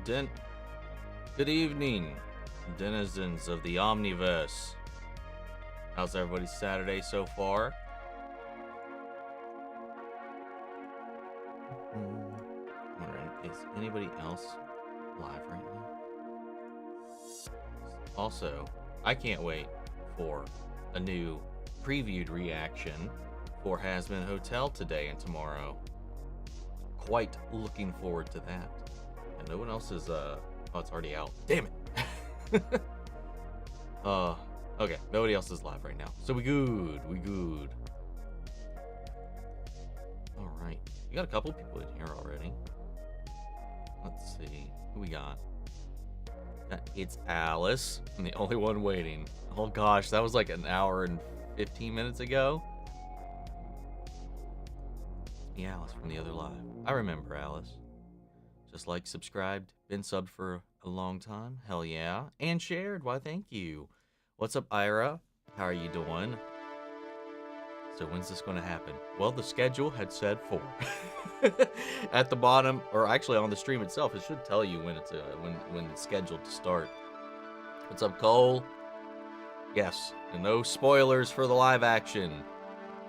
Good evening, denizens of the Omniverse. How's everybody's Saturday so far? Wondering, is anybody else live right now? Also, I can't wait for a new previewed reaction for Has-Been Hotel today and tomorrow. Quite looking forward to that. And no one else is, oh, it's already out. Damn it! Okay, nobody else is live right now. So we good. Alright, we got a couple people in here already. Let's see, who we got? It's Alice. I'm the only one waiting. Oh gosh, that was like an hour and 15 minutes ago. It's me, Alice, from the other live. I remember Alice. Just like, subscribed, been subbed for a long time. Hell yeah. And shared. Why, thank you. What's up, Ira? How are you doing? So when's this going to happen? Well, the schedule had said 4. At the bottom, or actually on the stream itself, it should tell you when it's when it's scheduled to start. What's up, Cole? Yes, and no spoilers for the live action.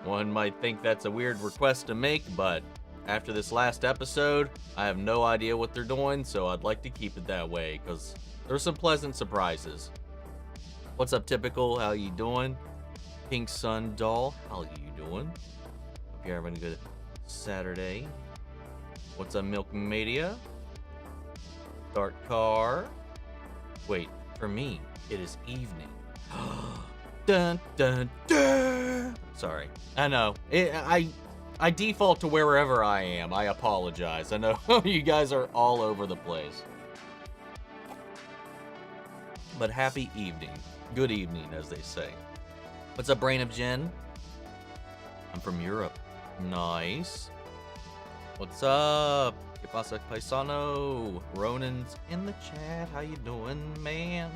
One might think that's a weird request to make, but after this last episode, I have no idea what they're doing, so I'd like to keep it that way, because there's some pleasant surprises. What's up, Typical? How you doing? Pink Sun Doll, how you doing? Hope you're having a good Saturday. What's up, Milk Media? Dark Car. Wait, for me, it is evening. Dun dun dun. Sorry, I know. I default to wherever I am. I apologize. I know you guys are all over the place. But happy evening. Good evening, as they say. What's up, Brain of Jen? I'm from Europe. Nice. What's up? ¿Qué pasa, paisano? Ronan's in the chat. How you doing, man?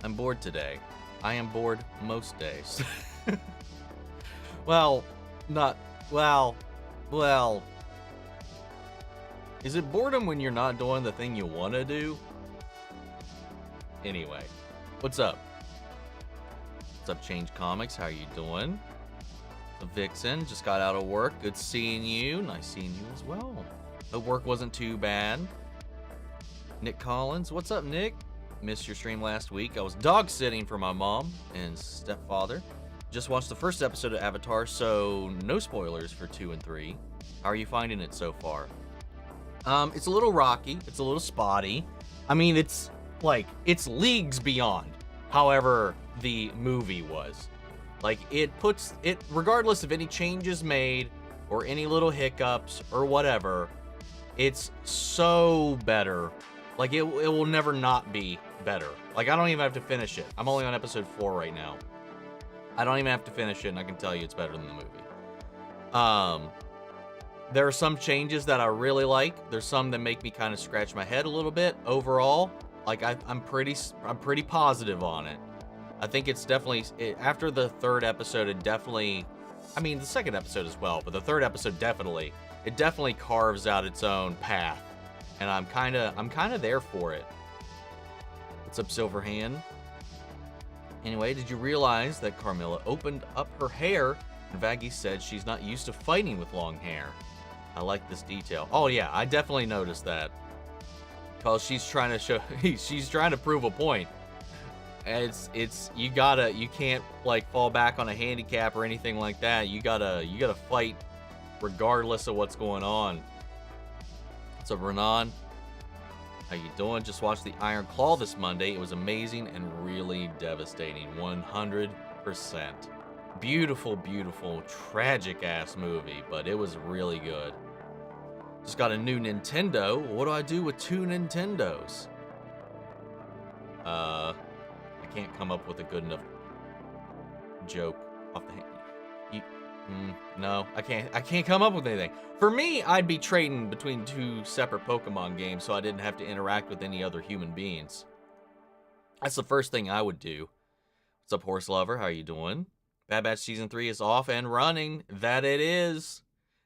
I'm bored today. I am bored most days. Well, not... Well... Is it boredom when you're not doing the thing you want to do? Anyway. What's up? What's up, Change Comics? How you doing? Vixen, just got out of work. Good seeing you. Nice seeing you as well. Hope work wasn't too bad. Nick Collins, what's up, Nick? Missed your stream last week. I was dog sitting for my mom and stepfather. Just watched the first episode of Avatar, so no spoilers for 2 and 3. How are you finding it so far? It's a little rocky. It's a little spotty. I mean, it's leagues beyond. However, the movie was. Like, it puts it, regardless of any changes made or any little hiccups or whatever, it's so better. Like, it will never not be better. Like, I don't even have to finish it. I'm only on episode 4 right now. I don't even have to finish it, and I can tell you it's better than the movie. There are some changes that I really like. There's some that make me kind of scratch my head a little bit. Overall, like, I'm pretty positive on it. I think it's definitely, after the 3rd episode, it definitely, I mean, the 2nd episode as well, but the 3rd episode definitely, it definitely carves out its own path. And I'm kind of there for it. What's up, Silverhand? Anyway, did you realize that Carmilla opened up her hair and Vaggie said she's not used to fighting with long hair? I like this detail. Oh yeah, I definitely noticed that. Because she's trying to show, she's trying to prove a point. It's you can't like fall back on a handicap or anything like that. You gotta fight regardless of what's going on. What's up, Renan? How you doing? Just watched the Iron Claw this Monday. It was amazing and really devastating. 100%. Beautiful, beautiful, tragic ass movie, but it was really good. Just got a new Nintendo. What do I do with 2 Nintendos? I can't come up with a good enough joke off the hand. No, I can't come up with anything. For me, I'd be trading between 2 separate Pokemon games so I didn't have to interact with any other human beings. That's the first thing I would do. What's up, Horse Lover? How are you doing? Bad Batch Season 3 is off and running. That it is.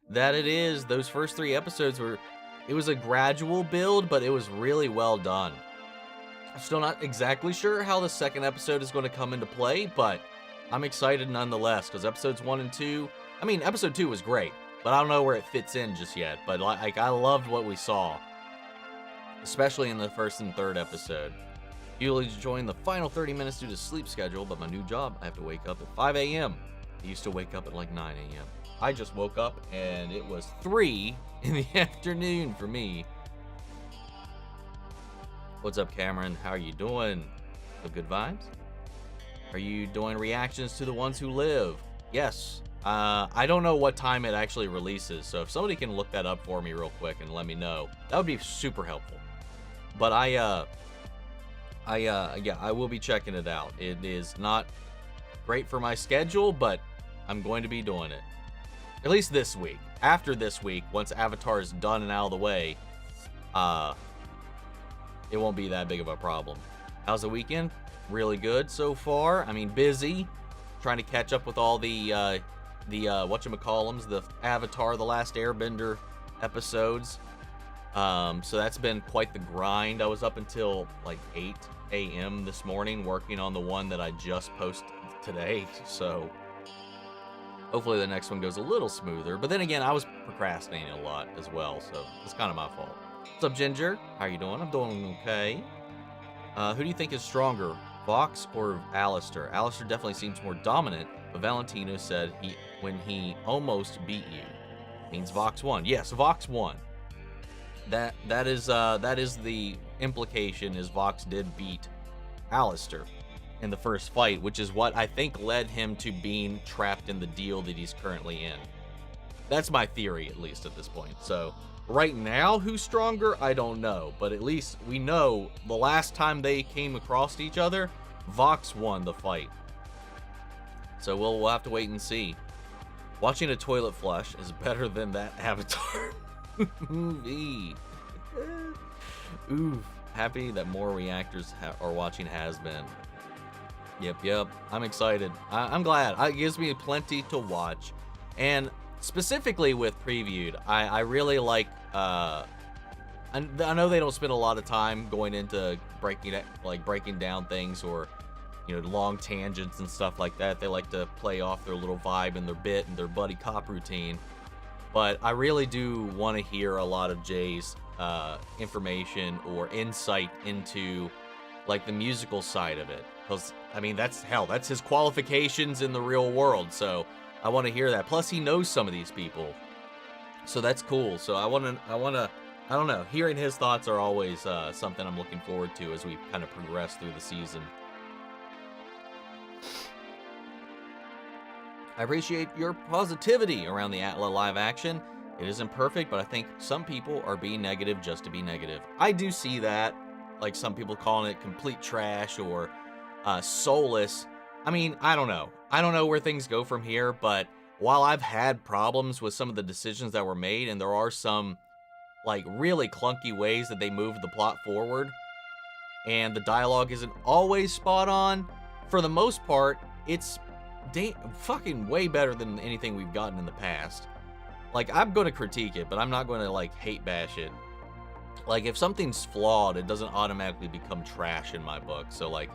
That it is. Those first 3 episodes were It was a gradual build, but it was really well done. I'm still not exactly sure how the second episode is going to come into play, but I'm excited nonetheless, because episodes 1 and 2, I mean, episode 2 was great, but I don't know where it fits in just yet. But like, I loved what we saw, especially in the first and third episode. Usually join the final 30 minutes due to sleep schedule, but my new job, I have to wake up at 5 a.m. I used to wake up at like 9 a.m. I just woke up and it was 3 in the afternoon for me. What's up, Cameron? How are you doing? The good vibes? Are you doing reactions to The Ones Who Live? Yes. I don't know what time it actually releases, so if somebody can look that up for me real quick and let me know, that would be super helpful. But yeah, I will be checking it out. It is not great for my schedule, but I'm going to be doing it. At least this week. After this week, once Avatar is done and out of the way, it won't be that big of a problem. How's the weekend? Really good so far. I mean, busy. Trying to catch up with all the whatchamacallums, the Avatar, The Last Airbender episodes. So that's been quite the grind. I was up until like 8 a.m. this morning working on the one that I just posted today. So hopefully the next one goes a little smoother. But then again, I was procrastinating a lot as well, so it's kind of my fault. What's up, Ginger? How are you doing? I'm doing okay. Who do you think is stronger, Vox or Alistair? Alistair definitely seems more dominant, but Valentino said when he almost beat you, means Vox won. Yes, Vox won. That is the implication, is Vox did beat Alistair in the first fight, which is what I think led him to being trapped in the deal that he's currently in. That's my theory, at least at this point. So right now, who's stronger, I don't know, but at least we know the last time they came across each other, Vox won the fight. So we'll have to wait and see. Watching a toilet flush is better than that Avatar movie. Ooh, happy that more reactors are watching Has Been. Yep, I'm excited. I'm glad. It gives me plenty to watch. And specifically with Previewed, I really like, I know they don't spend a lot of time going into breaking down things, or, you know, long tangents and stuff like that. They like to play off their little vibe and their bit and their buddy cop routine. But I really do want to hear a lot of Jay's information or insight into like the musical side of it, because I mean that's his qualifications in the real world. So I want to hear that. Plus he knows some of these people, so that's cool. So I don't know, hearing his thoughts are always something I'm looking forward to as we kind of progress through the season. I appreciate your positivity around the Atla live action. It isn't perfect, but I think some people are being negative just to be negative. I do see that, like some people calling it complete trash or soulless. I mean, I don't know. I don't know where things go from here, but while I've had problems with some of the decisions that were made, and there are some like really clunky ways that they moved the plot forward, and the dialogue isn't always spot on, for the most part, it's fucking way better than anything we've gotten in the past. Like, I'm going to critique it, but I'm not going to like hate bash it. Like, if something's flawed, it doesn't automatically become trash in my book. So like,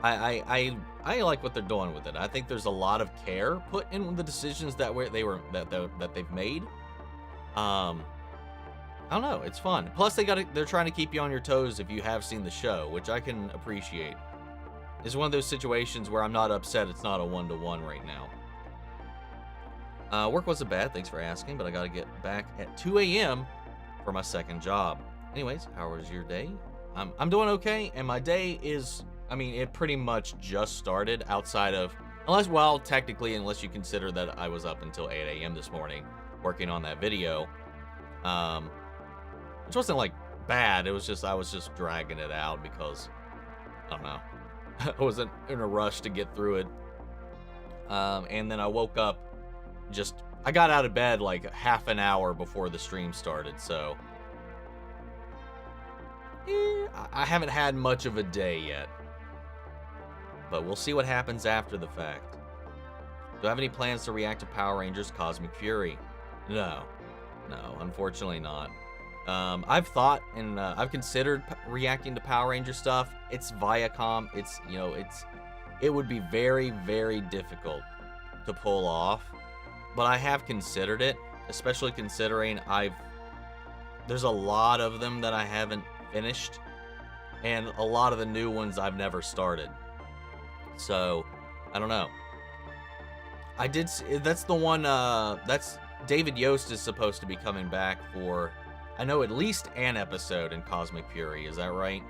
I like what they're doing with it. I think there's a lot of care put in the decisions that they've made. I don't know, it's fun. Plus they're trying to keep you on your toes if you have seen the show, which I can appreciate. It's one of those situations where I'm not upset it's not a 1-to-1 right now. Work wasn't bad, thanks for asking, but I gotta get back at 2 a.m. for my second job. Anyways, how was your day? I'm doing okay, and my day is, I mean, it pretty much just started outside of, technically, unless you consider that I was up until 8 a.m. this morning working on that video. Which wasn't like bad, it was just, I was just dragging it out because, I don't know, I wasn't in a rush to get through it. And then I woke up, I got out of bed like half an hour before the stream started, so I haven't had much of a day yet. But we'll see what happens after the fact. Do I have any plans to react to Power Rangers Cosmic Fury? No, unfortunately not. I've thought and I've considered reacting to Power Ranger stuff. It's Viacom. It's, you know, it would be very, very difficult to pull off, but I have considered it, especially considering there's a lot of them that I haven't finished, and a lot of the new ones I've never started. So, I don't know. That's the one, that's David Yost is supposed to be coming back for, I know, at least an episode in Cosmic Fury. Is that right?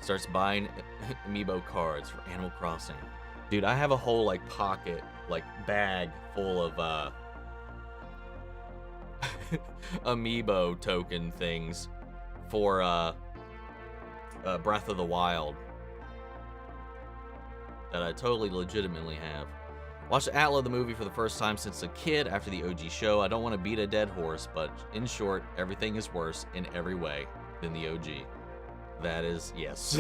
Starts buying amiibo cards for Animal Crossing. Dude, I have a whole, like, pocket, like, bag full of, amiibo token things for, Breath of the Wild that I totally legitimately have. Watched Atla the movie for the first time since a kid after the OG show. I don't want to beat a dead horse, but in short, everything is worse in every way than the OG. That is, yes.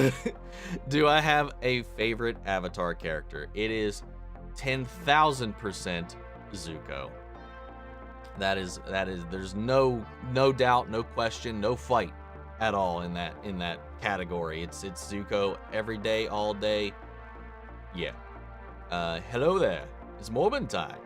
Do I have a favorite Avatar character? It is 10,000% Zuko. That is, there's no doubt, no question, no fight at all in that category. It's Zuko every day, all day. Yeah. Hello there. It's Morbin time.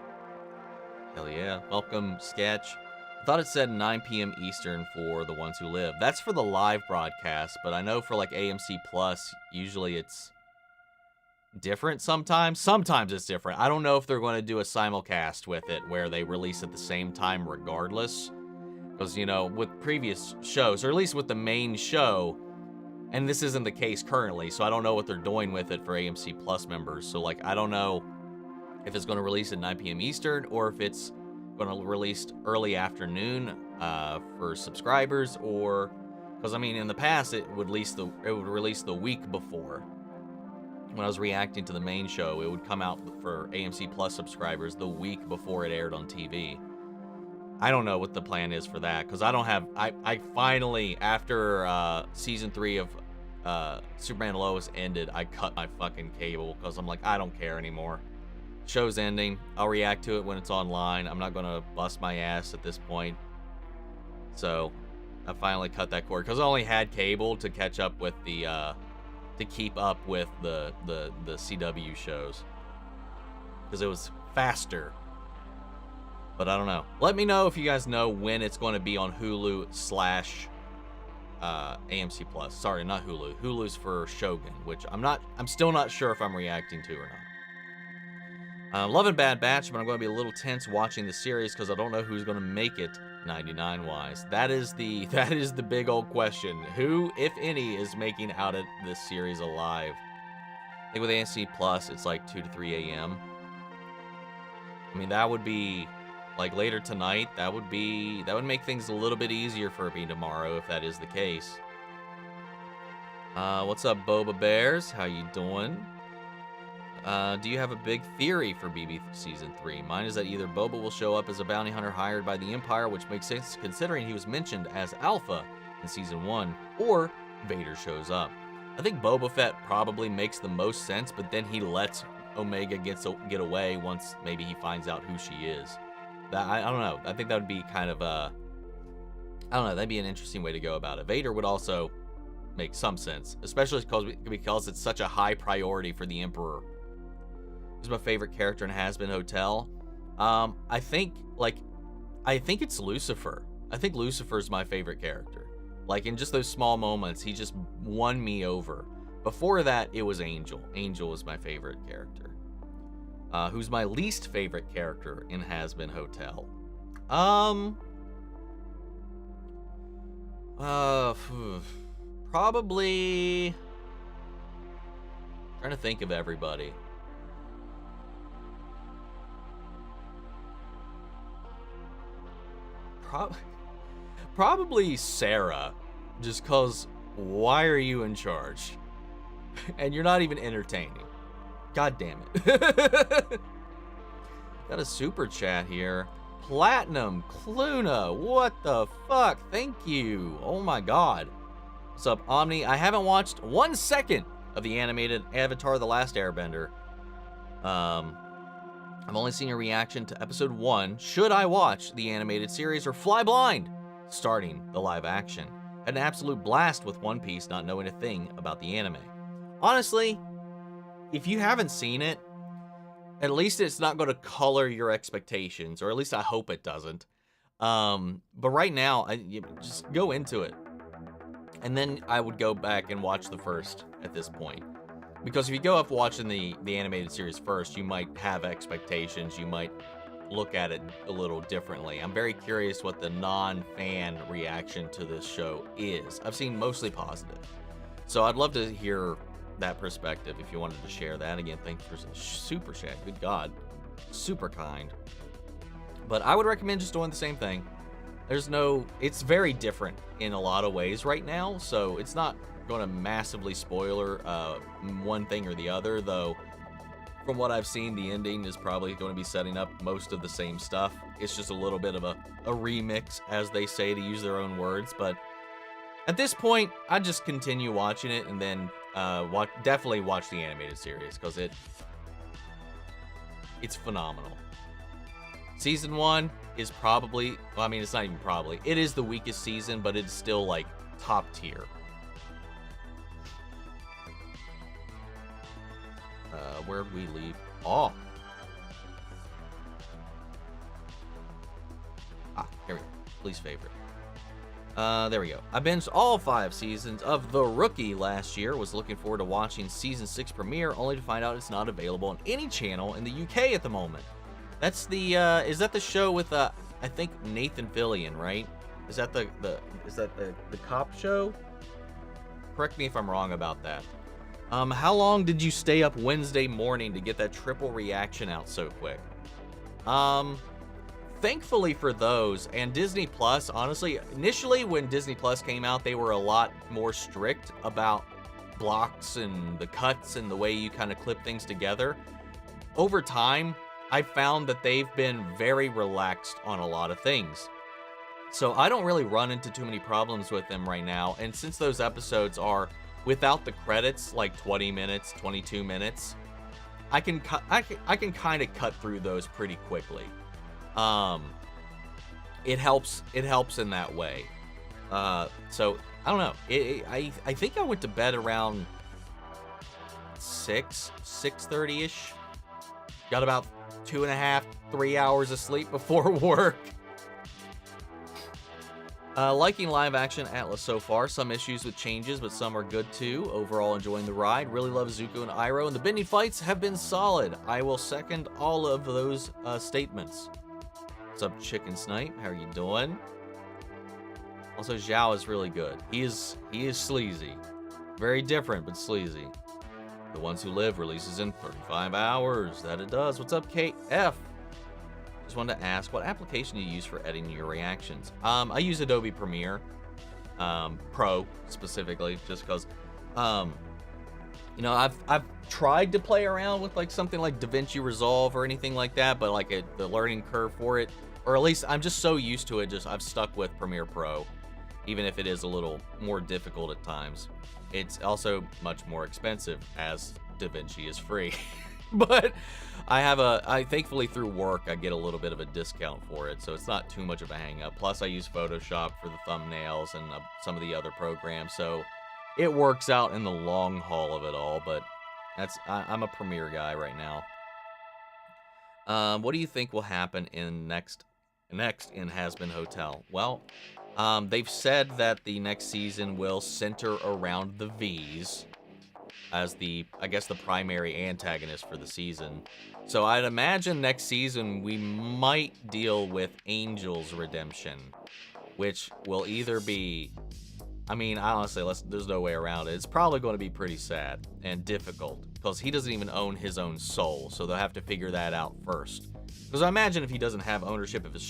Hell yeah. Welcome, Sketch. I thought it said 9 p.m. Eastern for the ones who live. That's for the live broadcast, but I know for like AMC Plus, usually it's different sometimes. Sometimes it's different. I don't know if they're going to do a simulcast with it where they release at the same time regardless. Because, you know, with previous shows, or at least with the main show, and this isn't the case currently, so I don't know what they're doing with it for AMC Plus members. So, like, I don't know if it's going to release at 9 p.m. Eastern or if it's going to release early afternoon for subscribers, or because I mean in the past it would release the week before. When I was reacting to the main show, it would come out for AMC Plus subscribers the week before it aired on TV. I don't know what the plan is for that, because I finally, after season 3 of Superman Lois ended, I cut my fucking cable because I'm like, I don't care anymore. Show's ending. I'll react to it when it's online. I'm not gonna bust my ass at this point. So I finally cut that cord because I only had cable to catch up with the to keep up with the CW shows, because it was faster. But I don't know. Let me know if you guys know when it's going to be on Hulu / AMC Plus. Sorry, not Hulu. Hulu's for Shogun, which I'm still not sure if I'm reacting to or not. Loving Bad Batch, but I'm going to be a little tense watching the series because I don't know who's going to make it 99-wise. That is the big old question. Who, if any, is making out of this series alive? I think with AMC Plus, it's like 2 to 3 a.m. I mean, that would be like later tonight. That would make things a little bit easier for me tomorrow if that is the case. What's up, Boba Bears? How you doing? Do you have a big theory for BB Season 3? Mine is that either Boba will show up as a bounty hunter hired by the Empire, which makes sense considering he was mentioned as Alpha in Season 1, or Vader shows up. I think Boba Fett probably makes the most sense, but then he lets Omega get away once maybe he finds out who she is. I don't know. I think that would be kind of I don't know. That'd be an interesting way to go about it. Vader would also make some sense, especially because it's such a high priority for the Emperor. Who's my favorite character in Has-Been Hotel? I think it's Lucifer. I think Lucifer's my favorite character. Like, in just those small moments, he just won me over. Before that, it was Angel. Angel was my favorite character. Who's my least favorite character in Has-Been Hotel? Probably trying to think of everybody. Probably Sarah, just cause why are you in charge? And you're not even entertaining. God damn it. Got a super chat here. Platinum Cluna, what the fuck? Thank you. Oh my god. What's up, Omni? I haven't watched 1 second of the animated Avatar: The Last Airbender. I've only seen a reaction to episode 1. Should I watch the animated series or fly blind? starting the live action. Had an absolute blast with One Piece, not knowing a thing about the anime. Honestly, if you haven't seen it, at least it's not going to color your expectations, or at least I hope it doesn't. But right now, you just go into it. And then I would go back and watch the first at this point. Because if you go up watching the animated series first, you might have expectations. You might look at it a little differently. I'm very curious what the non-fan reaction to this show is. I've seen mostly positive. So I'd love to hear that perspective if you wanted to share that. Again, thanks for the super chat. Good God. Super kind. But I would recommend just doing the same thing. It's very different in a lot of ways right now, so it's not going to massively spoiler one thing or the other, though from what I've seen, the ending is probably going to be setting up most of the same stuff. It's just a little bit of a remix, as they say, to use their own words. But at this point, I just continue watching it, and then definitely watch the animated series, because it's phenomenal. Season 1 is probably, well, I mean, it's not even probably, it is the weakest season, but it's still like top tier. Where'd we leave off? Here we go. Least favorite. There we go. I binged all 5 seasons of The Rookie last year. Was looking forward to watching season 6 premiere, only to find out it's not available on any channel in the UK at the moment. That's the is that the show with I think Nathan Fillion, right? Is that the cop show? Correct me if I'm wrong about that. How long did you stay up Wednesday morning to get that triple reaction out so quick? Thankfully for those, and Disney Plus, honestly, initially when Disney Plus came out, they were a lot more strict about blocks and the cuts and the way you kind of clip things together. Over time, I found that they've been very relaxed on a lot of things. So I don't really run into too many problems with them right now. And since those episodes are without the credits, like 20 minutes, 22 minutes, I can kind of cut through those pretty quickly. It helps in that way. So I don't know. I think I went to bed around 6:30ish. Got about 2.5, 3 hours of sleep before work. Liking live action Atlas so far. Some issues with changes, but some are good too. Overall, enjoying the ride. Really love Zuko and Iroh, and the bending fights have been solid. I will second all of those statements. What's up, Chicken Snipe? How are you doing? Also, Zhao is really good. He is sleazy. Very different, but sleazy. The Ones Who Live releases in 35 hours. That it does. What's up, KF? Just wanted to ask, what application do you use for editing your reactions? I use Adobe Premiere Pro specifically, just because, you know, I've tried to play around with like something like DaVinci Resolve or anything like that, but like the learning curve for it, or at least I'm just so used to it, I've stuck with Premiere Pro, even if it is a little more difficult at times. It's also much more expensive, as DaVinci is free. But I thankfully through work, I get a little bit of a discount for it, so it's not too much of a hang up. Plus I use Photoshop for the thumbnails and some of the other programs, so it works out in the long haul of it all. But I'm a Premiere guy right now. What do you think will happen in next in Hazbin Hotel? Well, they've said that the next season will center around the V's as I guess the primary antagonist for the season. So I'd imagine next season we might deal with Angel's redemption, which will either be, I mean, honestly, there's no way around it. It's probably going to be pretty sad and difficult because he doesn't even own his own soul, so they'll have to figure that out first. Because I imagine if he doesn't have ownership of his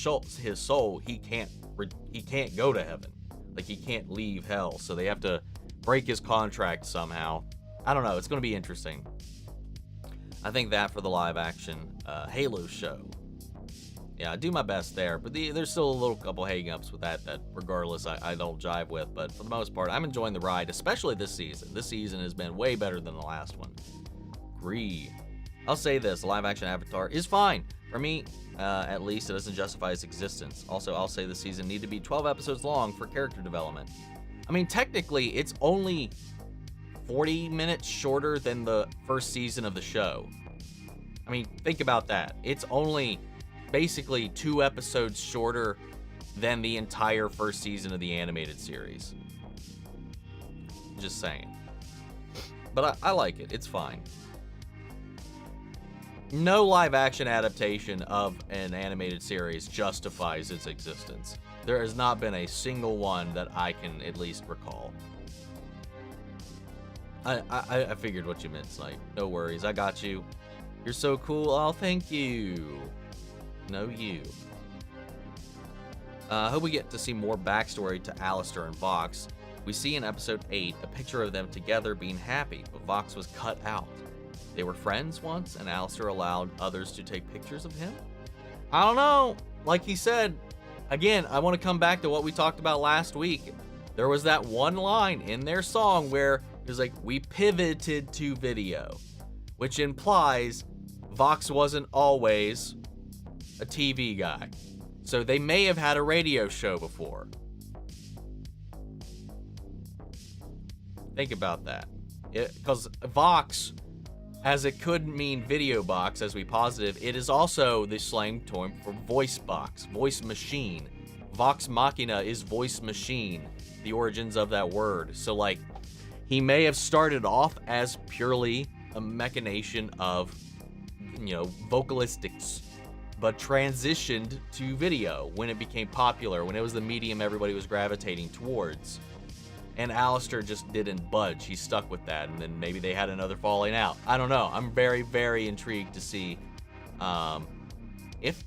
soul, he can't go to heaven. Like, he can't leave hell, so they have to break his contract somehow. I don't know. It's going to be interesting. I think that for the live action Halo show. Yeah, I do my best there, but there's still a little couple hang-ups with that regardless I don't jive with. But for the most part, I'm enjoying the ride, especially this season. This season has been way better than the last one. Agree. I'll say this, live action Avatar is fine. For me, at least, it doesn't justify its existence. Also, I'll say the season need to be 12 episodes long for character development. I mean, technically, it's only 40 minutes shorter than the first season of the show. I mean, think about that. It's only basically 2 episodes shorter than the entire first season of the animated series. Just saying. But I like it. It's fine. No live-action adaptation of an animated series justifies its existence. There has not been a single one that I can at least recall. I figured what you meant, Snipe. No worries, I got you. You're so cool. Oh, thank you. No, you. I hope we get to see more backstory to Alistair and Vox. We see in episode 8 a picture of them together being happy, but Vox was cut out. They were friends once, and Alistair allowed others to take pictures of him? I don't know. Like he said, again, I want to come back to what we talked about last week. There was that one line in their song where it was like, we pivoted to video, which implies Vox wasn't always a TV guy. So they may have had a radio show before. Think about that. Because Vox, as it could mean video box, as we positive, it is also the slang term for voice box, voice machine. Vox machina is voice machine, the origins of that word. So, like, he may have started off as purely a machination of, you know, vocalistics, but transitioned to video when it became popular, when it was the medium everybody was gravitating towards. And Alistair just didn't budge. He stuck with that, and then maybe they had another falling out. I don't know. I'm very, very intrigued to see if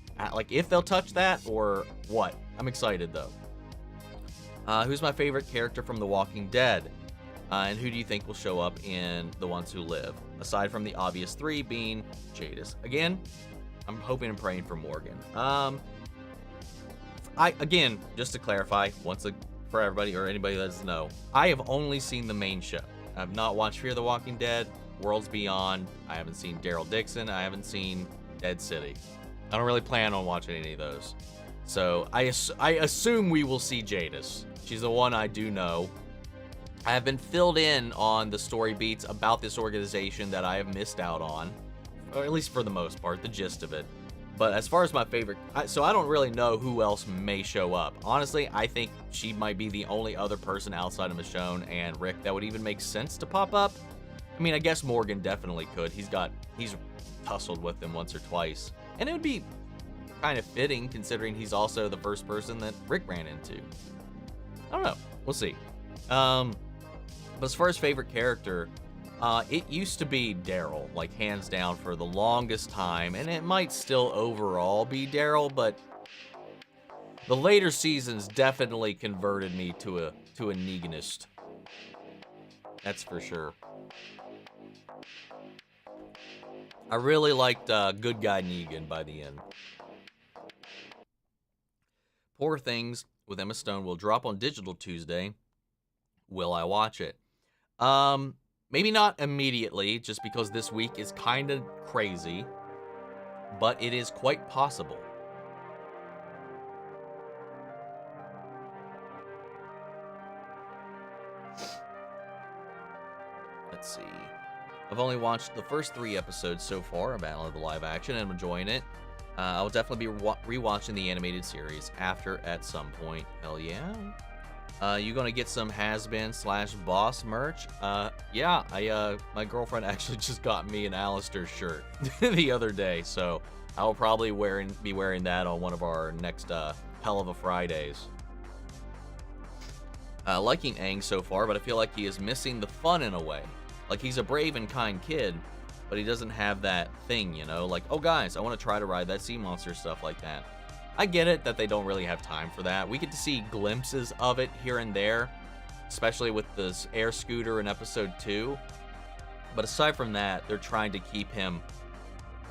they'll touch that or what. I'm excited, though. Who's my favorite character from The Walking Dead? And who do you think will show up in The Ones Who Live? Aside from the obvious 3 being Jadis. Again, I'm hoping and praying for Morgan. Again, just to clarify, for everybody or anybody that doesn't know, I have only seen the main show. I have not watched Fear the Walking Dead, Worlds Beyond. I haven't seen Daryl Dixon. I haven't seen Dead City. I don't really plan on watching any of those. So I assume we will see Jadis. She's the one I do know. I have been filled in on the story beats about this organization that I have missed out on, or at least for the most part, the gist of it. But as far as my favorite, so I don't really know who else may show up. Honestly, I think she might be the only other person outside of Michonne and Rick that would even make sense to pop up. I mean, I guess Morgan definitely could. He's tussled with them once or twice. And it would be kind of fitting considering he's also the first person that Rick ran into. I don't know. We'll see. But as far as favorite character, it used to be Daryl, like hands down for the longest time, and it might still overall be Daryl, but the later seasons definitely converted me to a Neganist. That's for sure. I really liked Good Guy Negan by the end. Poor Things with Emma Stone will drop on digital Tuesday. Will I watch it? Maybe not immediately, just because this week is kind of crazy, but it is quite possible. Let's see. I've only watched the first 3 episodes so far of Battle of the Live Action, and I'm enjoying it. I will definitely be rewatching the animated series after at some point. Hell yeah. You gonna get some has-been/boss merch? Yeah, my girlfriend actually just got me an Alistair shirt the other day, so I will probably be wearing that on one of our next Hell of a Fridays. Liking Aang so far, but I feel like he is missing the fun in a way. Like, he's a brave and kind kid, but he doesn't have that thing, you know? Like, oh guys, I want to try to ride that sea monster, stuff like that. I get it that they don't really have time for that. We get to see glimpses of it here and there, especially with this air scooter in episode 2. But aside from that, they're trying to keep him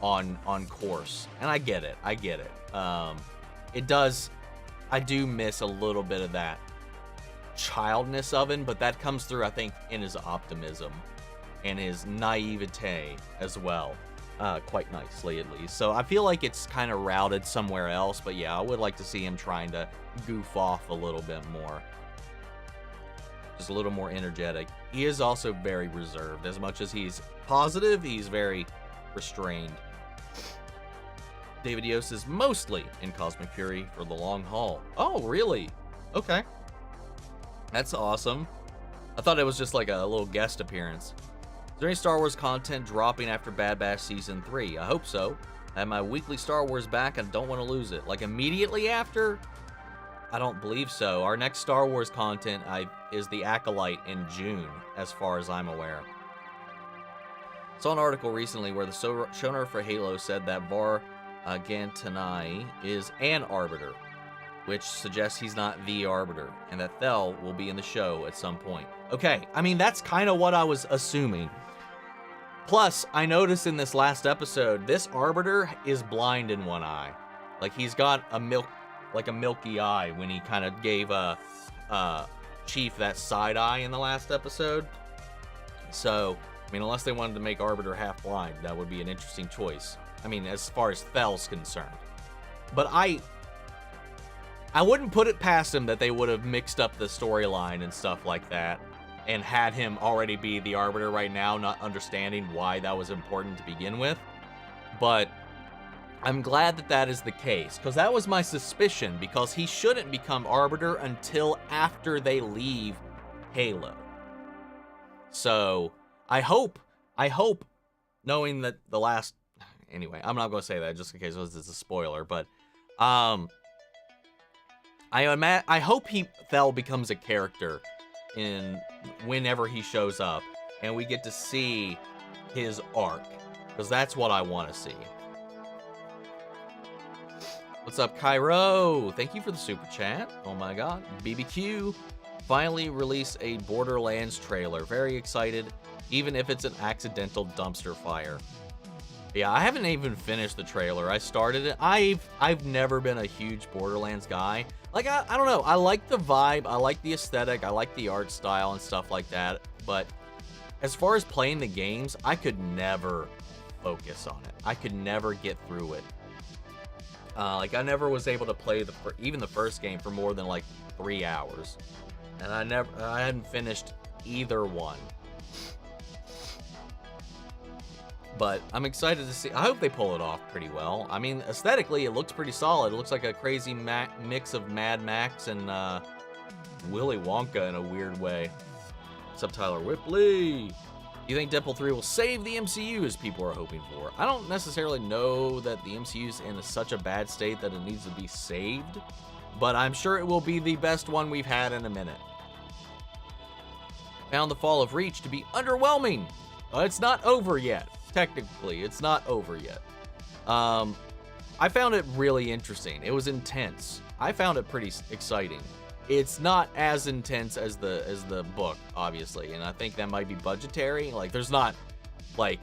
on course. And I get it. I do miss a little bit of that childness of him, but that comes through, I think, in his optimism and his naivete as well. quite nicely, at least. So I feel like it's kind of routed somewhere else, but yeah, I would like to see him trying to goof off a little bit more. Just a little more energetic. He is also very reserved. As much as he's positive, he's very restrained. David Yost is mostly in Cosmic Fury for the long haul. Oh, really? Okay. That's awesome. I thought it was just like a little guest appearance. Is there any Star Wars content dropping after Bad Batch Season 3? I hope so. I have my weekly Star Wars back and don't want to lose it. Like immediately after? I don't believe so. Our next Star Wars content is The Acolyte in June, as far as I'm aware. Saw an article recently where the showrunner for Halo said that Var Gantanai is an Arbiter, which suggests he's not the Arbiter, and that Thel will be in the show at some point. Okay, I mean, that's kind of what I was assuming. Plus, I noticed in this last episode, this Arbiter is blind in one eye. Like, he's got a milky eye when he kind of gave Chief that side eye in the last episode. So, I mean, unless they wanted to make Arbiter half blind, that would be an interesting choice. I mean, as far as Thel's concerned. But I wouldn't put it past him that they would have mixed up the storyline and stuff like that and had him already be the Arbiter right now, not understanding why that was important to begin with. But I'm glad that that is the case, because that was my suspicion, because he shouldn't become Arbiter until after they leave Halo. So, I hope, knowing that the last... Anyway, I'm not going to say that just in case it's a spoiler, but... I hope Thel becomes a character in whenever he shows up, and we get to see his arc, because that's what I want to see. What's up, Cairo? Thank you for the super chat. Oh my god. BBQ finally released a Borderlands trailer. Very excited, even if it's an accidental dumpster fire. Yeah, I haven't even finished the trailer. I started it. I've never been a huge Borderlands guy. Like, I don't know. I like the vibe. I like the aesthetic. I like the art style and stuff like that. But as far as playing the games, I could never focus on it. I could never get through it. Like, I never was able to play even the first game for more than like 3 hours. And I hadn't finished either one. But I'm excited to see. I hope they pull it off pretty well. I mean, aesthetically, it looks pretty solid. It looks like a crazy mix of Mad Max and Willy Wonka in a weird way. What's up, Tyler Whipley? You think Deadpool 3 will save the MCU as people are hoping for? I don't necessarily know that the MCU's in such a bad state that it needs to be saved, but I'm sure it will be the best one we've had in a minute. Found The Fall of Reach to be underwhelming. It's not over yet. Technically, it's not over yet. I found it really interesting. It was intense. I found it pretty exciting. It's not as intense as the book, obviously, and I think that might be budgetary. Like, there's not like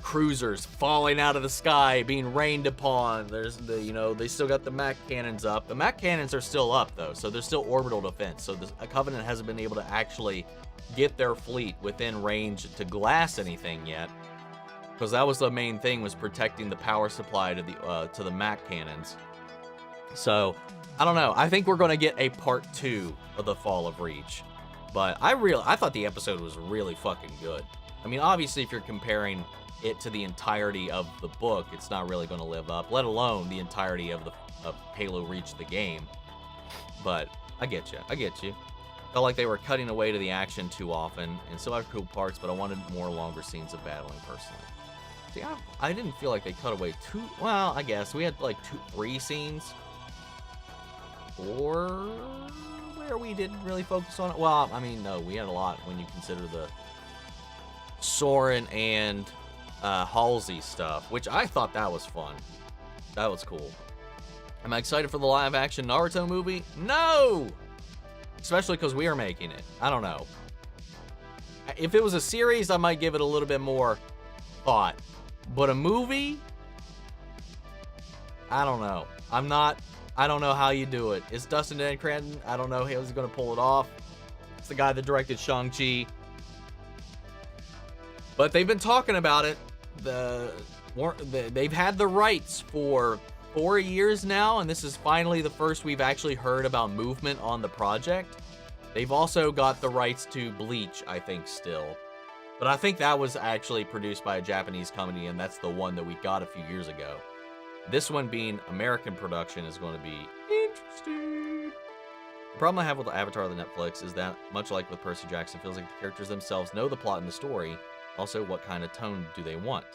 cruisers falling out of the sky, being rained upon. There's they still got the Mac cannons up. The Mac cannons are still up though, so there's still orbital defense. So the Covenant hasn't been able to actually get their fleet within range to glass anything yet, because that was the main thing, was protecting the power supply to the Mac cannons. So I don't know. I think we're going to get a part 2 of The Fall of Reach. But I thought the episode was really fucking good. I mean, obviously, if you're comparing it to the entirety of the book, it's not really going to live up, let alone the entirety of Halo Reach, the game. But I get you. Felt like they were cutting away to the action too often, and still have cool parts, but I wanted more longer scenes of battling personally. See, I didn't feel like they cut away too... Well, I guess we had like 3 scenes. Or where we didn't really focus on it. Well, I mean, no, we had a lot when you consider the Soren and Halsey stuff, which I thought that was fun. That was cool. Am I excited for the live-action Naruto movie? No! Especially because we are making it. I don't know. If it was a series, I might give it a little bit more thought. But a movie? I don't know. I don't know how you do it. It's Dustin Dan Cranton. I don't know how he's going to pull it off. It's the guy that directed Shang-Chi. But they've been talking about it. they've had the rights for 4 years now, and this is finally the first we've actually heard about movement on the project. They've also got the rights to Bleach, I think, still. But I think that was actually produced by a Japanese company, and that's the one that we got a few years ago. This one being American production is going to be interesting. The problem I have with Avatar the Netflix is that, much like with Percy Jackson, it feels like the characters themselves know the plot and the story. Also, what kind of tone do they want?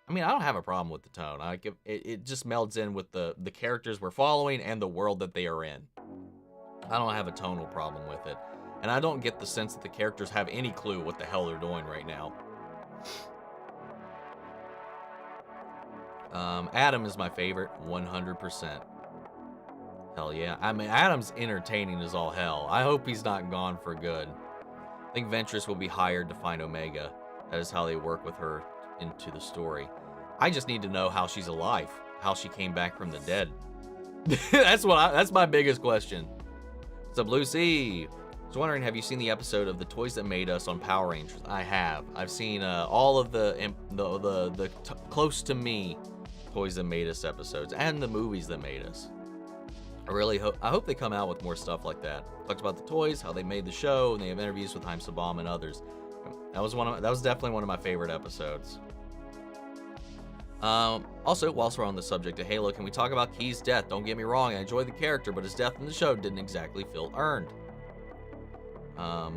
I mean, I don't have a problem with the tone. It just melds in with the characters we're following and the world that they are in. I don't have a tonal problem with it. And I don't get the sense that the characters have any clue what the hell they're doing right now. Adam is my favorite, 100%. Hell yeah. I mean, Adam's entertaining as all hell. I hope he's not gone for good. I think Ventress will be hired to find Omega. That is how they work with her into the story. I just need to know how she's alive, how she came back from the dead. That's my biggest question. What's up, Lucy? I was wondering, have you seen the episode of The Toys That Made Us on Power Rangers? I have. I've seen all of the close to me Toys That Made Us episodes and the movies that made us. I hope they come out with more stuff like that. Talked about the toys, how they made the show, and they have interviews with Haim Sabam and others. That was definitely one of my favorite episodes. Also, whilst we're on the subject of Halo, can we talk about Key's death? Don't get me wrong, I enjoyed the character, but his death in the show didn't exactly feel earned.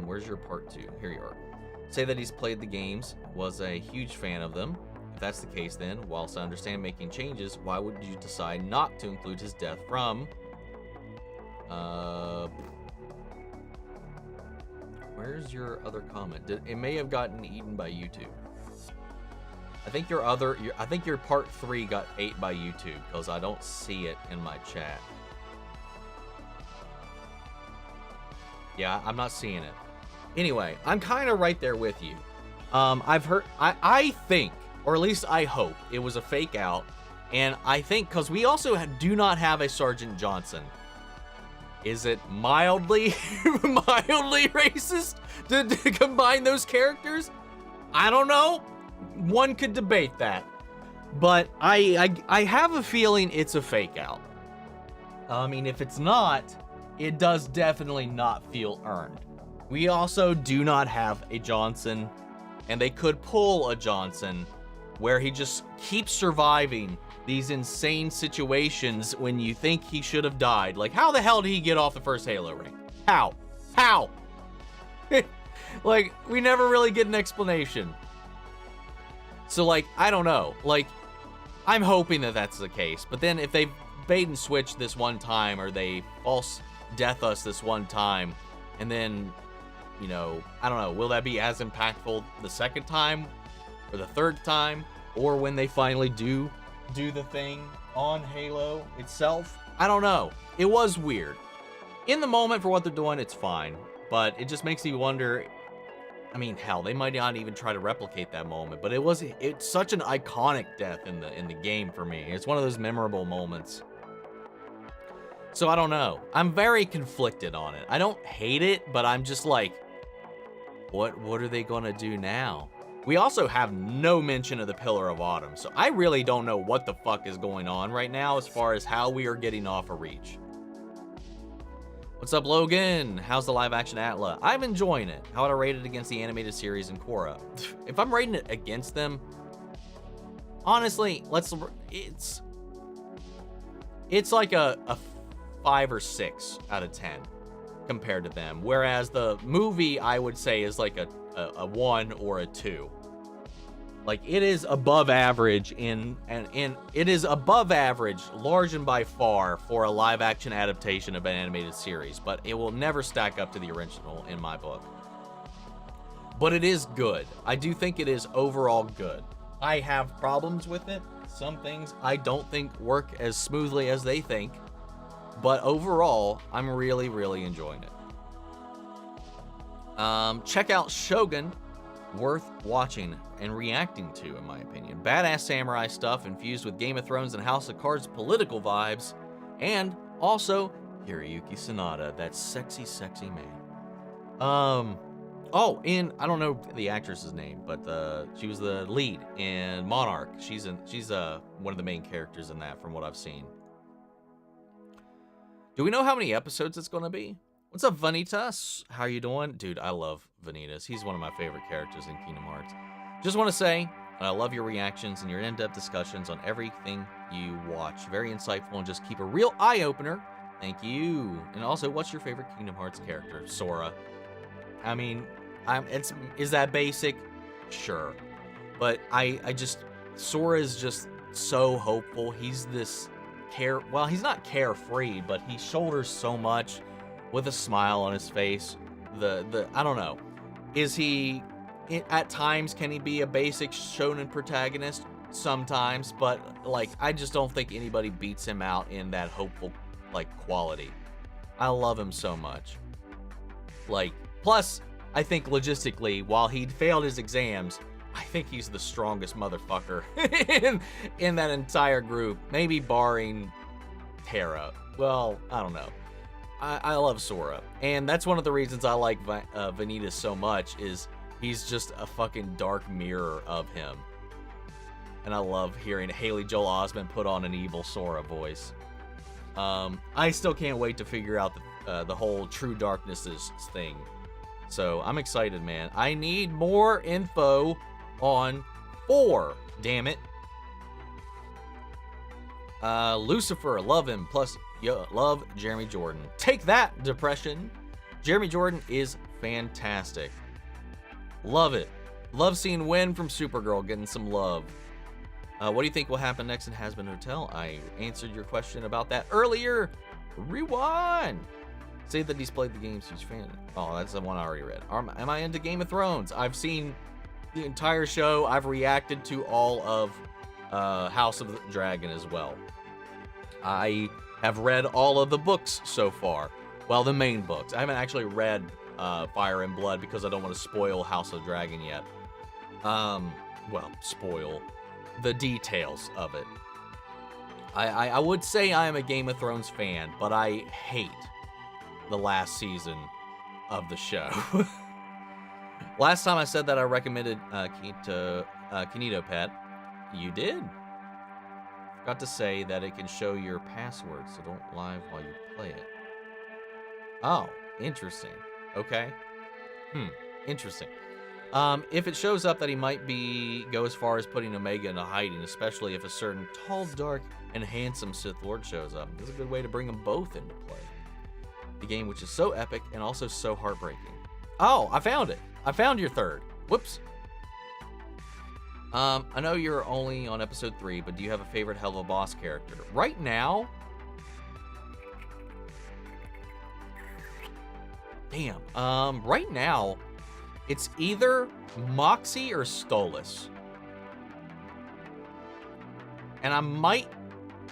Where's your part 2? Here you are. Say that he's played the games, was a huge fan of them. If that's the case, then, whilst I understand making changes, why would you decide not to include his death from... Where's your other comment? It may have gotten eaten by YouTube. I think your part 3 got ate by YouTube because I don't see it in my chat. Yeah, I'm not seeing it. Anyway, I'm kind of right there with you. I've heard, I think, or at least I hope, it was a fake out. And I think, because we also do not have a Sergeant Johnson. Is it mildly racist to combine those characters? I don't know. One could debate that. But I have a feeling it's a fake out. I mean, if it's not, it does definitely not feel earned. We also do not have a Johnson, and they could pull a Johnson where he just keeps surviving these insane situations when you think he should have died. Like, how the hell did he get off the first Halo ring? How? Like, we never really get an explanation. So, like, I don't know. Like, I'm hoping that that's the case. But then if they bait and switch this one time, or they false death us this one time, and then, you know, I don't know, will that be as impactful the second time, or the third time, or when they finally do the thing on Halo itself? I don't know. It was weird. In the moment, for what they're doing, it's fine. But it just makes me wonder. I mean, hell, they might not even try to replicate that moment. But it's such an iconic death in the game for me. It's one of those memorable moments. So I don't know. I'm very conflicted on it. I don't hate it, but I'm just like, what are they gonna do now? We also have no mention of the Pillar of Autumn, so I really don't know what the fuck is going on right now as far as how we are getting off of Reach. What's up, Logan? How's the live-action Atla? I'm enjoying it. How would I rate it against the animated series and Korra? If I'm rating it against them, honestly, it's like a 5 or 6 out of 10 compared to them, whereas the movie, I would say, is like a 1 or a 2. Like, it is above average it is above average, large and by far, for a live action adaptation of an animated series, but it will never stack up to the original in my book. But it is good. I do think it is overall good. I have problems with it. Some things I don't think work as smoothly as they think, but overall, I'm really, really enjoying it. Check out Shogun, worth watching and reacting to, in my opinion. Badass samurai stuff infused with Game of Thrones and House of Cards political vibes, and also Hiroyuki Sanada, that sexy, sexy man. Oh, and I don't know the actress's name, but she was the lead in Monarch. She's one of the main characters in that, from what I've seen. Do we know how many episodes it's gonna be? What's up, Vanitas? How you doing? Dude, I love Vanitas. He's one of my favorite characters in Kingdom Hearts. Just want to say, I love your reactions and your in-depth discussions on everything you watch. Very insightful and just keep a real eye-opener. Thank you. And also, what's your favorite Kingdom Hearts character? Sora. I mean, is that basic? Sure. But Sora is just so hopeful. He's this well, he's not carefree, but he shoulders so much with a smile on his face. I don't know. Is he, at times, can he be a basic shonen protagonist? Sometimes, but, like, I just don't think anybody beats him out in that hopeful, like, quality. I love him so much. Like, plus, I think logistically, while he failed his exams, I think he's the strongest motherfucker in that entire group. Maybe barring Terra. Well, I don't know. I love Sora. And that's one of the reasons I like Vanitas so much, is he's just a fucking dark mirror of him. And I love hearing Haley Joel Osment put on an evil Sora voice. I still can't wait to figure out the whole True Darknesses thing. So I'm excited, man. I need more info on 4. Damn it. Lucifer, love him. Plus, love Jeremy Jordan. Take that, depression. Jeremy Jordan is fantastic. Love it. Love seeing Wen from Supergirl getting some love. What do you think will happen next in Has Been Hotel? I answered your question about that earlier. Rewind. Say that he's played the games, huge fan. Oh, that's the one I already read. Am I into Game of Thrones? I've seen the entire show. I've reacted to all of House of the Dragon as well. I have read all of the books so far. Well, the main books. I haven't actually read Fire and Blood because I don't want to spoil House of the Dragon yet. Well, spoil the details of it. I would say I am a Game of Thrones fan, but I hate the last season of the show. Last time I said that I recommended Kinito Pet, you did. Forgot to say that it can show your password, so don't live while you play it. Oh, interesting. Okay. Interesting. If it shows up that he might go as far as putting Omega into hiding, especially if a certain tall, dark, and handsome Sith Lord shows up, it's a good way to bring them both into play. The game which is so epic and also so heartbreaking. Oh, I found it. I found your third. Whoops. I know you're only on episode 3, but do you have a favorite Helva Boss character? Right now? Damn. Right now, it's either Moxie or Stolas. And I might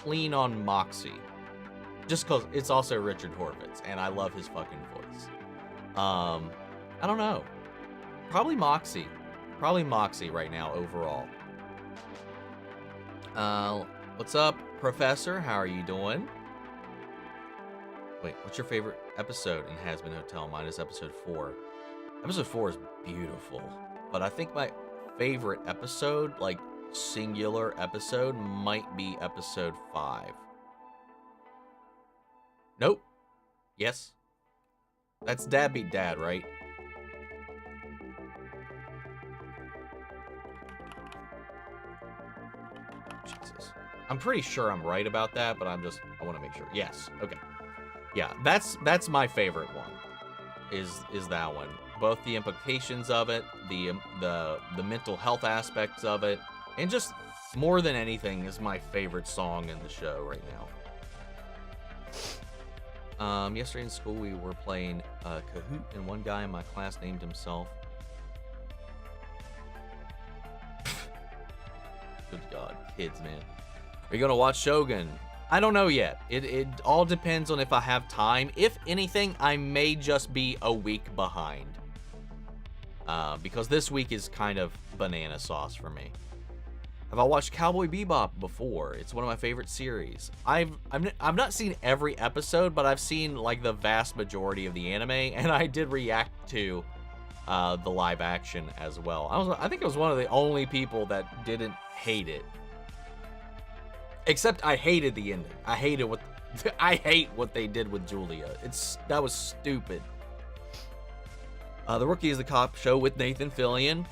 lean on Moxie. Just because it's also Richard Horvitz, and I love his fucking voice. I don't know. Probably Moxie. Probably Moxie right now, overall. What's up, Professor? How are you doing? Wait, what's your favorite episode in Has Been Hotel? Mine is episode 4. Episode 4 is beautiful. But I think my favorite episode, like singular episode, might be episode 5. Nope. Yes. That's Dad Beat Dad, right? Jesus. I'm pretty sure I'm right about that, but I want to make sure. Yes. Okay. Yeah, that's my favorite one. Is that one. Both the implications of it, the mental health aspects of it, and just more than anything is my favorite song in the show right now. Yesterday in school we were playing Kahoot, and one guy in my class named himself. Good God, kids, man. Are you gonna watch Shogun? I don't know yet. It all depends on if I have time. If anything, I may just be a week behind. Because this week is kind of banana sauce for me. Have I watched Cowboy Bebop before? It's one of my favorite series. I've not seen every episode, but I've seen like the vast majority of the anime, and I did react to the live action as well. I think I was one of the only people that didn't hate it. Except I hated the ending. I hate what they did with Julia. That was stupid. The Rookie is the cop show with Nathan Fillion,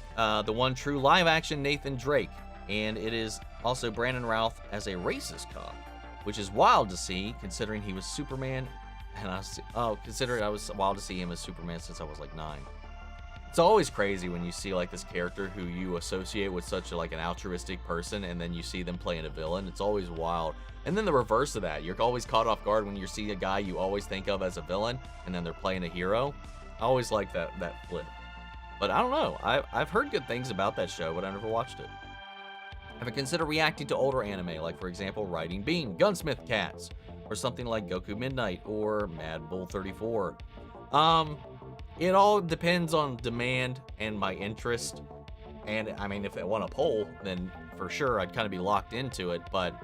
the one true live action Nathan Drake, and it is also Brandon Routh as a racist cop, which is wild to see considering he was Superman. And considering I was wild to see him as Superman since I was like 9. It's always crazy when you see like this character who you associate with such like an altruistic person, and then you see them playing a villain. It's always wild. And then the reverse of that, you're always caught off guard when you see a guy you always think of as a villain, and then they're playing a hero. I always like that flip. But I don't know. I've heard good things about that show, but I never watched it. Have you considered reacting to older anime, like for example, Riding Bean, Gunsmith Cats, or something like Goku Midnight or Mad Bull 34? It all depends on demand and my interest. And I mean, if I want a poll, then for sure I'd kind of be locked into it. But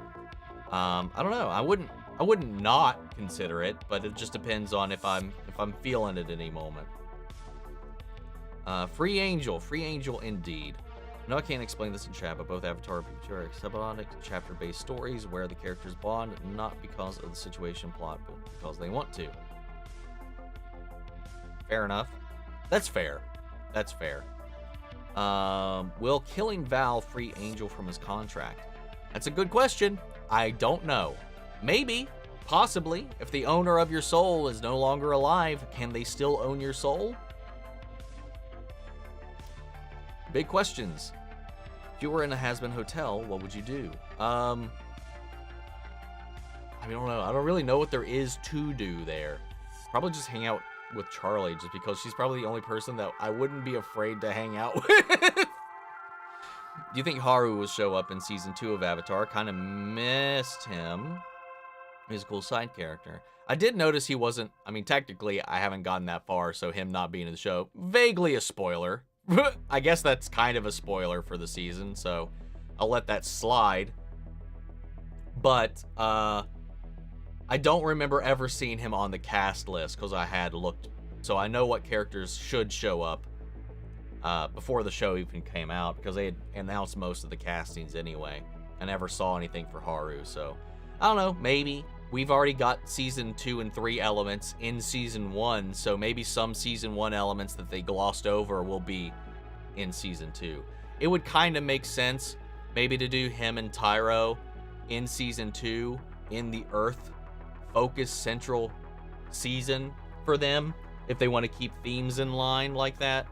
I don't know. I wouldn't not consider it, but it just depends on if I'm feeling it at any moment. Free Angel indeed. No, I can't explain this in chat, but both Avatar and Pikachu are episodic, chapter-based stories where the characters bond, not because of the situation plot, but because they want to. Fair enough. That's fair. Will killing Val free Angel from his contract? That's a good question. I don't know. Maybe. Possibly. If the owner of your soul is no longer alive, can they still own your soul? Big questions. If you were in a has-been hotel, what would you do? I mean, I don't know. I don't really know what there is to do there. Probably just hang out with Charlie, just because she's probably the only person that I wouldn't be afraid to hang out with. Do you think Haru will show up in season 2 of Avatar? Kind of missed him. He's a cool side character. I did notice he wasn't, I mean, technically, I haven't gotten that far, so him not being in the show, vaguely a spoiler. I guess that's kind of a spoiler for the season, so I'll let that slide. But, I don't remember ever seeing him on the cast list, because I had looked, so I know what characters should show up before the show even came out, because they had announced most of the castings anyway. I never saw anything for Haru, so I don't know, maybe. We've already got season 2 and 3 elements in season 1, so maybe some season 1 elements that they glossed over will be in season 2. It would kind of make sense maybe to do him and Tyro in season 2 in the Earth focus central season for them, if they want to keep themes in line like that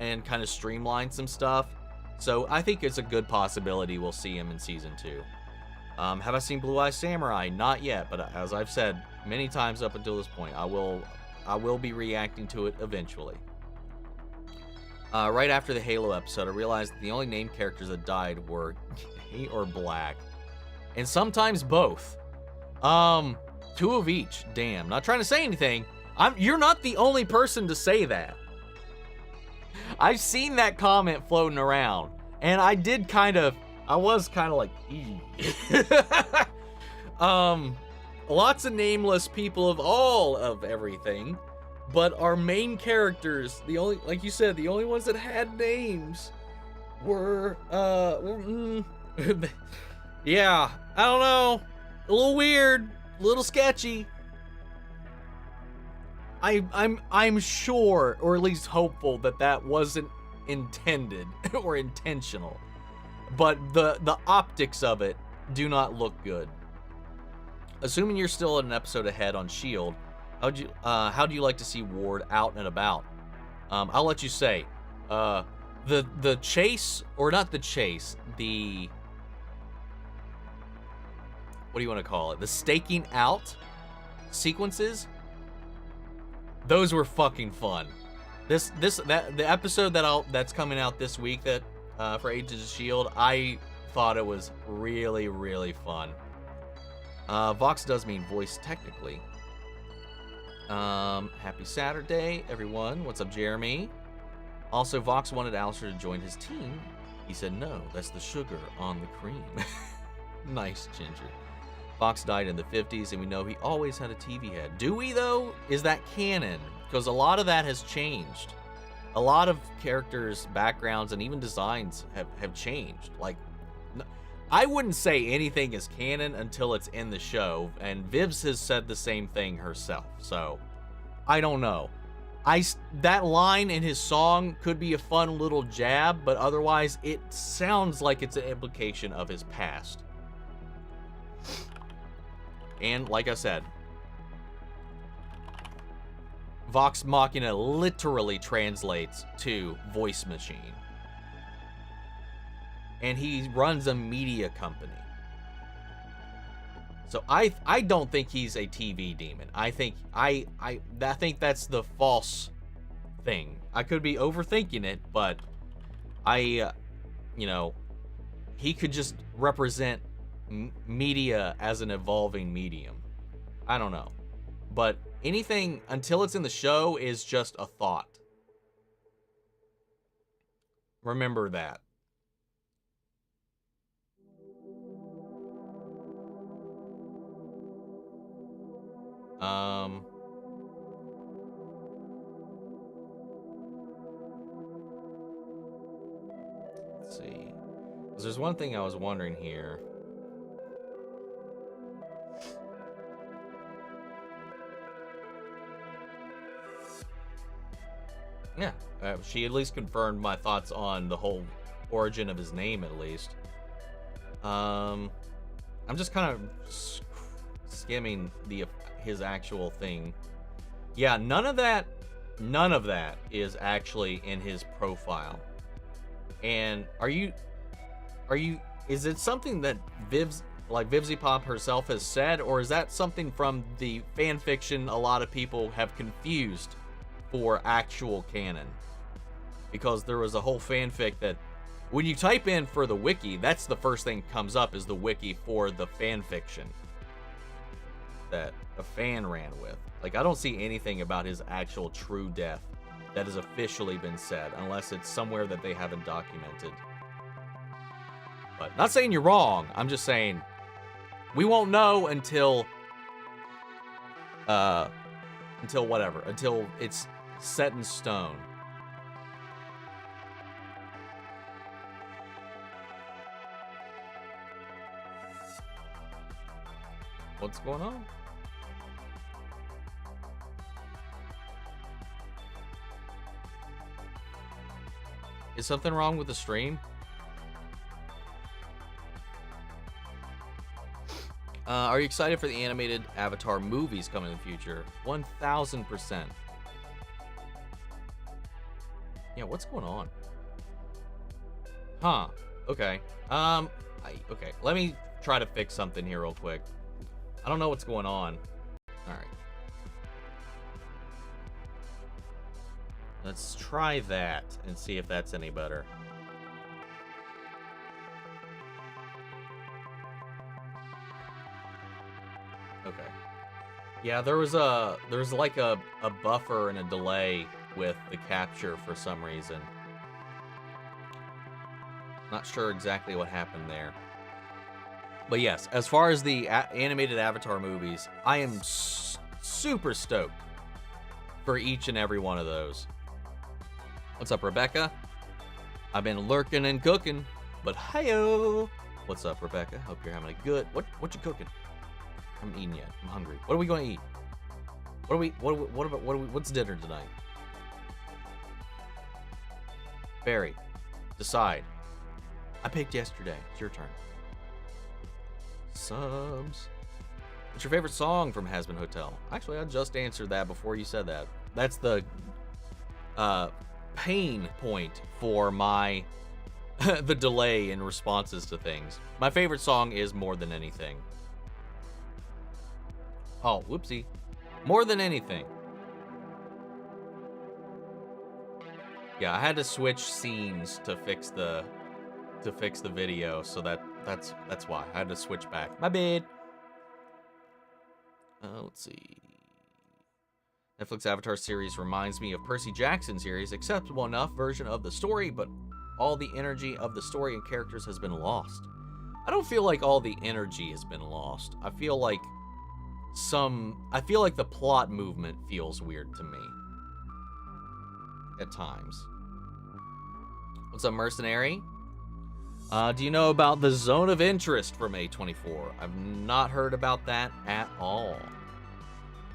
and kind of streamline some stuff. So I think it's a good possibility we'll see him in season 2. Have I seen Blue Eye Samurai? Not yet, but as I've said many times up until this point, I will be reacting to it eventually. Right after the Halo episode, I realized that the only named characters that died were gay or black, and sometimes both. 2 of each. Damn. Not trying to say anything. You're not the only person to say that. I've seen that comment floating around, and I was kind of like, lots of nameless people of all of everything, but our main characters, like you said, the only ones that had names were, yeah, I don't know, a little weird, a little sketchy. I'm sure, or at least hopeful, that wasn't intended or intentional. But the optics of it do not look good. Assuming you're still an episode ahead on S.H.I.E.L.D., how do you like to see Ward out and about? I'll let you say. The chase, or not the chase, the... what do you want to call it? The staking out sequences? Those were fucking fun. The episode that's coming out this week for Agents of S.H.I.E.L.D., I thought it was really, really fun. Vox does mean voice technically. Happy Saturday, everyone. What's up, Jeremy? Also, Vox wanted Alistair to join his team. He said, no, that's the sugar on the cream. Nice, Ginger. Vox died in the 50s, and we know he always had a TV head. Do we, though? Is that canon? Because a lot of that has changed. a lot of characters' backgrounds and even designs have changed. Like, I wouldn't say anything is canon until it's in the show, and Vivs has said the same thing herself, so I don't know. That line in his song could be a fun little jab, but otherwise it sounds like it's an implication of his past. And like I said, Vox Machina literally translates to voice machine. And he runs a media company. So I don't think he's a TV demon. I think that's the false thing. I could be overthinking it, but you know, he could just represent media as an evolving medium. I don't know. But anything until it's in the show is just a thought. Remember that. Let's see. 'Cause there's one thing I was wondering here. Yeah, she at least confirmed my thoughts on the whole origin of his name, at least. I'm just kind of skimming his actual thing. Yeah, none of that is actually in his profile. And is it something that Vivzy Pop herself has said, or is that something from the fan fiction a lot of people have confused for actual canon? Because there was a whole fanfic that when you type in for the wiki, that's the first thing that comes up, is the wiki for the fan fiction that a fan ran with. Like, I don't see anything about his actual true death that has officially been said, unless it's somewhere that they haven't documented. But not saying you're wrong, I'm just saying we won't know until it's set in stone. What's going on? Is something wrong with the stream? Are you excited for the animated Avatar movies coming in the future? 1000%. Yeah, what's going on? Huh. Okay. Okay. Let me try to fix something here real quick. I don't know what's going on. All right. Let's try that and see if that's any better. Okay. Yeah, there was like a buffer and a delay with the capture for some reason. Not sure exactly what happened there. But yes, as far as the animated Avatar movies, I am super stoked for each and every one of those. What's up, Rebecca? I've been lurking and cooking, but hi-yo! What's up, Rebecca? Hope you're having a good... What you cooking? I haven't eaten yet. I'm hungry. What are we going to eat? What's dinner tonight? Barry, decide. I picked yesterday. It's your turn. Subs. What's your favorite song from Hazbin Hotel? Actually, I just answered that before you said that. That's the pain point for my the delay in responses to things. My favorite song is More Than Anything. Oh, whoopsie. More Than Anything. Yeah, I had to switch scenes to fix the video, so that's why I had to switch back. My bad. Let's see. Netflix Avatar series reminds me of Percy Jackson series, acceptable enough version of the story, but all the energy of the story and characters has been lost. I don't feel like all the energy has been lost. I feel like the plot movement feels weird to me. at times. What's up, Mercenary? Do you know about the Zone of Interest from A24? I've not heard about that at all.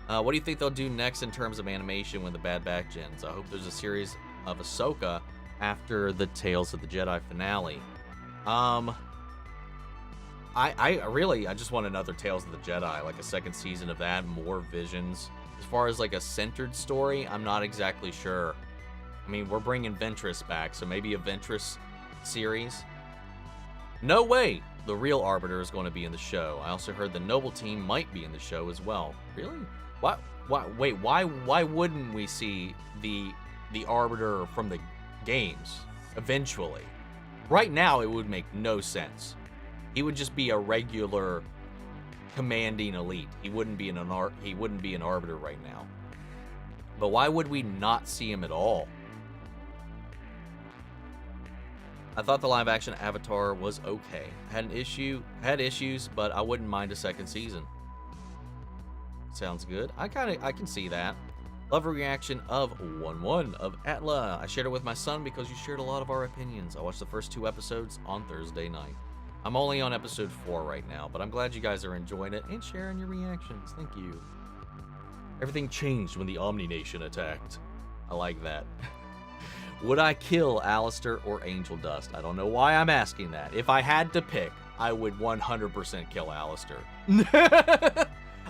What do you think they'll do next in terms of animation when the Bad Batch ends? I hope there's a series of Ahsoka after the Tales of the Jedi finale. I just want another Tales of the Jedi, like a second season of that, more visions. As far as like a centered story, I'm not exactly sure. I mean, we're bringing Ventress back, so maybe a Ventress series. No way the real Arbiter is going to be in the show. I also heard the Noble Team might be in the show as well. Really? Why wouldn't we see the Arbiter from the games eventually? Right now, it would make no sense. He would just be a regular commanding elite. He wouldn't be an Arbiter right now. But why would we not see him at all? I thought the live-action Avatar was okay. Had issues, but I wouldn't mind a second season. Sounds good. I can see that. Love reaction of Omn1 of Atla. I shared it with my son because you shared a lot of our opinions. I watched the first 2 episodes on Thursday night. I'm only on episode 4 right now, but I'm glad you guys are enjoying it and sharing your reactions. Thank you. Everything changed when the Omni Nation attacked. I like that. Would I kill Alistair or Angel Dust? I don't know why I'm asking that. If I had to pick, I would 100% kill Alistair.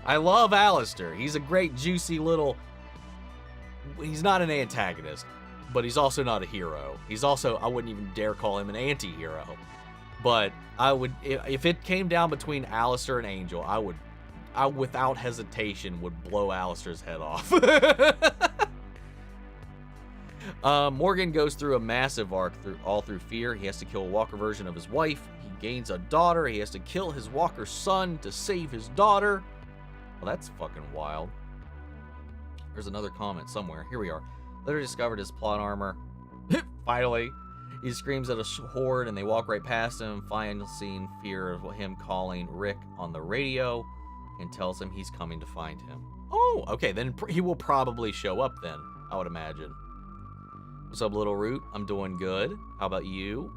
I love Alistair. He's a great, juicy little... He's not an antagonist, but he's also not a hero. He's also... I wouldn't even dare call him an anti-hero. But I would... If it came down between Alistair and Angel, I without hesitation, would blow Alistair's head off. Morgan goes through a massive arc all through fear. He has to kill a Walker version of his wife. He gains a daughter. He has to kill his Walker son to save his daughter. Well, that's fucking wild. There's another comment somewhere. Here we are. Later discovered his plot armor. Finally. He screams at a horde and they walk right past him. Final scene, fear of him calling Rick on the radio and tells him he's coming to find him. Oh, okay. Then he will probably show up then, I would imagine. What's up, Little Root? I'm doing good. How about you?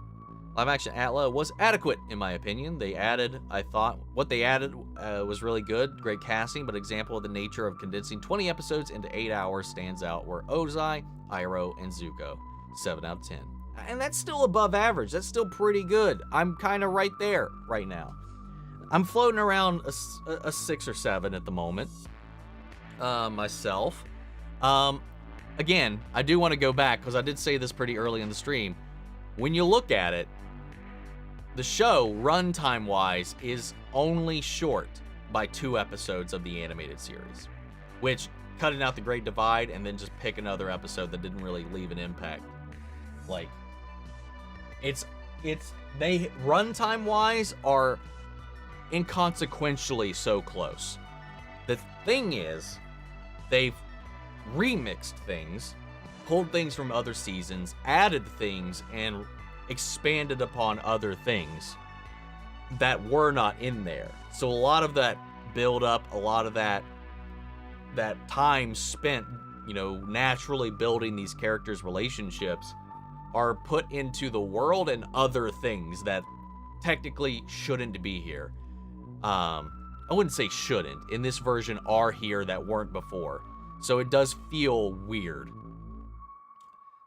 Live action Atla was adequate, in my opinion. What they added was really good. Great casting, but example of the nature of condensing 20 episodes into 8 hours stands out were Ozai, Iroh, and Zuko. 7 out of 10. And that's still above average. That's still pretty good. I'm kind of right there right now. I'm floating around a 6 or 7 at the moment. Myself. Again, I do want to go back because I did say this pretty early in the stream. When you look at it, the show, runtime-wise, is only short by 2 episodes of the animated series, which, cutting out the Great Divide and then just pick another episode that didn't really leave an impact. Like, they, runtime-wise, are inconsequentially so close. The thing is, they've remixed things, pulled things from other seasons, added things, and expanded upon other things that were not in there. So a lot of that build up, a lot of that time spent, naturally building these characters' relationships are put into the world and other things that technically shouldn't be here. I wouldn't say shouldn't. In this version are here that weren't before. So it does feel weird.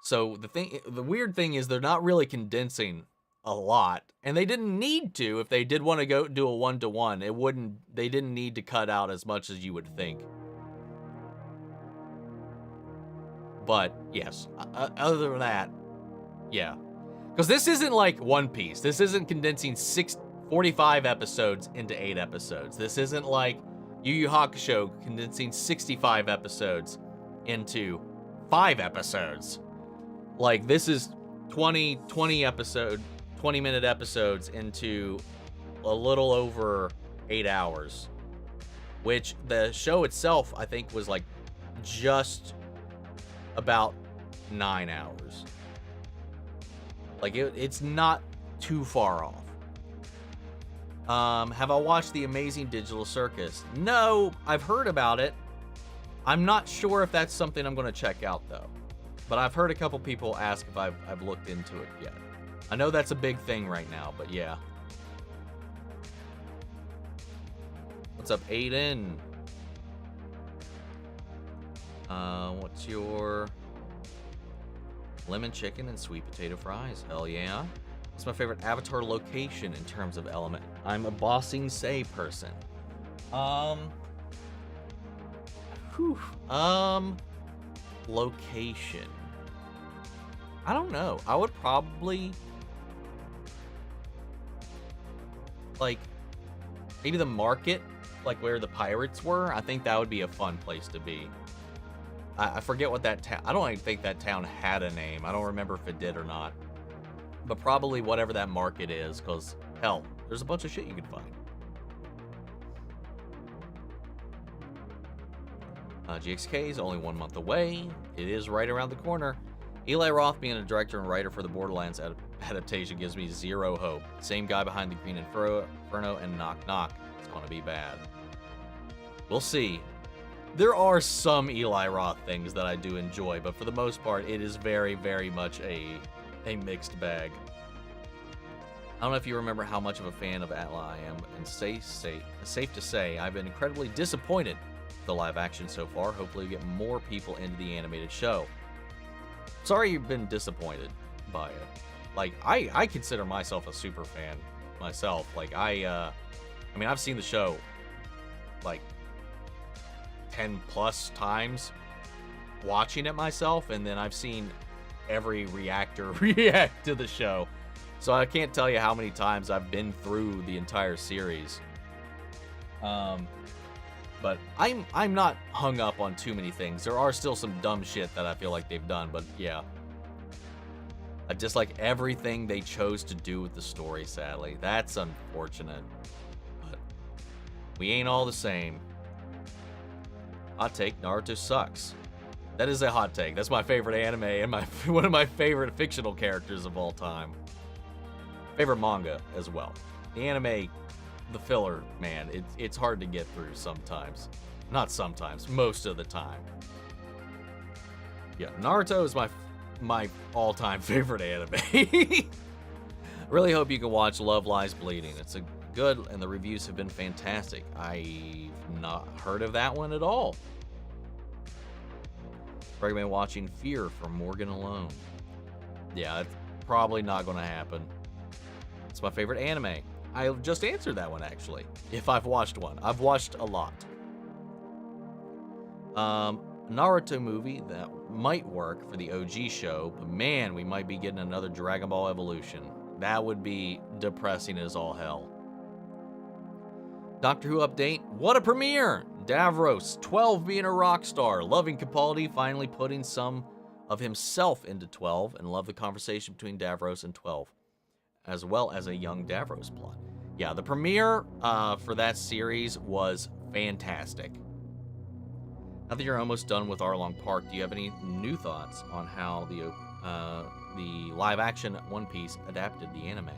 So the weird thing is they're not really condensing a lot, and they didn't need to. If they did want to go do a 1-to-1, they didn't need to cut out as much as you would think. But yes, other than that, yeah. Because this isn't like One Piece. This isn't condensing 45 episodes into 8 episodes. This isn't like Yu Yu Hakusho condensing 65 episodes into 5 episodes. Like, this is 20-minute episodes into a little over 8 hours. Which the show itself, I think, was like just about 9 hours. Like, it's not too far off. Have I watched The Amazing Digital Circus? No, I've heard about it. I'm not sure if that's something I'm going to check out, though. But I've heard a couple people ask if I've looked into it yet. I know that's a big thing right now, but yeah. What's up, Aiden? What's your lemon chicken and sweet potato fries? Hell yeah. What's my favorite Avatar location in terms of element? I'm a Bossing Say person. Location. I don't know. I would probably like maybe the market, like where the pirates were. I think that would be a fun place to be. I forget what that town. I don't even think that town had a name. I don't remember if it did or not. But probably whatever that market is, because hell, there's a bunch of shit you can find. GXK is only 1 month away. It is right around the corner. Eli Roth being a director and writer for the Borderlands adaptation gives me zero hope. Same guy behind the Green Inferno and Knock Knock. It's going to be bad. We'll see. There are some Eli Roth things that I do enjoy, but for the most part, it is very, very much a mixed bag. I don't know if you remember how much of a fan of Atla I am, and safe to say, I've been incredibly disappointed with the live action so far. Hopefully we get more people into the animated show. Sorry you've been disappointed by it. Like, I consider myself a super fan myself. Like, I mean, I've seen the show, like, 10 plus times watching it myself, and then I've seen every reactor react to the show. So I can't tell you how many times I've been through the entire series. But I'm not hung up on too many things. There are still some dumb shit that I feel like they've done, but yeah. I dislike everything they chose to do with the story, sadly. That's unfortunate. But we ain't all the same. Hot take, Naruto sucks. That is a hot take. That's my favorite anime and one of my favorite fictional characters of all time. Favorite manga as well. The anime, the filler, man, it's hard to get through sometimes. Not sometimes, most of the time. Yeah, Naruto is my all-time favorite anime. Really hope you can watch Love Lies Bleeding. It's a good, and the reviews have been fantastic. I've not heard of that one at all. Recommend watching Fear from Morgan alone. Yeah, it's probably not going to happen. It's my favorite anime. I just answered that one, actually. If I've watched one. I've watched a lot. Naruto movie that might work for the OG show, but man, we might be getting another Dragon Ball Evolution. That would be depressing as all hell. Doctor Who update. What a premiere! Davros, 12 being a rock star. Loving Capaldi finally putting some of himself into 12, and love the conversation between Davros and 12, as well as a young Davros plot. Yeah, the premiere for that series was fantastic. Now that you're almost done with Arlong Park, do you have any new thoughts on how the live-action One Piece adapted the anime?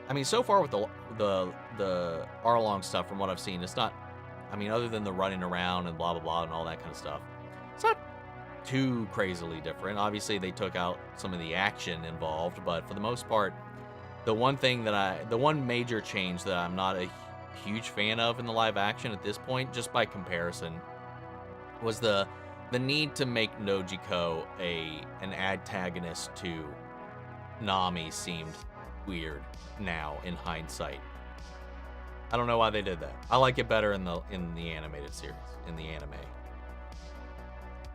I mean, so far with the Arlong stuff, from what I've seen, it's not. I mean, other than the running around and blah blah blah and all that kind of stuff, it's not too crazily different. Obviously, they took out some of the action involved, but for the most part, the one major change that I'm not a huge fan of in the live action at this point, just by comparison, was the need to make Nojiko an antagonist to Nami seemed weird now in hindsight. I don't know why they did that. I like it better in the animated series, in the anime.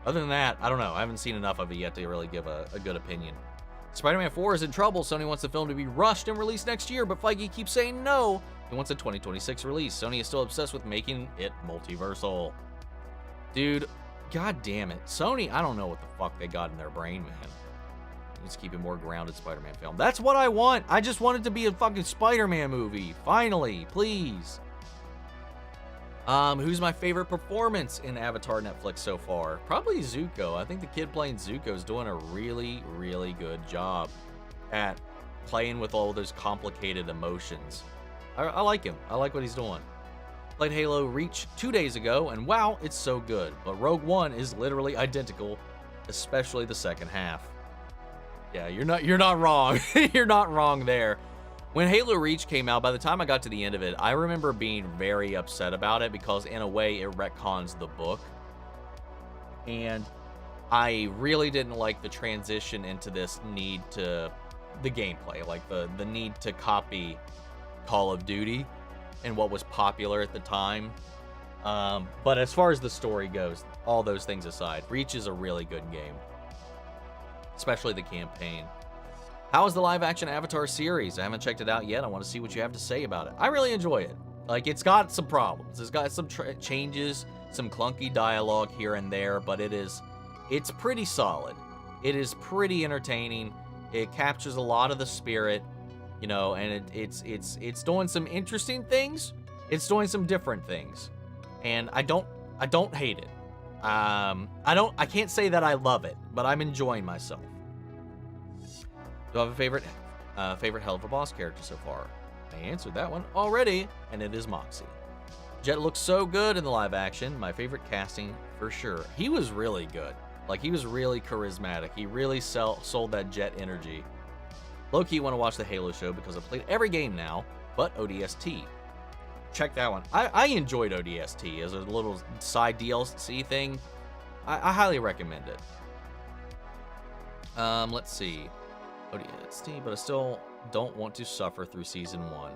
Other than that, I don't know. I haven't seen enough of it yet to really give a good opinion. Spider-Man 4 is in trouble. Sony wants the film to be rushed and released next year, but Feige keeps saying no. He wants a 2026 release. Sony is still obsessed with making it multiversal. Dude, god damn it. Sony, I don't know what the fuck they got in their brain, man. Just keep it more grounded Spider-Man film. That's what I want. I just want it to be a fucking Spider-Man movie. Finally, please. Who's my favorite performance in Avatar Netflix so far? Probably Zuko. I think the kid playing Zuko is doing a really, really good job at playing with all those complicated emotions. I like him. I like what he's doing. Played Halo Reach 2 days ago, and wow, it's so good. But Rogue One is literally identical especially the second half. Yeah, you're not wrong. You're not wrong there. When Halo Reach came out, by the time I got to the end of it, I remember being very upset about it because in a way it retcons the book. And I really didn't like the transition into this need to the gameplay, like the need to copy Call of Duty and what was popular at the time. But as far as the story goes, all those things aside, Reach is a really good game, especially the campaign. How is the live-action Avatar series? I haven't checked it out yet. I want to see what you have to say about it. I really enjoy it. Like, it's got some problems. It's got some changes, some clunky dialogue here and there, but it's pretty solid. It is pretty entertaining. It captures a lot of the spirit, you know, and it's doing some interesting things. It's doing some different things, and I don't hate it. I can't say that I love it, but I'm enjoying myself. Do I have a favorite Helluva Boss character so far? I answered that one already, and it is Moxie. Jet looks so good in the live action. My favorite casting for sure. He was really good. Like, he was really charismatic. He really sold that Jet energy. Low-key want to watch the Halo show because I've played every game now, but ODST. Check that one. I enjoyed ODST as a little side DLC thing. I highly recommend it. Let's see. ODST, but I still don't want to suffer through season 1.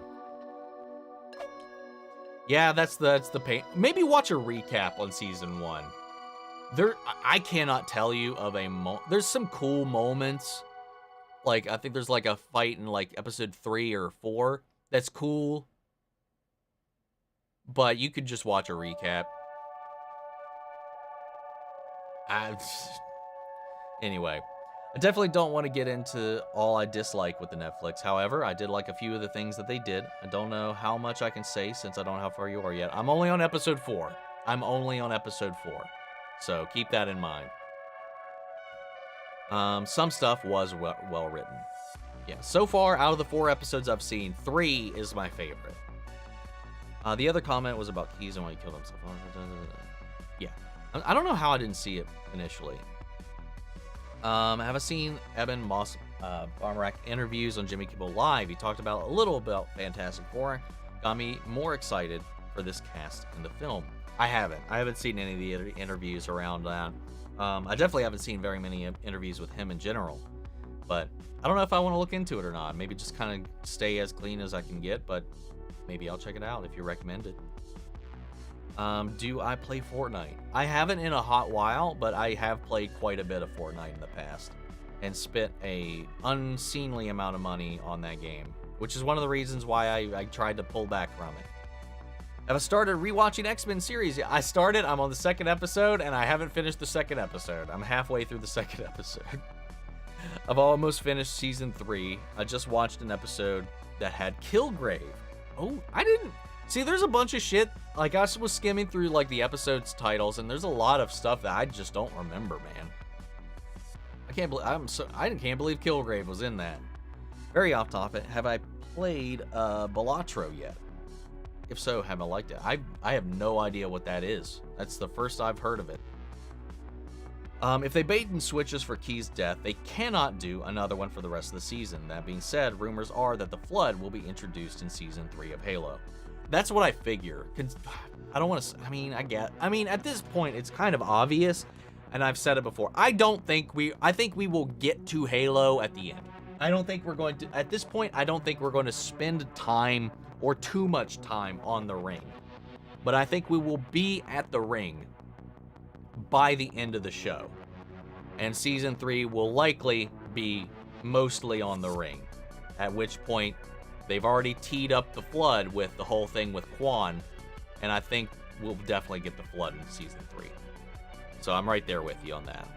Yeah, that's the pain. Maybe watch a recap on season 1. I cannot tell you of there's some cool moments. Like, I think there's like a fight in like episode 3 or 4 that's cool. But you could just watch a recap. Anyway, I definitely don't want to get into all I dislike with the Netflix. However, I did like a few of the things that they did. I don't know how much I can say since I don't know how far you are yet. I'm only on episode 4. So keep that in mind. Some stuff was well written. Yeah, so far, out of the 4 episodes I've seen, 3 is my favorite. The other comment was about Keys and why he killed himself. Yeah. I don't know how I didn't see it initially. I haven't seen Eben Moss Barmarak interviews on Jimmy Kimmel Live. He talked about a little about Fantastic Four. Got me more excited for this cast in the film. I haven't seen any of the interviews around that. I definitely haven't seen very many interviews with him in general. But I don't know if I want to look into it or not. Maybe just kind of stay as clean as I can get, but maybe I'll check it out if you recommend it. Do I play Fortnite? I haven't in a hot while, but I have played quite a bit of Fortnite in the past and spent a unseemly amount of money on that game, which is one of the reasons why I tried to pull back from it. Have I started rewatching X-Men series? Yeah, I started. I'm on the 2nd episode, and I haven't finished the 2nd episode. I'm halfway through the 2nd episode. I've almost finished season 3. I just watched an episode that had Kilgrave. Oh, I didn't... See, there's a bunch of shit. Like, I was skimming through, like, the episode's titles, and there's a lot of stuff that I just don't remember, man. I can't believe Kilgrave was in that. Very off topic. Have I played Balatro yet? If so, have I liked it? I have no idea what that is. That's the first I've heard of it. If they bait and switches for Key's death, they cannot do another one for the rest of the season. That being said, rumors are that the Flood will be introduced in Season 3 of Halo. That's what I figure. I don't want to... I mean, at this point, it's kind of obvious, and I've said it before. I think we will get to Halo at the end. I don't think we're going to... At this point, I don't think we're going to spend time or too much time on the ring. But I think we will be at the ring by the end of the show. And Season 3 will likely be mostly on the ring. At which point, they've already teed up the Flood with the whole thing with Quan. And I think we'll definitely get the Flood in Season 3. So I'm right there with you on that.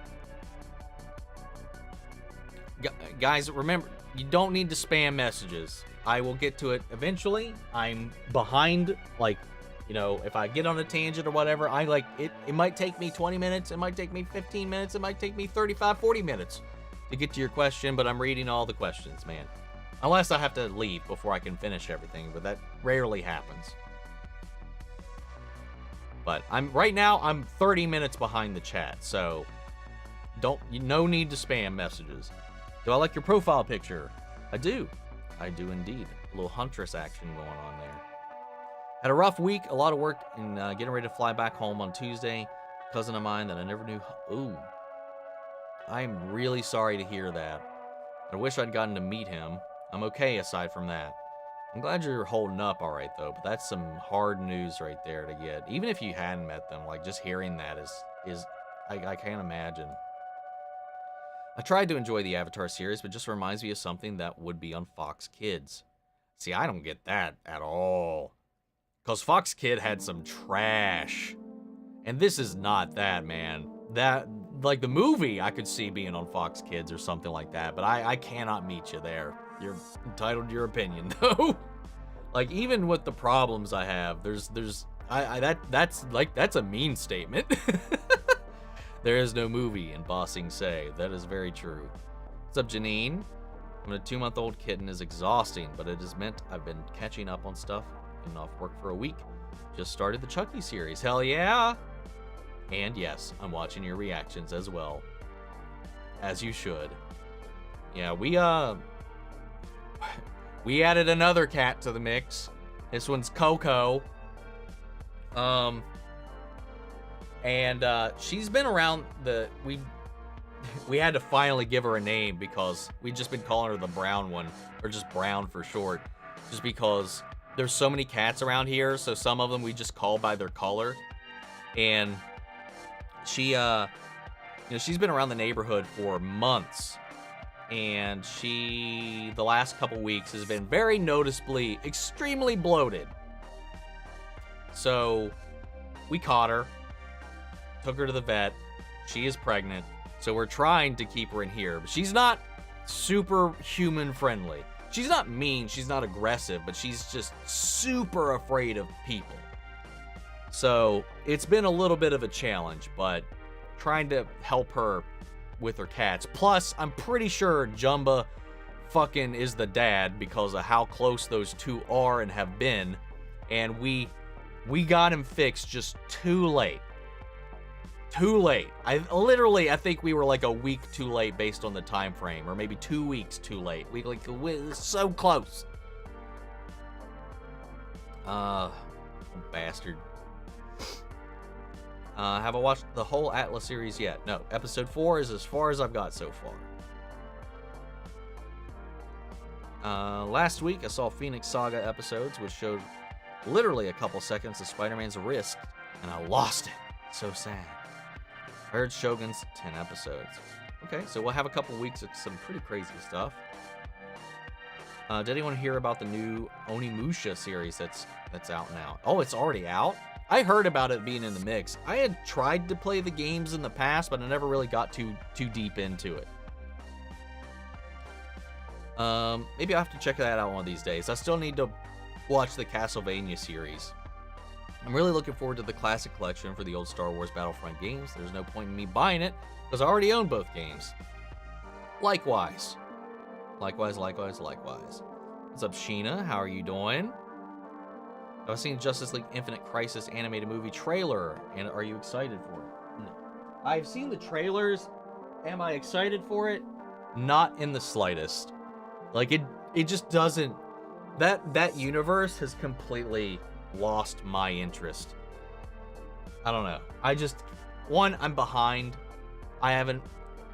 Guys, remember, you don't need to spam messages. I will get to it eventually. I'm behind, like, you know, if I get on a tangent or whatever, it might take me 20 minutes, it might take me 15 minutes, it might take me 35, 40 minutes to get to your question, but I'm reading all the questions, man. Unless I have to leave before I can finish everything, but that rarely happens. But right now, I'm 30 minutes behind the chat, so no need to spam messages. Do I like your profile picture? I do. I do indeed. A little Huntress action going on there. Had a rough week, a lot of work, and getting ready to fly back home on Tuesday. Cousin of mine that I never knew. Ooh. I'm really sorry to hear that. I wish I'd gotten to meet him. I'm okay aside from that. I'm glad you're holding up all right, though, but that's some hard news right there to get. Even if you hadn't met them, like, just hearing that is I can't imagine. I tried to enjoy the Avatar series, but it just reminds me of something that would be on Fox Kids. See, I don't get that at all. Because Fox Kid had some trash. And this is not that, man. That, like, the movie I could see being on Fox Kids or something like that, but I cannot meet you there. You're entitled to your opinion, though. Like, even with the problems I have, that's a mean statement. There is no movie in Bossing Say. That is very true. What's up, Janine? Having a 2-month-old kitten is exhausting, but it has meant I've been catching up on stuff and off work for a week. Just started the Chucky series. Hell yeah! And yes, I'm watching your reactions as well. As you should. Yeah, we added another cat to the mix. This one's Coco. And she's been around we had to finally give her a name because we'd just been calling her the brown one, or just Brown for short, just because there's so many cats around here, so some of them we just call by their color. And she, she's been around the neighborhood for months, and the last couple weeks has been very noticeably extremely bloated. So we caught her, took her to the vet. She is pregnant, so we're trying to keep her in here, but she's not super human friendly. She's not mean, she's not aggressive, but she's just super afraid of people. So it's been a little bit of a challenge, but trying to help her with her cats. Plus, I'm pretty sure Jumba fucking is the dad because of how close those two are and have been. And we got him fixed just too late. Too late. I think we were like a week too late based on the time frame, or maybe 2 weeks too late. We're so close. Bastard. Have I watched the whole Atlas series yet? No. Episode 4 is as far as I've got so far. Last week I saw Phoenix Saga episodes, which showed literally a couple seconds of Spider-Man's wrist, and I lost it. So sad. I heard Shogun's 10 episodes. Okay, so we'll have a couple weeks of some pretty crazy stuff. Did anyone hear about the new Onimusha series that's out now? Oh, it's already out? I heard about it being in the mix. I had tried to play the games in the past, but I never really got too deep into it. Maybe I'll have to check that out one of these days. I still need to watch the Castlevania series. I'm really looking forward to the classic collection for the old Star Wars Battlefront games. There's no point in me buying it, because I already own both games. Likewise. Likewise. What's up, Sheena? How are you doing? I've seen Justice League Infinite Crisis animated movie trailer, and are you excited for it? No. I've seen the trailers. Am I excited for it? Not in the slightest. Like, it just doesn't... That universe has completely lost my interest. I don't know. I'm behind. I haven't...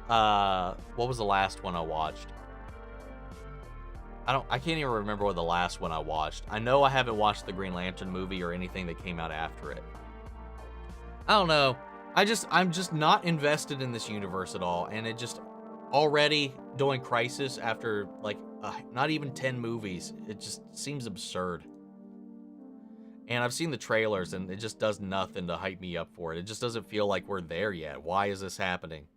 what was the last one I watched? I can't even remember what the last one I watched. I know I haven't watched the Green Lantern movie or anything that came out after it. I don't know. I'm just not invested in this universe at all, and it just already doing Crisis after like not even 10 movies. It just seems absurd. And I've seen the trailers, and it just does nothing to hype me up for it. It just doesn't feel like we're there yet. Why is this happening?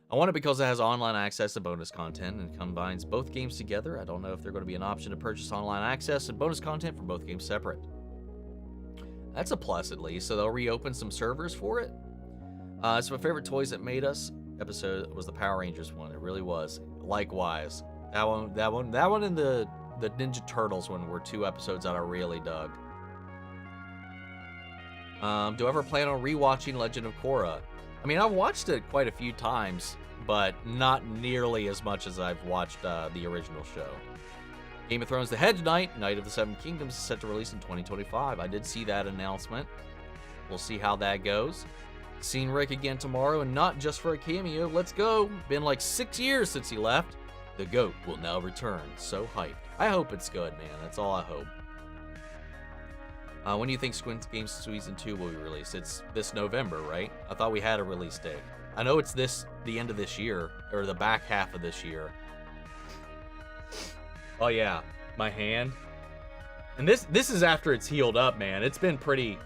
I want it because it has online access to bonus content and combines both games together. I don't know if there's going to be an option to purchase online access and bonus content for both games separate. That's a plus, at least, so they'll reopen some servers for it. It's my favorite Toys That Made Us episode was the Power Rangers one. It really was. Likewise. That one and the Ninja Turtles one were 2 episodes that I really dug. Do I ever plan on rewatching Legend of Korra? I mean, I've watched it quite a few times, but not nearly as much as I've watched the original show. Game of Thrones The Hedge Knight, Knight of the Seven Kingdoms, is set to release in 2025. I did see that announcement. We'll see how that goes. Seeing Rick again tomorrow, and not just for a cameo. Let's go. Been like 6 years since he left. The GOAT will now return. So hyped. I hope it's good, man. That's all I hope. When do you think Squid Game Season 2 will be released? It's this November, right? I thought we had a release date. I know it's the end of this year, or the back half of this year. Oh yeah, my hand. And this is after it's healed up, man. It's been pretty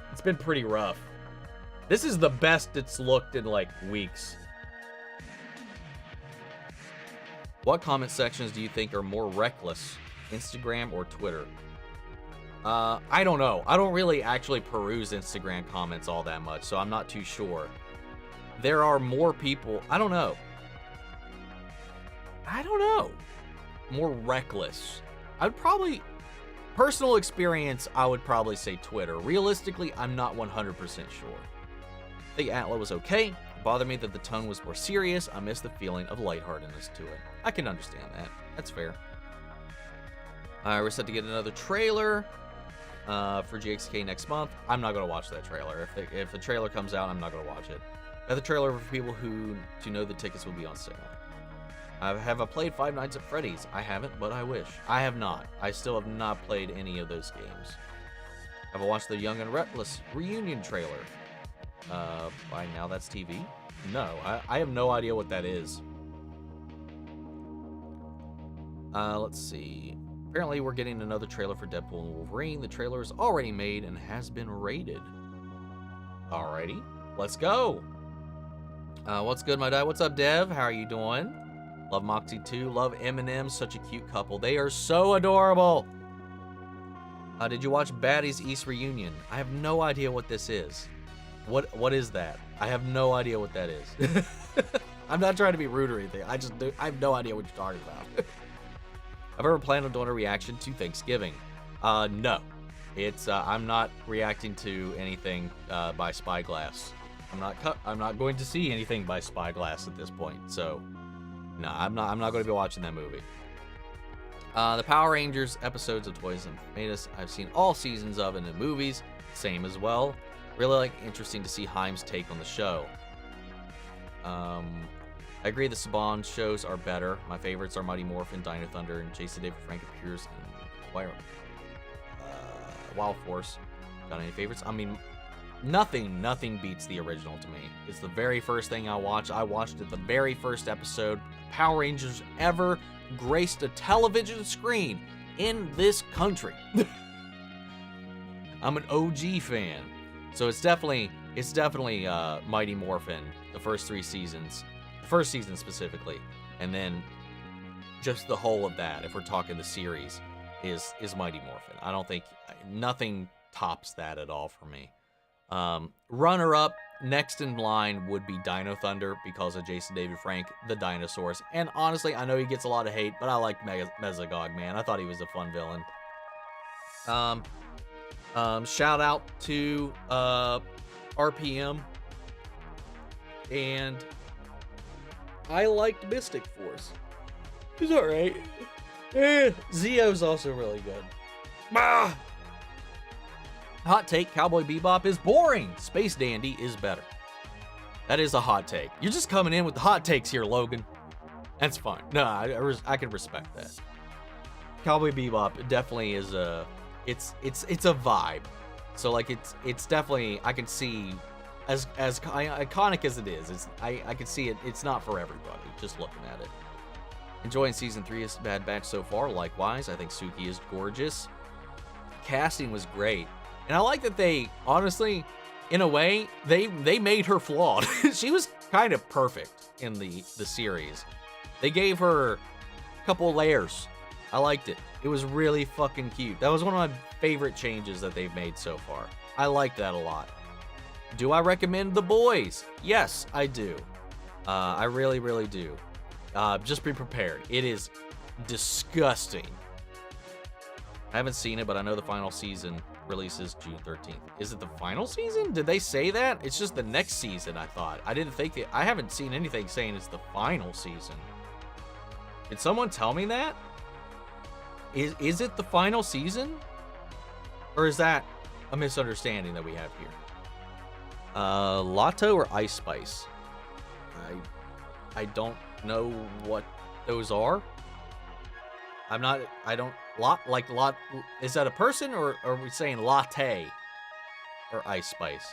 rough. This is the best it's looked in like weeks. What comment sections do you think are more reckless, Instagram or Twitter? I don't know. I don't really actually peruse Instagram comments all that much, so I'm not too sure. There are more people. I don't know. More reckless. I'd probably, personal experience, I would probably say Twitter. Realistically, I'm not 100% sure. I think Atla was okay. It bothered me that the tone was more serious. I miss the feeling of lightheartedness to it. I can understand that. That's fair. We're set to get another trailer for GXK next month. I'm not going to watch that trailer. If the trailer comes out, I'm not going to watch it. Got the trailer for people who know the tickets will be on sale. Have I played Five Nights at Freddy's? I haven't, but I wish. I have not. I still have not played any of those games. Have I watched the Young and Reckless reunion trailer? By Now That's TV? No, I have no idea what that is. Let's see. Apparently we're getting another trailer for Deadpool and Wolverine. The trailer is already made and has been rated. Alrighty, let's go. What's good, my dad? What's up, Dev? How are you doing? Love Moxie too. Love Eminem. Such a cute couple. They are so adorable. Did you watch Baddies East Reunion? I have no idea what this is. What is that? I have no idea what that is. I'm not trying to be rude or anything. I have no idea what you're talking about. I've ever planned on doing a reaction to Thanksgiving. No. It's I'm not reacting to anything by Spyglass. I'm not going to see anything by Spyglass at this point. So no, I'm not going to be watching that movie. The Power Rangers episodes of Toys and Tomatoes, I've seen all seasons of in the movies. Same as well. Really interesting to see Haim's take on the show. I agree the Saban shows are better. My favorites are Mighty Morphin, Dino Thunder, and Jason David Frank appears in Wild Force. Got any favorites? I mean, nothing beats the original to me. It's the very first thing I watched. I watched it the very first episode Power Rangers ever graced a television screen in this country. I'm an OG fan. So it's definitely Mighty Morphin, the first 3 seasons. The first season specifically. And then just the whole of that, if we're talking the series, is Mighty Morphin. I don't think nothing tops that at all for me. Runner-up, next in line would be Dino Thunder because of Jason David Frank, the dinosaurs. And honestly, I know he gets a lot of hate, but I like Mesogog, man. I thought he was a fun villain. Shout out to RPM. And I liked Mystic Force. He's alright. Zio's also really good. Ah! Hot take, Cowboy Bebop is boring. Space Dandy is better. That is a hot take. You're just coming in with the hot takes here, Logan. That's fine. No, I can respect that. Cowboy Bebop definitely is a... It's a vibe. So like it's definitely, I can see as iconic as it is, I can see it. It's not for everybody. Just looking at it. Enjoying season 3 of Bad Batch so far. Likewise, I think Suki is gorgeous. Casting was great, and I like that they honestly, in a way, they made her flawed. She was kind of perfect in the series. They gave her a couple layers. I liked it. It was really fucking cute. That was one of my favorite changes that they've made so far. I like that a lot. Do I recommend The Boys? Yes, I do. I really, really do. Just be prepared. It is disgusting. I haven't seen it, but I know the final season releases June 13th. Is it the final season? Did they say that? It's just the next season, I thought. I didn't think that. I haven't seen anything saying it's the final season. Did someone tell me that? Is it the final season? Or is that a misunderstanding that we have here? Lotto or Ice Spice? I don't know what those are. Is that a person, or are we saying latte or Ice Spice?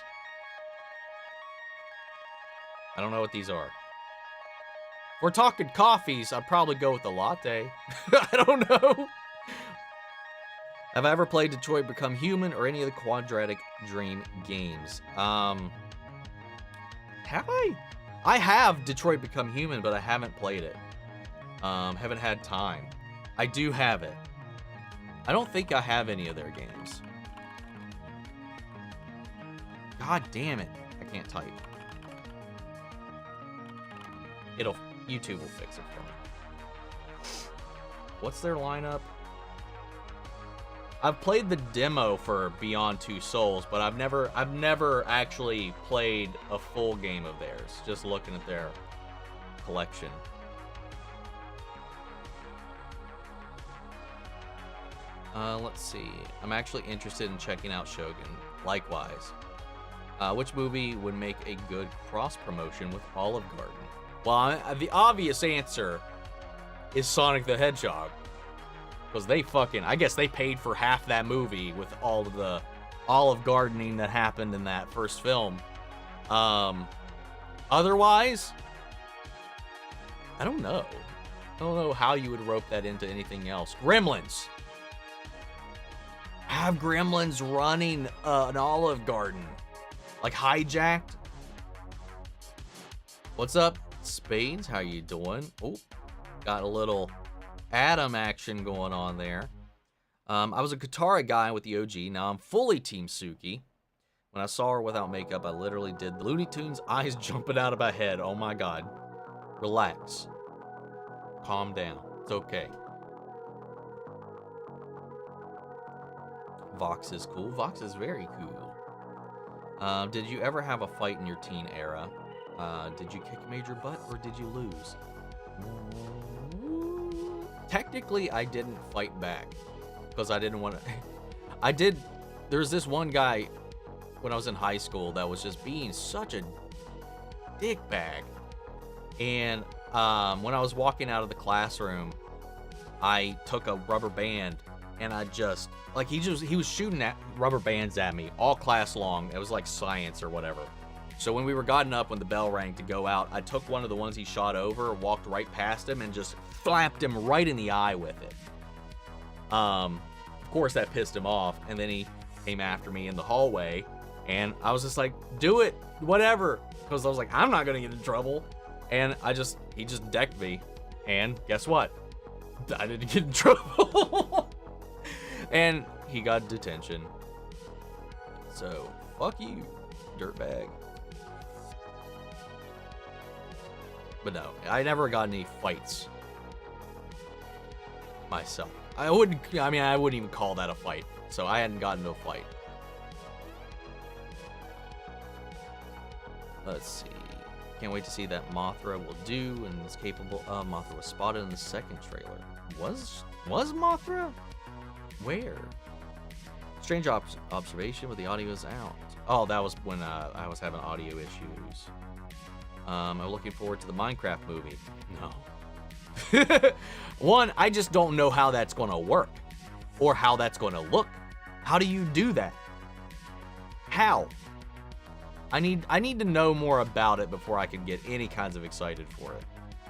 I don't know what these are. If we're talking coffees, I'd probably go with the latte. I don't know. Have I ever played Detroit Become Human or any of the Quadratic Dream games? Have I? I have Detroit Become Human, but I haven't played it. Haven't had time. I do have it. I don't think I have any of their games. God damn it. I can't type. YouTube will fix it for me. What's their lineup? I've played the demo for Beyond Two Souls, but I've never actually played a full game of theirs. Just looking at their collection. Let's see. I'm actually interested in checking out Shogun. Likewise. Which movie would make a good cross-promotion with Olive Garden? Well, the obvious answer is Sonic the Hedgehog. Because they I guess they paid for half that movie with all of the Olive Gardening that happened in that first film. Otherwise, I don't know. I don't know how you would rope that into anything else. Gremlins. Have Gremlins running an Olive Garden. Like hijacked. What's up, Spades? How you doing? Oh, got a little Adam action going on there. I was a Katara guy with the OG. Now I'm fully Team Suki. When I saw her without makeup, I literally did the Looney Tunes eyes jumping out of my head. Oh my God. Relax. Calm down. It's okay. Vox is cool. Vox is very cool. Did you ever have a fight in your teen era? Did you kick major butt or did you lose? Technically, I didn't fight back because I didn't want to. There's this one guy when I was in high school that was just being such a dickbag. And when I was walking out of the classroom, I took a rubber band and I just, like, he was shooting at rubber bands at me all class long. It was like science or whatever. So when we were gotten up, when the bell rang to go out, I took one of the ones he shot over, walked right past him, and just flapped him right in the eye with it. Of course, that pissed him off, and then he came after me in the hallway, and I was just like, do it, whatever, because I was like, I'm not gonna get in trouble, and he just decked me, and guess what? I didn't get in trouble, and he got detention. So, fuck you, dirtbag. But no, I never got any fights myself. I wouldn't even call that a fight. So I hadn't gotten into a fight. Let's see. Can't wait to see that Mothra will do and is capable. Mothra was spotted in the second trailer. Was Mothra? Where? Strange observation, but the audio is out. Oh, that was when I was having audio issues. I'm looking forward to the Minecraft movie. No. One, I just don't know how that's going to work or how that's going to look. How do you do that? How? I need to know more about it before I can get any kinds of excited for it.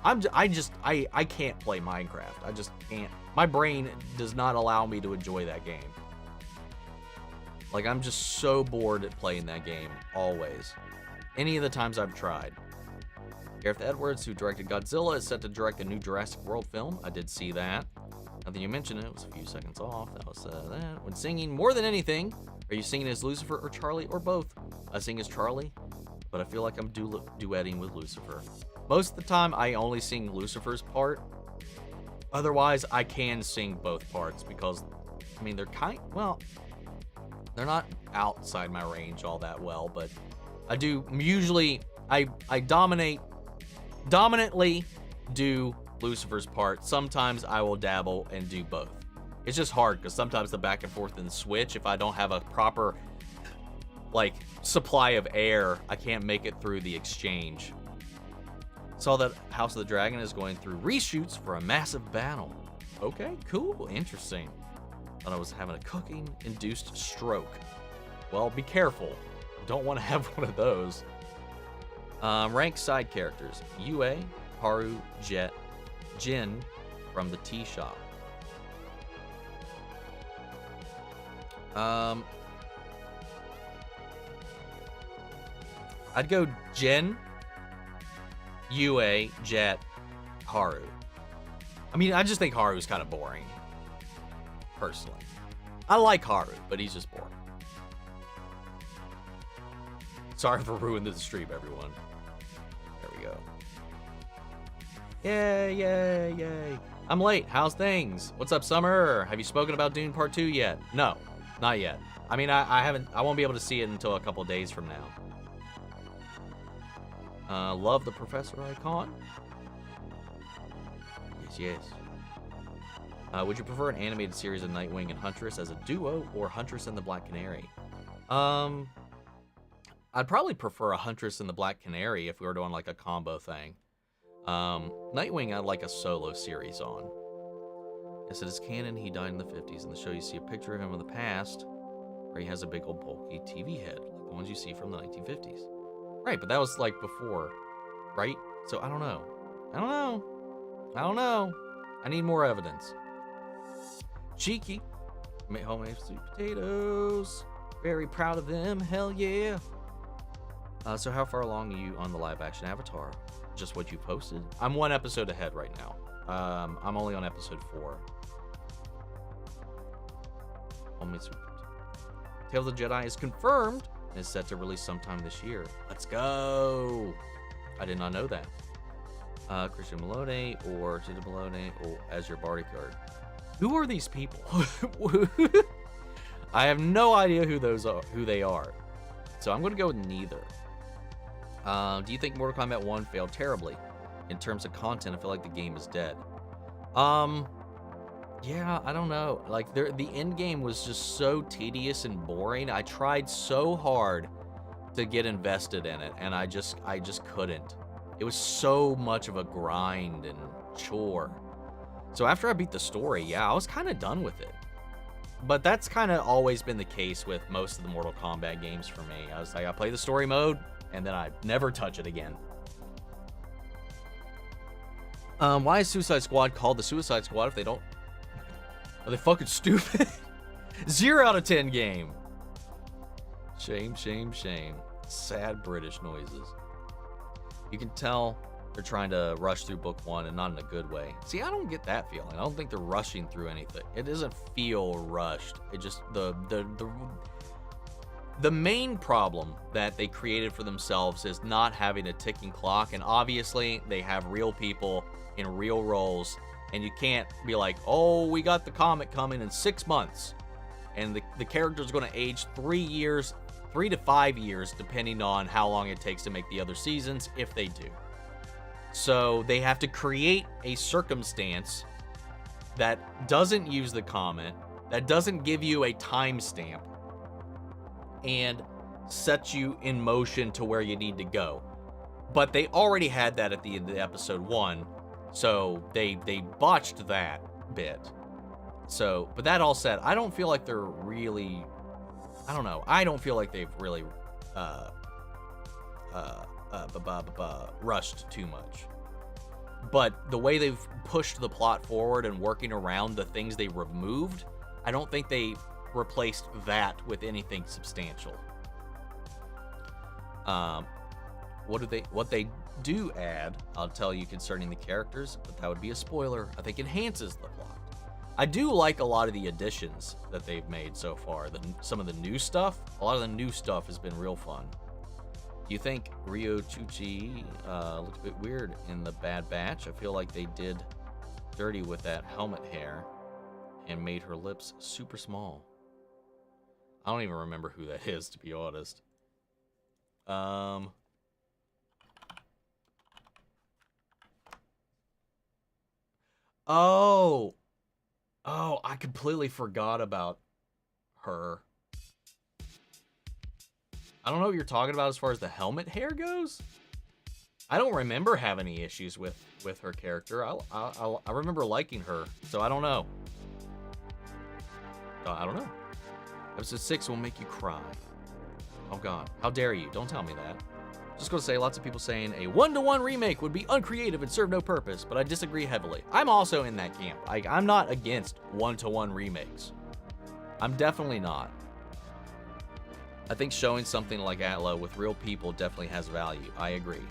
I can't play Minecraft. I just can't. My brain does not allow me to enjoy that game. Like, I'm just so bored at playing that game, always. Any of the times I've tried. Gareth Edwards, who directed Godzilla, is set to direct a new Jurassic World film. I did see that. Now that you mentioned it, it was a few seconds off. That was that. When singing, more than anything, are you singing as Lucifer or Charlie or both? I sing as Charlie, but I feel like I'm duetting with Lucifer. Most of the time, I only sing Lucifer's part. Otherwise, I can sing both parts because I mean, they're well, they're not outside my range all that well, but I do usually, I dominantly do Lucifer's part. Sometimes I will dabble and do both. It's just hard because sometimes the back and forth in the Switch, if I don't have a proper like supply of air, I can't make it through the exchange. Saw that House of the Dragon is going through reshoots for a massive battle. Okay, cool, interesting. Thought I was having a cooking-induced stroke. Well, be careful. Don't want to have one of those. Rank side characters. Yue, Haru, Jet, Jin from the tea shop. I'd go Jin, Yue, Jet, Haru. I mean, I just think Haru's kind of boring, personally. I like Haru, but he's just boring. Sorry for ruining the stream, everyone. There we go. Yay, yay, yay. I'm late. How's things? What's up, Summer? Have you spoken about Dune Part 2 yet? No, not yet. I mean, I haven't. I won't be able to see it until a couple days from now. Love the Professor icon. Yes, yes. Would you prefer an animated series of Nightwing and Huntress as a duo, or Huntress and the Black Canary? I'd probably prefer a Huntress and the Black Canary if we were doing like a combo thing. Nightwing, I'd like a solo series on. Yes, it is canon. He died in the 50s. In the show, you see a picture of him in the past where he has a big old bulky TV head, like the ones you see from the 1950s. Right, but that was like before, right? So I don't know. I don't know. I need more evidence. Cheeky. Homemade sweet potatoes. Very proud of them. Hell yeah. So how far along are you on the live action Avatar? Just what you posted? I'm one episode ahead right now. I'm only on episode 4. Homemade sweet potatoes. Tales of the Jedi is confirmed and is set to release sometime this year. Let's go. I did not know that. Christian Maloney or Tita Maloney as your Barty card. Who are these people? I have no idea who they are. So I'm going to go with neither. Do you think Mortal Kombat 1 failed terribly? In terms of content, I feel like the game is dead. Yeah, I don't know. Like, the end game was just so tedious and boring. I tried so hard to get invested in it, and I just couldn't. It was so much of a grind and chore. So after I beat the story, yeah, I was kind of done with it. But that's kind of always been the case with most of the Mortal Kombat games for me. I was like, I play the story mode, and then I never touch it again. Why is Suicide Squad called the Suicide Squad if they don't... Are they fucking stupid? 0 out of 10 game. Shame, shame, shame. Sad British noises. You can tell they're trying to rush through book 1 and not in a good way. See, I don't get that feeling. I don't think they're rushing through anything. It doesn't feel rushed. It just, the main problem that they created for themselves is not having a ticking clock. And obviously they have real people in real roles, and you can't be like, oh, we got the comic coming in 6 months, and the character's going to age 3 to 5 years, depending on how long it takes to make the other seasons, if they do. So they have to create a circumstance that doesn't use the comet, that doesn't give you a timestamp, and sets you in motion to where you need to go. But they already had that at the end of episode 1, so they botched that bit. So, but that all said, I don't feel like they're really, I don't know, I don't feel like they've really rushed too much. But the way they've pushed the plot forward and working around the things they removed, I don't think they replaced that with anything substantial. What they do add, I'll tell you concerning the characters, but that would be a spoiler, I think enhances the plot. I do like a lot of the additions that they've made so far. Some of the new stuff, a lot of the new stuff has been real fun. Do you think Ryo Chuchi looked a bit weird in the Bad Batch? I feel like they did dirty with that helmet hair. and made her lips super small. I don't even remember who that is, to be honest. Oh, I completely forgot about her. I don't know what you're talking about as far as the helmet hair goes. I don't remember having any issues with her character. I remember liking her, so I don't know. I don't know. Episode 6 will make you cry. Oh God, how dare you? Don't tell me that. Just gonna say, lots of people saying a 1-to-1 remake would be uncreative and serve no purpose, but I disagree heavily. I'm also in that camp. I'm not against 1-to-1 remakes. I'm definitely not. I think showing something like Atla with real people definitely has value. I agree.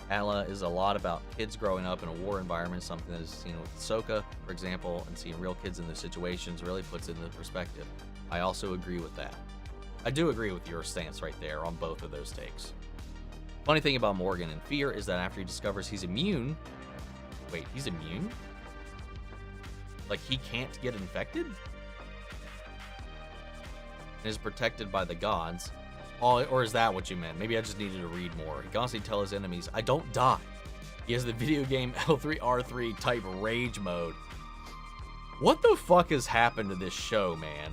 Atla is a lot about kids growing up in a war environment, something that is seen with Ahsoka, for example, and seeing real kids in those situations really puts it into perspective. I also agree with that. I do agree with your stance right there on both of those takes. Funny thing about Morgan and Fear is that after he discovers he's immune... Wait, he's immune? Like he can't get infected? And is protected by the gods. Oh, or is that what you meant? Maybe I just needed to read more. He constantly tells his enemies, I don't die. He has the video game L3R3 type rage mode. What the fuck has happened to this show, man?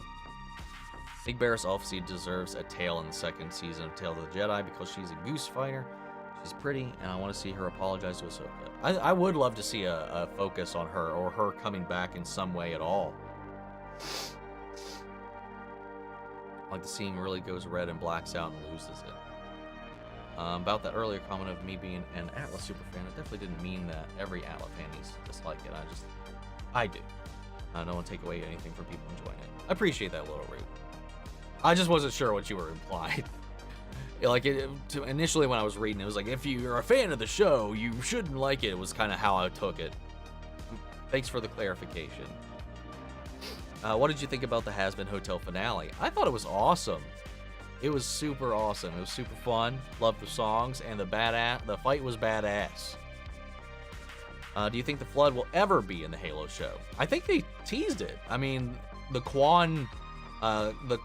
I think Barriss obviously deserves a tail in the second season of Tales of the Jedi because she's a goose fighter. She's pretty, and I want to see her apologize to Ahsoka. I would love to see a focus on her, or her coming back in some way at all. Like the scene really goes red and blacks out and loses it. About that earlier comment of me being an Atla superfan, I definitely didn't mean that every Atla fan needs to dislike it. I do. I don't want to take away anything from people enjoying it. I appreciate that, little rude. I just wasn't sure what you were implying. Initially when I was reading, it was like, if you're a fan of the show, you shouldn't like it. It was kind of how I took it. Thanks for the clarification. What did you think about the Has-Been Hotel finale? I thought it was awesome. It was super awesome. It was super fun. Loved the songs, and the fight was badass. Do you think the Flood will ever be in the Halo show? I think they teased it. I mean, the Quan, the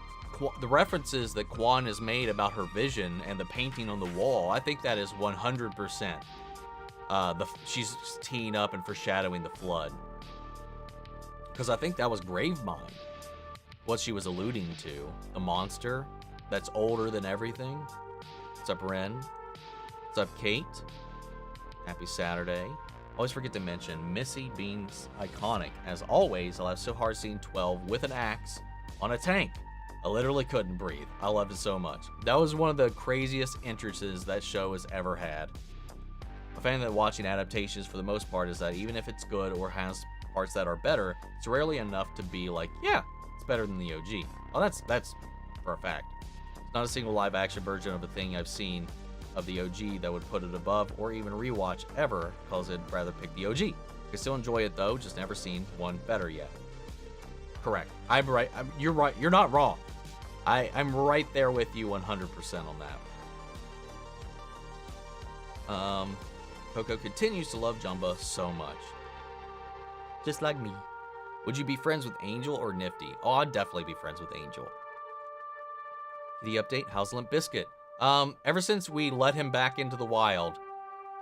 references that Quan has made about her vision and the painting on the wall, I think that is 100%. She's teeing up and foreshadowing the Flood. Because I think that was Gravemind, what she was alluding to. The monster that's older than everything. What's up, Ren? What's up, Kate? Happy Saturday. Always forget to mention Missy being iconic. As always, I laughed so hard seeing 12 with an axe on a tank. I literally couldn't breathe. I loved it so much. That was one of the craziest entrances that show has ever had. A fan that watching adaptations for the most part is that even if it's good or has parts that are better, it's rarely enough to be like, yeah, it's better than the OG. Well, that's for a fact. It's not a single live action version of a thing I've seen of the OG that would put it above or even rewatch ever, because I'd rather pick the OG. I can still enjoy it though, just never seen one better yet. Correct. I'm right. You're right. You're not wrong. I'm right there with you 100% on that. Coco continues to love Jumba so much. Just like me. Would you be friends with Angel or Nifty? Oh, I'd definitely be friends with Angel. The update, how's Limp Bizkit? Ever since we let him back into the wild,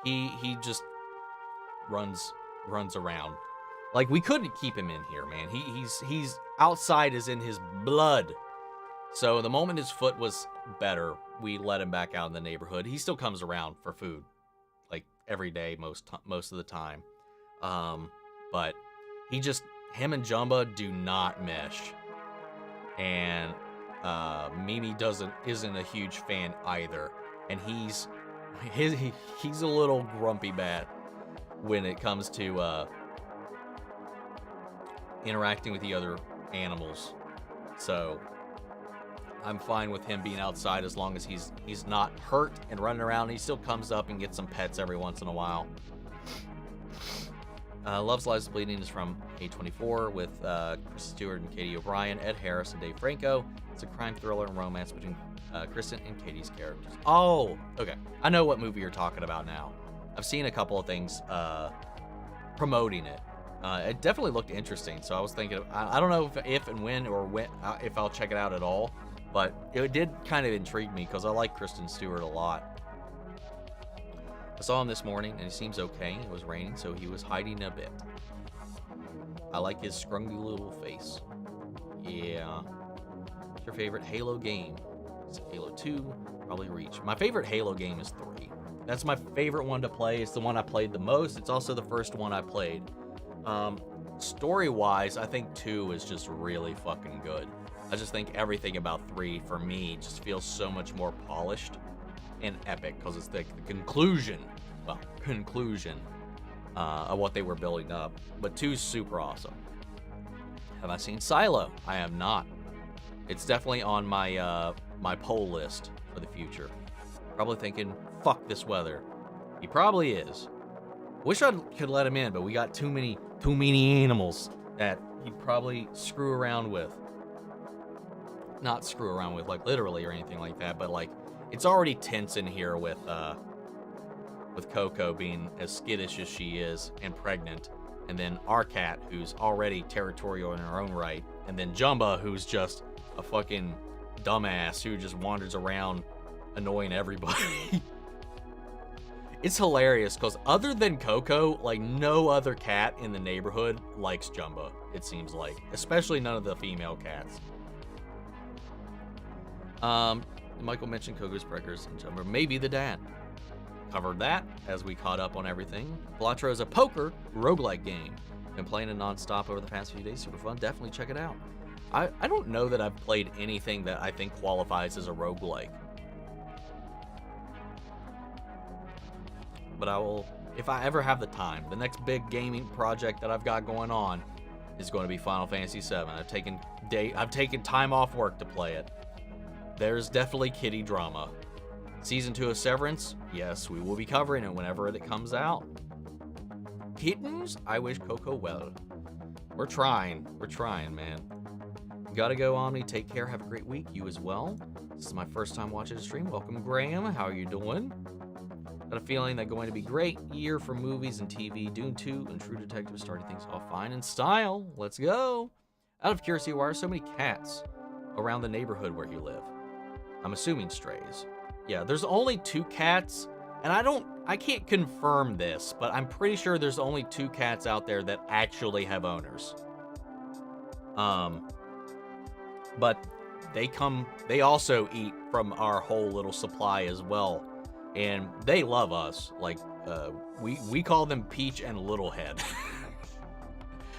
he just runs around. Like, we couldn't keep him in here, man. He's outside is in his blood. So the moment his foot was better, we let him back out in the neighborhood. He still comes around for food, like every day, most of the time. But him and Jumba do not mesh, and Mimi isn't a huge fan either, and he's a little grumpy bat when it comes to interacting with the other animals. So I'm fine with him being outside as long as he's not hurt and running around. He still comes up and gets some pets every once in a while. Love's Lives Bleeding is from A24 with Chris Stewart and Katie O'Brien, Ed Harris and Dave Franco. It's a crime thriller and romance between Kristen and Katie's characters. Oh, okay. I know what movie you're talking about now. I've seen a couple of things promoting it. It definitely looked interesting, so I was thinking, I don't know if and when or when if I'll check it out at all, but it did kind of intrigue me because I like Kristen Stewart a lot. I saw him this morning and he seems okay. It was raining, so he was hiding a bit. I like his scrungy little face. Yeah. What's your favorite Halo game? Is it Halo 2? Probably Reach. My favorite Halo game is 3. That's my favorite one to play. It's the one I played the most. It's also the first one I played. Story-wise, I think 2 is just really fucking good. I just think everything about 3, for me, just feels so much more polished and epic, because it's the conclusion of what they were building up. But 2's super awesome. Have I seen Silo? I have not. It's definitely on my my poll list for the future. Probably thinking, fuck this weather. He probably is. Wish I could let him in, but we got too many animals that he'd probably screw around with. Not screw around with, like, literally or anything like that, but, like, it's already tense in here with Coco being as skittish as she is and pregnant, and then our cat, who's already territorial in her own right, and then Jumba, who's just a fucking dumbass who just wanders around annoying everybody. It's hilarious because other than Coco, like, no other cat in the neighborhood likes Jumba, it seems like. Especially none of the female cats. Michael mentioned Coco's Breakers and Jumba. Maybe the dad. Covered that as we caught up on everything. Balatro is a poker roguelike game. Been playing it nonstop over the past few days. Super fun. Definitely check it out. I don't know that I've played anything that I think qualifies as a roguelike. But I will, if I ever have the time. The next big gaming project that I've got going on is going to be Final Fantasy VII. I've taken time off work to play it. There's definitely kitty drama. Season 2 of Severance, yes, we will be covering it whenever it comes out. Kittens, I wish Coco well. We're trying, man. Gotta go, Omni. Take care. Have a great week. You as well. This is my first time watching the stream. Welcome, Graham. How are you doing? Got a feeling that going to be great year for movies and TV. Dune 2 and True Detective starting things off fine in style. Let's go. Out of curiosity, why are so many cats around the neighborhood where you live? I'm assuming strays. Yeah, there's only 2 cats, and I can't confirm this, but I'm pretty sure there's only 2 cats out there that actually have owners. But they also eat from our whole little supply as well. And they love us. Like, we call them Peach and Littlehead.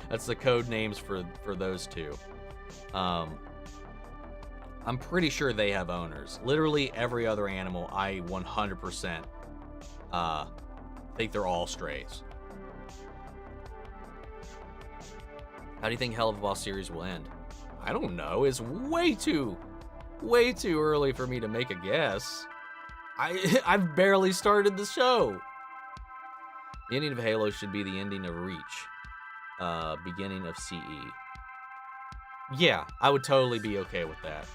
That's the code names for those 2. I'm pretty sure they have owners. Literally every other animal, I 100% think they're all strays. How do you think Hell of a Boss series will end? I don't know. It's way too early for me to make a guess. I've barely started the show. The ending of Halo should be the ending of Reach. Beginning of CE. Yeah, I would totally be okay with that.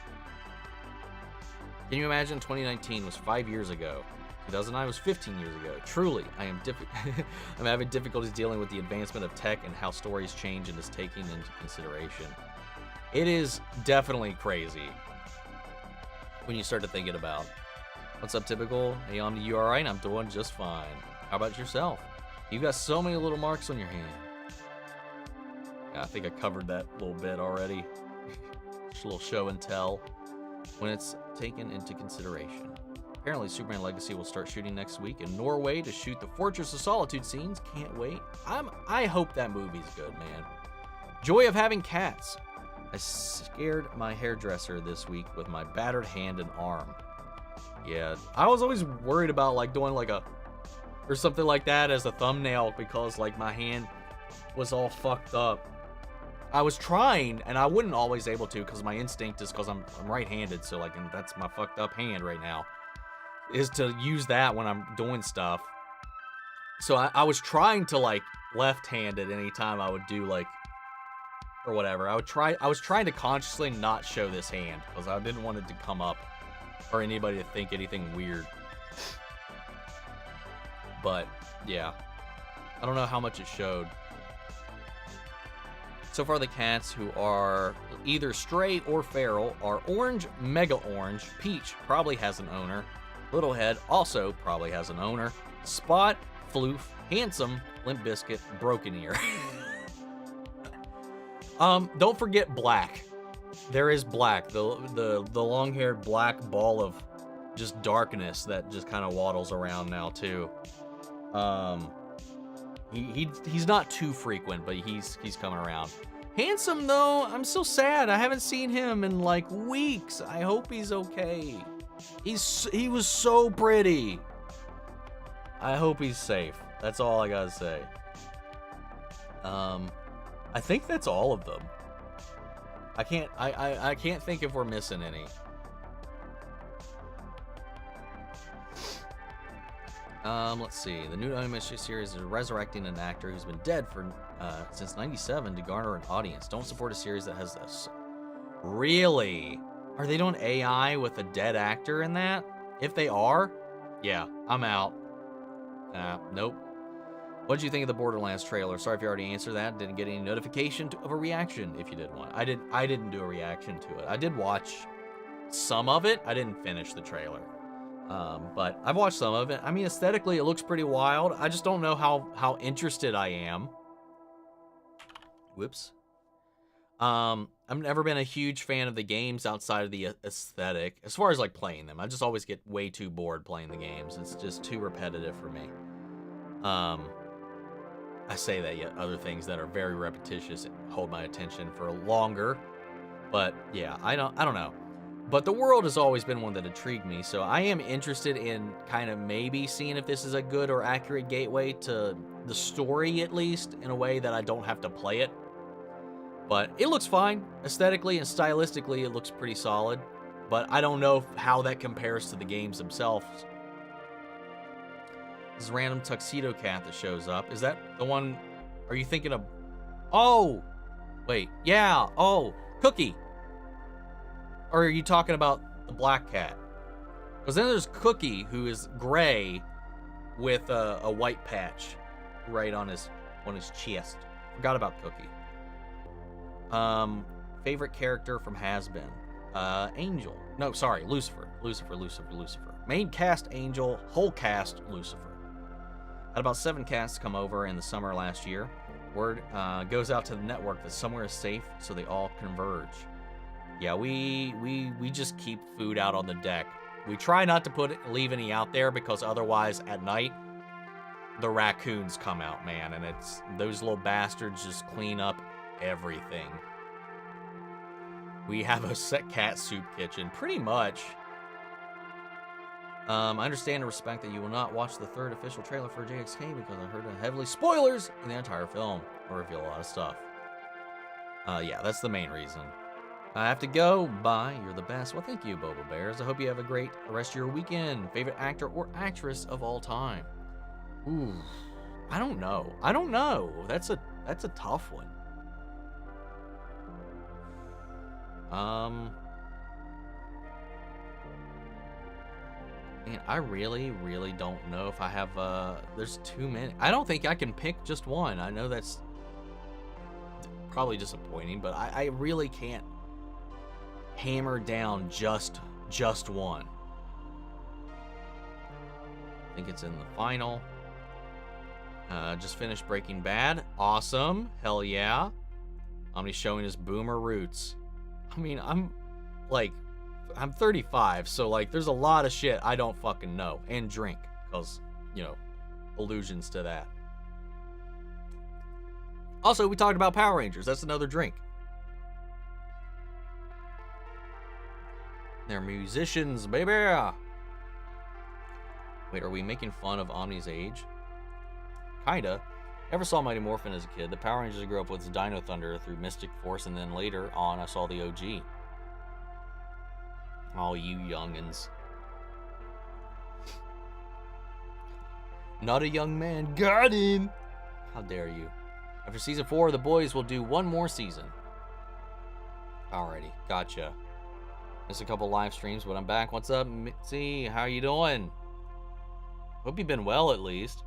Can you imagine 2019 was 5 years ago? 2009 was 15 years ago. Truly, I'm having difficulties dealing with the advancement of tech and how stories change and is taking into consideration. It is definitely crazy when you start to think it about. What's up, Typical? Hey, Omni, you alright? I'm doing just fine. How about yourself? You got so many little marks on your hand. Yeah, I think I covered that little bit already. Just a little show and tell. When it's taken into consideration. Apparently, Superman Legacy will start shooting next week in Norway to shoot the Fortress of Solitude scenes. Can't wait. I hope that movie's good, man. Joy of having cats. I scared my hairdresser this week with my battered hand and arm. Yeah, I was always worried about, like, doing, like, or something like that as a thumbnail because, like, my hand was all fucked up. I was trying, and I wasn't always able to because my instinct is because I'm right-handed, so, like, and that's my fucked up hand right now, is to use that when I'm doing stuff. So I was trying to, like, left-handed anytime I would do, like, or whatever. I was trying to consciously not show this hand because I didn't want it to come up or anybody to think anything weird. But, yeah. I don't know how much it showed. So far, the cats who are either stray or feral are Orange, Mega Orange, Peach probably has an owner, Little Head also probably has an owner, Spot, Floof, Handsome, Limp Biscuit, Broken Ear. Don't forget Black. There is Black, the long-haired black ball of just darkness that just kind of waddles around now too. He's not too frequent, but he's coming around. Handsome though, I'm so sad. I haven't seen him in like weeks. I hope he's okay. He was so pretty. I hope he's safe. That's all I gotta say. I think that's all of them. I can't think if we're missing any. Let's see. The new animation series is resurrecting an actor who's been dead for since '97 to garner an audience. Don't support a series that has this. Really? Are they doing AI with a dead actor in that? If they are, yeah, I'm out. Nope. What did you think of the Borderlands trailer? Sorry if you already answered that. Didn't get any notification of a reaction if you did one. I didn't do a reaction to it. I did watch some of it. I didn't finish the trailer. But I've watched some of it. I mean, aesthetically, it looks pretty wild. I just don't know how interested I am. Whoops. I've never been a huge fan of the games outside of the aesthetic. As far as like playing them, I just always get way too bored playing the games. It's just too repetitive for me. I say that, yet other things that are very repetitious hold my attention for longer. But yeah, I don't know. But the world has always been one that intrigued me, so I am interested in kind of maybe seeing if this is a good or accurate gateway to the story, at least, in a way that I don't have to play it. But it looks fine. Aesthetically and stylistically, it looks pretty solid. But I don't know how that compares to the games themselves. This random tuxedo cat that shows up. Is that the one? Are you thinking of? Oh, wait. Yeah. Oh, Cookie. Or are you talking about the black cat? Because then there's Cookie, who is gray with a white patch right on his chest. Forgot about Cookie. Favorite character from Has Been? Angel. No, sorry, Lucifer. Lucifer. Main cast Angel, whole cast Lucifer. Had about 7 casts come over in the summer last year. Word goes out to the network that somewhere is safe, so they all converge. Yeah, we just keep food out on the deck. We try not to leave any out there because otherwise at night the raccoons come out, man, and it's those little bastards just clean up everything. We have a set cat soup kitchen, pretty much. I understand and respect that you will not watch the 3rd official trailer for JXK because I heard heavily spoilers in the entire film will reveal a lot of stuff. Yeah, that's the main reason. I have to go. Bye. You're the best. Well, thank you, Boba Bears. I hope you have a great rest of your weekend. Favorite actor or actress of all time? Ooh, I don't know. That's a tough one. Man, I really don't know if I have, there's too many. I don't think I can pick just one. I know that's probably disappointing, but I really can't hammer down just one. I think it's in the final. Just finished Breaking Bad. Awesome. Hell yeah. Omni's showing his boomer roots. I mean, I'm 35, so like there's a lot of shit I don't fucking know and drink because, allusions to that. Also, we talked about Power Rangers. That's another drink. They're musicians, baby. Wait, are we making fun of Omni's age? Kinda. Never saw Mighty Morphin as a kid. The Power Rangers I grew up with is Dino Thunder through Mystic Force, and then later on I saw the OG. Oh, you youngins. Not a young man. Got him. How dare you. After season 4, the boys will do one more season. Alrighty, gotcha. Missed a couple live streams, but I'm back. What's up, Mitzi? How you doing? Hope you've been well, at least.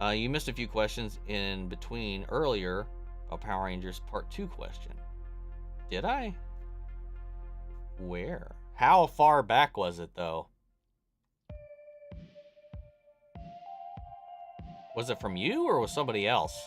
You missed a few questions in between earlier. A Power Rangers Part 2 question. Did I? Where? How far back was it, though? Was it from you or was somebody else?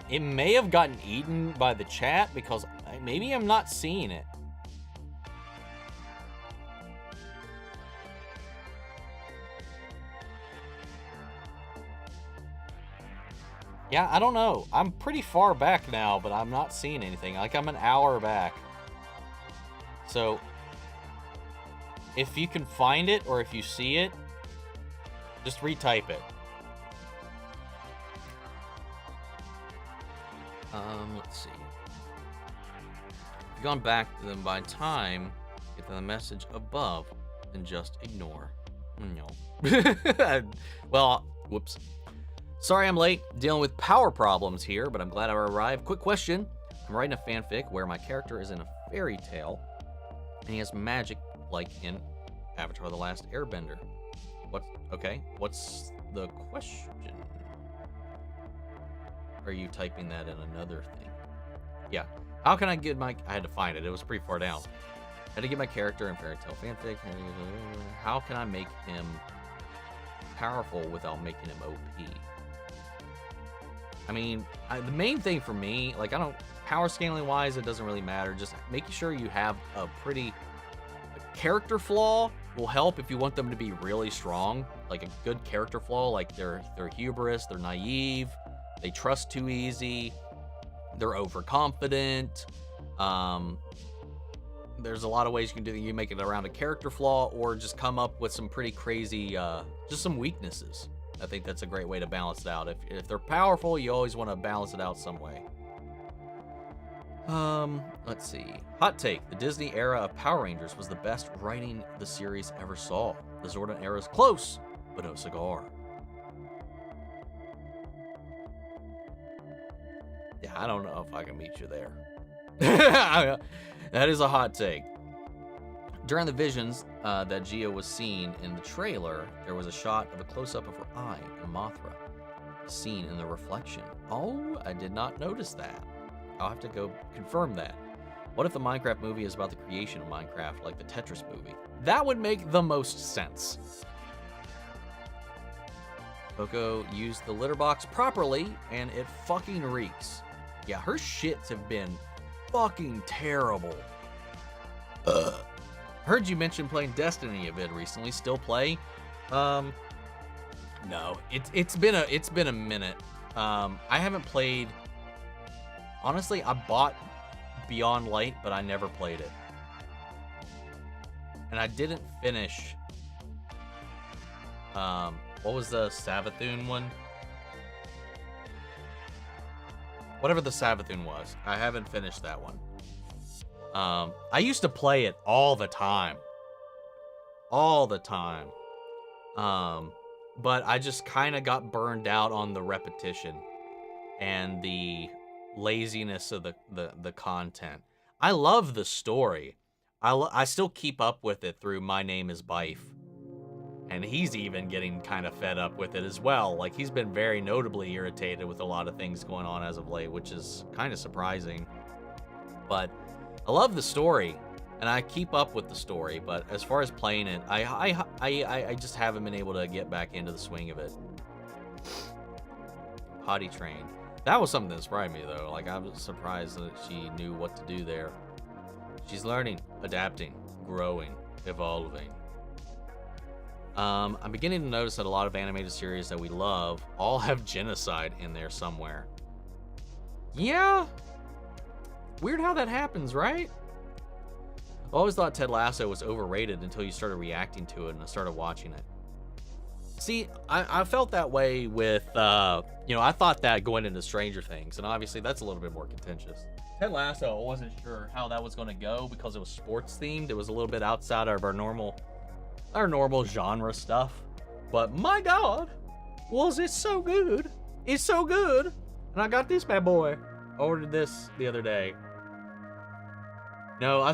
It may have gotten eaten by the chat because maybe I'm not seeing it. Yeah, I don't know. I'm pretty far back now, but I'm not seeing anything. Like, I'm an hour back. So, if you can find it or if you see it, just retype it. Let's see. If you've gone back to them by time, get to the message above, and just ignore. No. Well, whoops. Sorry I'm late, dealing with power problems here, but I'm glad I arrived. Quick question. I'm writing a fanfic where my character is in a fairy tale, and he has magic like in Avatar: The Last Airbender. What's the question? Are you typing that in another thing? Yeah. How can I get my... I had to find it. It was pretty far down. I had to get my character in fairy tale fanfic. How can I make him powerful without making him OP? I mean, the main thing for me, like, power scaling wise, it doesn't really matter. Just making sure you have a pretty character flaw will help if you want them to be really strong. Like a good character flaw, like they're hubris, they're naive, they trust too easy, they're overconfident. There's a lot of ways you can do that. You make it around a character flaw or just come up with some pretty crazy, just some weaknesses. I think that's a great way to balance it out. If they're powerful, you always want to balance it out some way. Let's see. Hot take. The Disney era of Power Rangers was the best writing the series ever saw. The Zordon era is close, but no cigar. Yeah, I don't know if I can meet you there. That is a hot take. During the visions that Gia was seeing in the trailer, there was a shot of a close-up of her eye and Mothra seen in the reflection. Oh, I did not notice that. I'll have to go confirm that. What if the Minecraft movie is about the creation of Minecraft like the Tetris movie? That would make the most sense. Coco used the litter box properly, and it fucking reeks. Yeah, her shits have been fucking terrible. Heard you mention playing Destiny a bit recently. Still play? No. It's been a minute. I haven't played. Honestly, I bought Beyond Light, but I never played it. And I didn't finish. What was the Savathun one? Whatever the Savathun was. I haven't finished that one. I used to play it all the time. All the time. But I just kind of got burned out on the repetition and the laziness of the content. I love the story. I still keep up with it through My Name is Bife. And he's even getting kind of fed up with it as well. Like, he's been very notably irritated with a lot of things going on as of late, which is kind of surprising. But I love the story, and I keep up with the story. But as far as playing it, I just haven't been able to get back into the swing of it. Potty train. That was something that surprised me, though. Like, I was surprised that she knew what to do there. She's learning, adapting, growing, evolving. I'm beginning to notice that a lot of animated series that we love all have genocide in there somewhere. Yeah. Weird how that happens, right? I always thought Ted Lasso was overrated until you started reacting to it and I started watching it. See, I felt that way with, I thought that going into Stranger Things, and obviously that's a little bit more contentious. Ted Lasso, I wasn't sure how that was going to go because it was sports themed. It was a little bit outside of our normal genre stuff. But my God, Was it so good? It's so good. And I got this bad boy. I ordered this the other day. No, I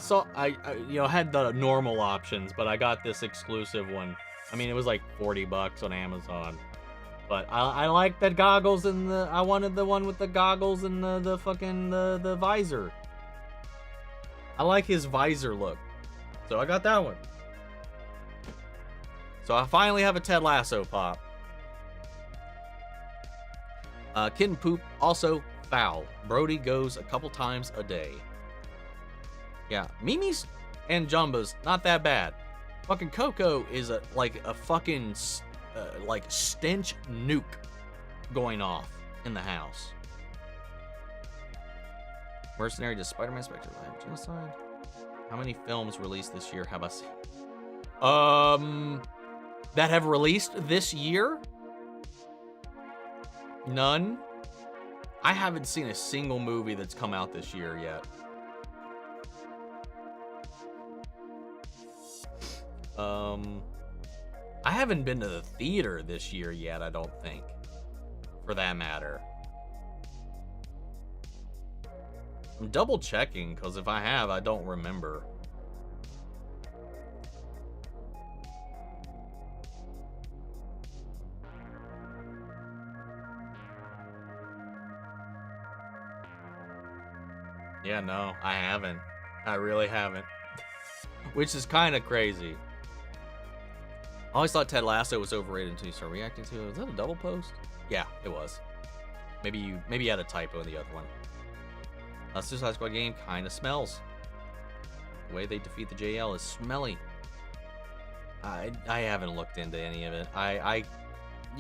had the normal options, but I got this exclusive one. I mean, it was like $40 on Amazon. But I like the goggles and I wanted the one with the goggles and the fucking the visor. I like his visor look. So I got that one. So I finally have a Ted Lasso pop. Kitten poop, also foul. Brody goes a couple times a day. Yeah, Mimi's and Jumbo's not that bad. Fucking Coco is like a fucking like stench nuke going off in the house. Mercenary to Spider-Man Spectre Lab Genocide. How many films released this year have I seen? That have released this year? None. I haven't seen a single movie that's come out this year yet. I haven't been to the theater this year yet, I don't think. For that matter. I'm double checking, because if I have, I don't remember. Yeah, no, I haven't. I really haven't. Which is kind of crazy. I always thought Ted Lasso was overrated until you start reacting to it. Was that a double post? Yeah, it was. Maybe you had a typo in the other one. Suicide Squad game kind of smells. The way they defeat the JL is smelly. I haven't looked into any of it.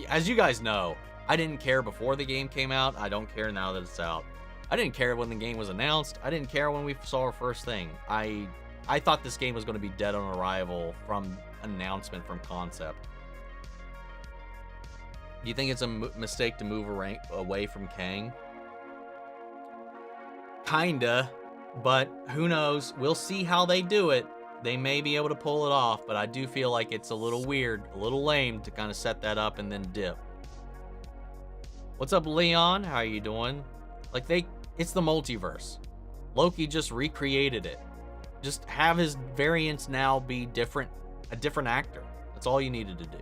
As you guys know, I didn't care before the game came out. I don't care now that it's out. I didn't care when the game was announced. I didn't care when we saw our first thing. I thought this game was going to be dead on arrival from announcement, from concept. Do you think it's a mistake to move away from Kang? Kinda, but who knows? We'll see how they do it. They may be able to pull it off, but I do feel like it's a little weird, a little lame to kind of set that up and then dip. What's up, Leon? How are you doing? Like, it's the multiverse. Loki just recreated it. Just have his variants now be different, a different actor. That's all you needed to do.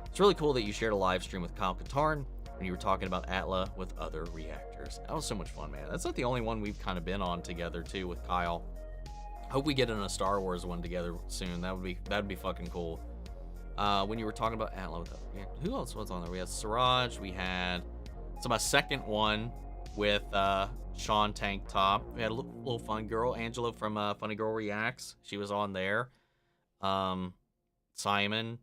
It's really cool that you shared a live stream with Kyle Katarn when you were talking about Atla with other reactors. That was so much fun, man. That's not the only one we've kind of been on together too with Kyle. Hope we get in a Star Wars one together soon. That'd be fucking cool. When you were talking about Atla with other reactors, who else was on there? We had Siraj. We had my second one with Sean Tank Top. We had a little fun girl, Angela from Funny Girl Reacts. She was on there. Simon,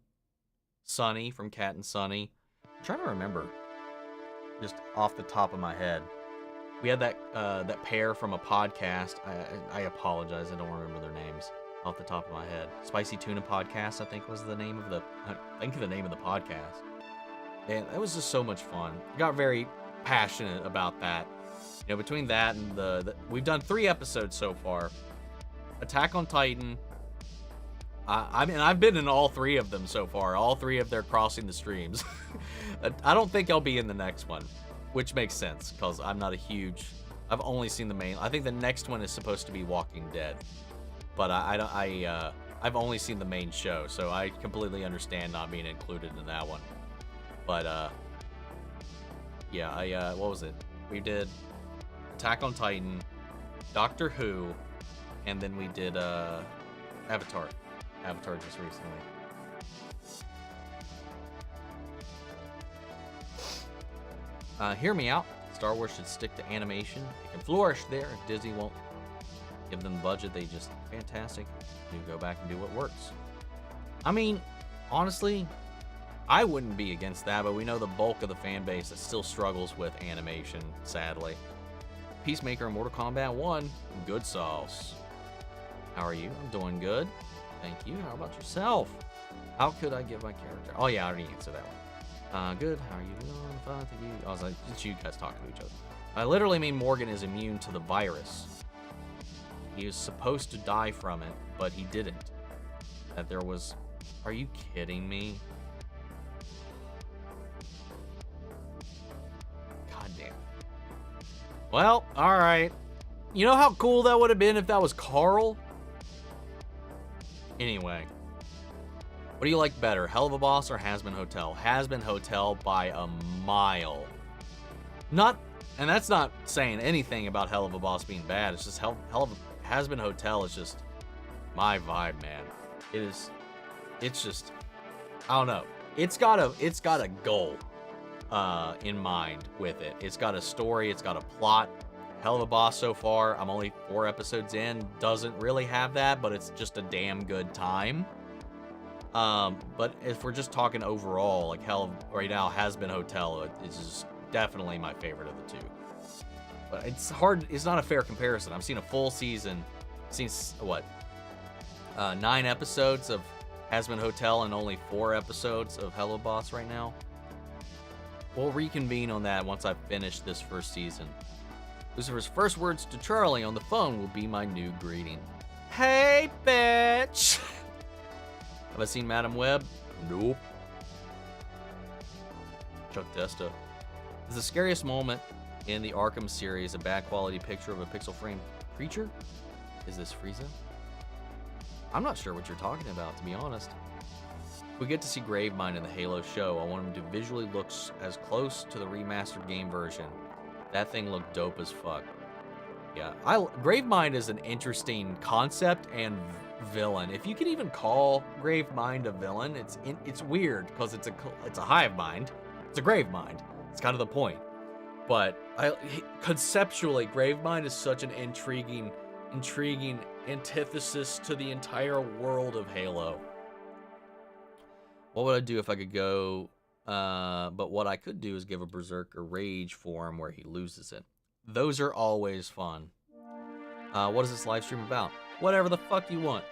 Sunny from Cat and Sunny. I'm trying to remember, just off the top of my head. We had that pair from a podcast. I apologize, I don't remember their names off the top of my head. Spicy Tuna Podcast, I think was the name of the podcast. And it was just so much fun. Got very passionate about that. You know, between that and we've done 3 episodes so far. Attack on Titan. I mean, I've been in all 3 of them so far. All 3 of their crossing the streams. I don't think I'll be in the next one, which makes sense because I'm not a huge. I've only seen the main. I think the next one is supposed to be Walking Dead, but I've only seen the main show, so I completely understand not being included in that one. But yeah, what was it? We did Attack on Titan, Doctor Who, and then we did Avatar just recently. Hear me out. Star Wars should stick to animation. It can flourish there if Disney won't give them the budget. They just fantastic. You go back and do what works. I mean, honestly, I wouldn't be against that, but we know the bulk of the fan base that still struggles with animation, sadly. Peacemaker and Mortal Kombat 1, good sauce. How are you? I'm doing good. Thank you. How about yourself? How could I give my character? Oh yeah, I already answered that one. Good. How are you doing? Fine, thank you. I was like, it's you guys talking to each other. I literally mean Morgan is immune to the virus. He was supposed to die from it, but he didn't. That there was... Are you kidding me? Well, alright. You know how cool that would have been if that was Carl? Anyway. What do you like better, Hell of a Boss or Has Been Hotel? Has Been Hotel by a mile. And that's not saying anything about Hell of a Boss being bad. It's just Has Been Hotel is just my vibe, man. It's just, I don't know. It's got a goal in mind with it. It's got a story, it's got a plot. Hell of a Boss so far, I'm only 4 episodes in, doesn't really have that, but it's just a damn good time. But if we're just talking overall, like right now, Has Been Hotel is just definitely my favorite of the two. But it's hard, it's not a fair comparison. I've seen a full season, seen what, 9 episodes of Has Been Hotel and only 4 episodes of Hell of a Boss right now. We'll reconvene on that once I've finished this first season. Lucifer's first words to Charlie on the phone will be my new greeting. Hey, bitch! Have I seen Madam Web? Nope. Chuck Testa. Is the scariest moment in the Arkham series a bad quality picture of a pixel frame creature? Is this Frieza? I'm not sure what you're talking about, to be honest. If we get to see Gravemind in the Halo show, I want him to visually look as close to the remastered game version. That thing looked dope as fuck. Yeah, Gravemind is an interesting concept and villain. If you can even call Gravemind a villain, it's weird because it's a hive mind. It's a Gravemind. It's kind of the point. But conceptually, Gravemind is such an intriguing antithesis to the entire world of Halo. What would I do if I could go? But what I could do is give a Berserker Rage form where he loses it. Those are always fun. What is this live stream about? Whatever the fuck you want.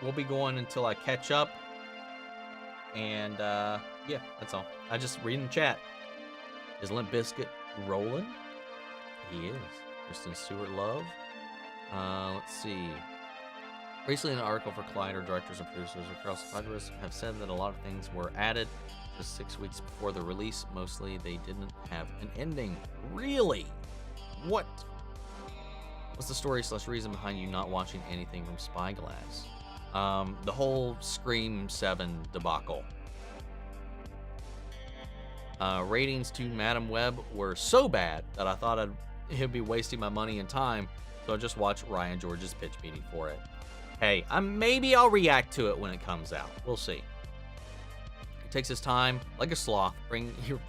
We'll be going until I catch up. And yeah, that's all. I just read in the chat. Is Limp Bizkit rolling? He is. Kristen Stewart Love. Let's see. Recently, an article for Collider directors and producers across Fighters have said that a lot of things were added just 6 weeks before the release. Mostly, they didn't have an ending. Really? What? What's the story / reason behind you not watching anything from Spyglass? The whole Scream 7 debacle. Ratings to Madam Web were so bad that I thought it'd be wasting my money and time, so I just watched Ryan George's pitch meeting for it. Hey, maybe I'll react to it when it comes out. We'll see. It takes his time, like a sloth.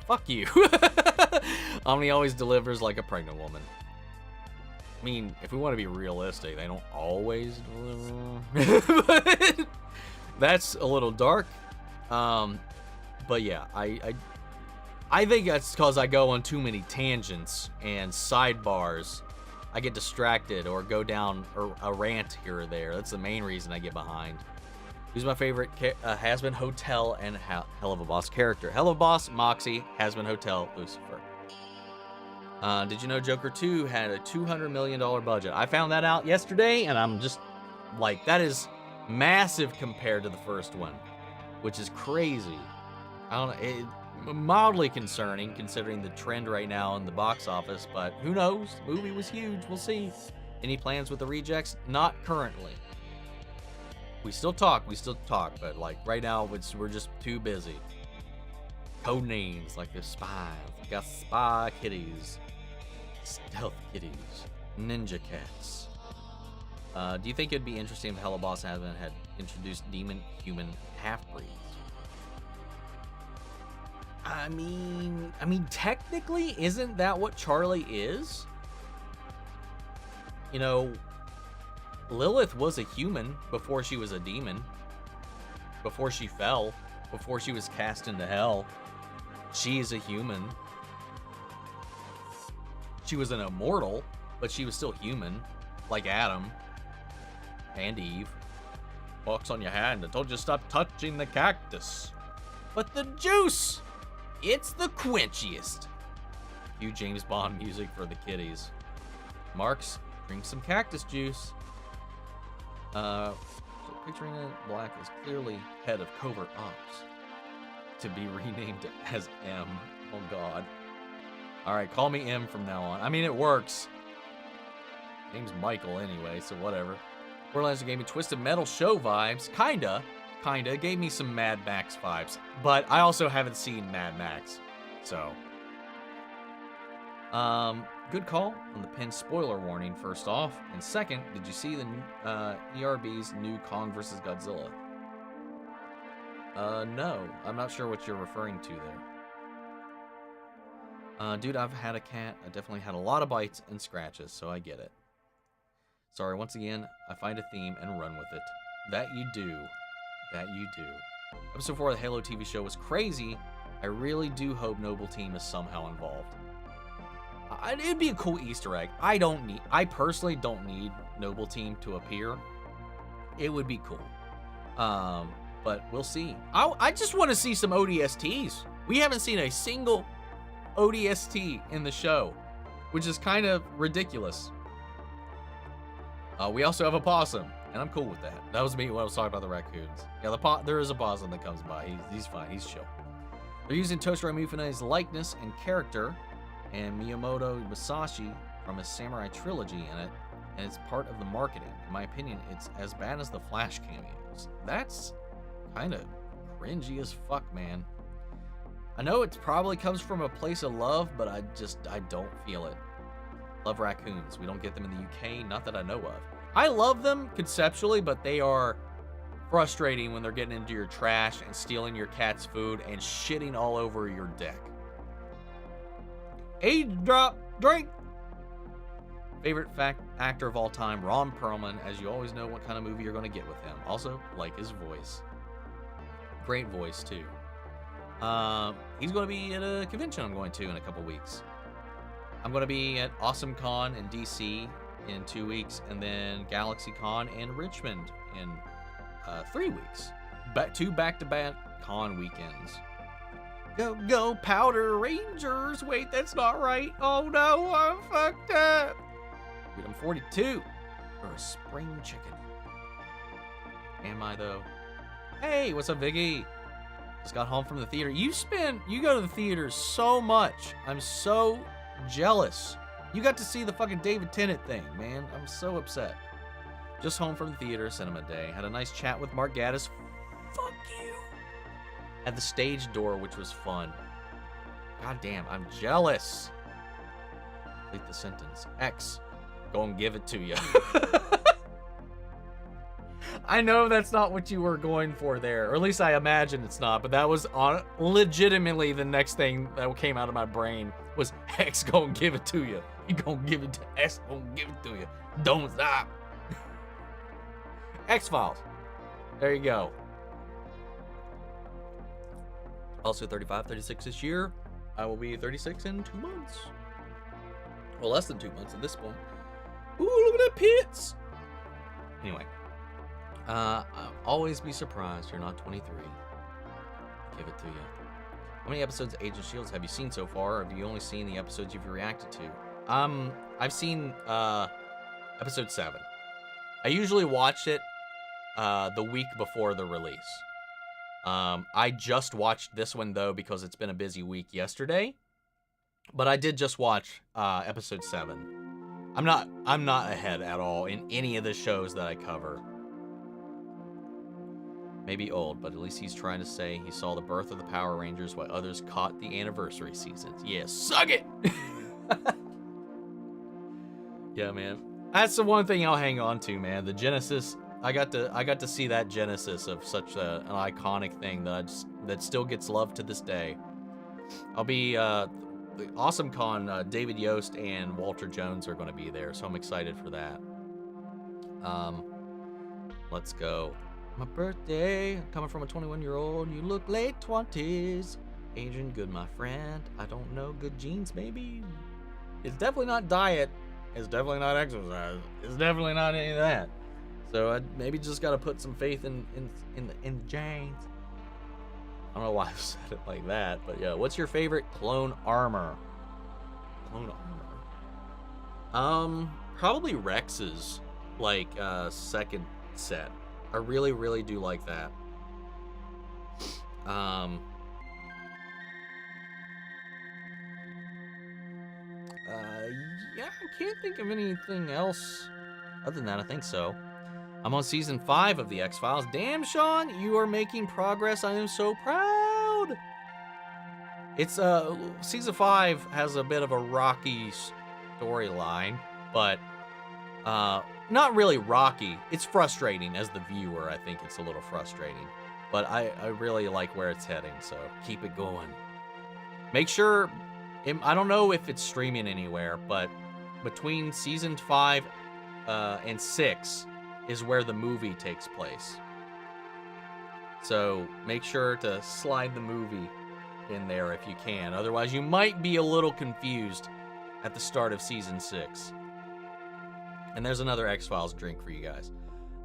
Fuck you. Omni always delivers like a pregnant woman. I mean, if we want to be realistic, they don't always deliver. But that's a little dark. But yeah, I think that's because I go on too many tangents and sidebars. I get distracted or go down a rant here or there. That's the main reason I get behind. Who's my favorite Has Been Hotel and Hell of a Boss character? Hell of a Boss, Moxie, Has Been Hotel, Lucifer. Did you know Joker 2 had a $200 million budget? I found that out yesterday, and I'm just like, that is massive compared to the first one, which is crazy. I don't know. Mildly concerning considering the trend right now in the box office, but who knows? The movie was huge. We'll see. Any plans with the rejects? Not currently. We still talk, but like right now we're just too busy. Code names like the spies. We got spy kitties, stealth kitties, ninja cats. Do you think it'd be interesting if Hell of a Boss had introduced demon human half-breeds? I mean, technically, isn't that what Charlie is? You know, Lilith was a human before she was a demon. Before she fell. Before she was cast into hell. She is a human. She was an immortal, but she was still human. Like Adam. And Eve. Box on your hand. I told you to stop touching the cactus. But the juice! It's the quenchiest. Cue James Bond music for the kiddies. Marks, drink some cactus juice. So Katrina Black is clearly head of covert ops. To be renamed as M. Oh God. All right, call me M from now on. I mean, it works. Name's Michael anyway, so whatever. Borderlands gave me Twisted Metal show vibes. Kinda. Gave me some Mad Max vibes. But I also haven't seen Mad Max. So. Good call on the pin spoiler warning, first off. And second, did you see the ERB's new Kong vs. Godzilla? No. I'm not sure what you're referring to there. Dude, I've had a cat. I definitely had a lot of bites and scratches, so I get it. Sorry, once again, I find a theme and run with it. That you do. That you do. Episode 4 of the Halo TV show was crazy. I really do hope Noble Team is somehow involved. It'd be a cool Easter egg. I personally don't need Noble Team to appear. It would be cool. But we'll see. I just want to see some ODSTs. We haven't seen a single ODST in the show, which is kind of ridiculous. We also have a possum, and I'm cool with that. That was me when I was talking about the raccoons. Yeah, there is a possum that comes by. He's fine. He's chill. They're using Toshiro Mifune's likeness and character and Miyamoto Musashi from his Samurai trilogy in it, and it's part of the marketing. In my opinion, it's as bad as the Flash cameos. That's kind of cringy as fuck, man. I know it probably comes from a place of love, but I don't feel it. Love raccoons. We don't get them in the UK, not that I know of. I love them conceptually, but they are frustrating when they're getting into your trash and stealing your cat's food and shitting all over your deck. Age drop, drink. Favorite actor of all time, Ron Perlman, as you always know what kind of movie you're going to get with him. Also, like his voice. Great voice, too. He's going to be at a convention I'm going to in a couple weeks. I'm going to be at AwesomeCon in DC in 2 weeks, and then GalaxyCon in Richmond in 3 weeks. Two back-to-back con weekends. Go, Powder Rangers. Wait, that's not right. Oh, no, I'm fucked up. Dude, I'm 42. For a spring chicken. Am I, though? Hey, what's up, Viggy? Just got home from the theater. You go to the theater so much. I'm so jealous. You got to see the fucking David Tennant thing, man. I'm so upset. Just home from the theater, cinema day. Had a nice chat with Mark Gaddis. Fuck you. At the stage door, which was fun. God damn, I'm jealous. Complete the sentence. X, go and give it to you. I know that's not what you were going for there, or at least I imagine it's not, but that was legitimately the next thing that came out of my brain was X gonna give it to you. He gonna give it to X gonna give it to you. Don't stop. X-Files. There you go. Also 35, 36 this year. I will be 36 in 2 months. Well, less than 2 months at this point. Ooh, look at that pits. Anyway. I'll always be surprised you're not 23. Give it to you. How many episodes of Agent Shields have you seen so far, or have you only seen the episodes you've reacted to? I've seen episode 7. I usually watch it the week before the release. I just watched this one though because it's been a busy week yesterday. But I did just watch episode 7. I'm not ahead at all in any of the shows that I cover. Maybe old, but at least he's trying to say he saw the birth of the Power Rangers while others caught the anniversary seasons. Yeah, suck it! Yeah, man. That's the one thing I'll hang on to, man. The Genesis. I got to see that Genesis of such an iconic thing that still gets love to this day. I'll be the AwesomeCon. David Yost and Walter Jones are going to be there, so I'm excited for that. Let's go. My birthday, coming from a 21-year-old. You look late 20s. Aging good, my friend. I don't know. Good genes, maybe. It's definitely not diet. It's definitely not exercise. It's definitely not any of that. So I maybe just got to put some faith in the genes. I don't know why I said it like that, but yeah. What's your favorite clone armor? Clone armor. Probably Rex's second set. I really, really do like that. can't think of anything else other than that. I think so. I'm on season 5 of the X-Files. Damn, Sean, you are making progress. I am so proud. It's season 5 has a bit of a rocky storyline, but not really rocky. It's frustrating as the viewer. I think it's a little frustrating, but I really like where it's heading, so keep it going. Make sure, I don't know if it's streaming anywhere, but between season 5 and 6 is where the movie takes place. So make sure to slide the movie in there if you can. Otherwise, you might be a little confused at the start of season 6. And there's another X-Files drink for you guys.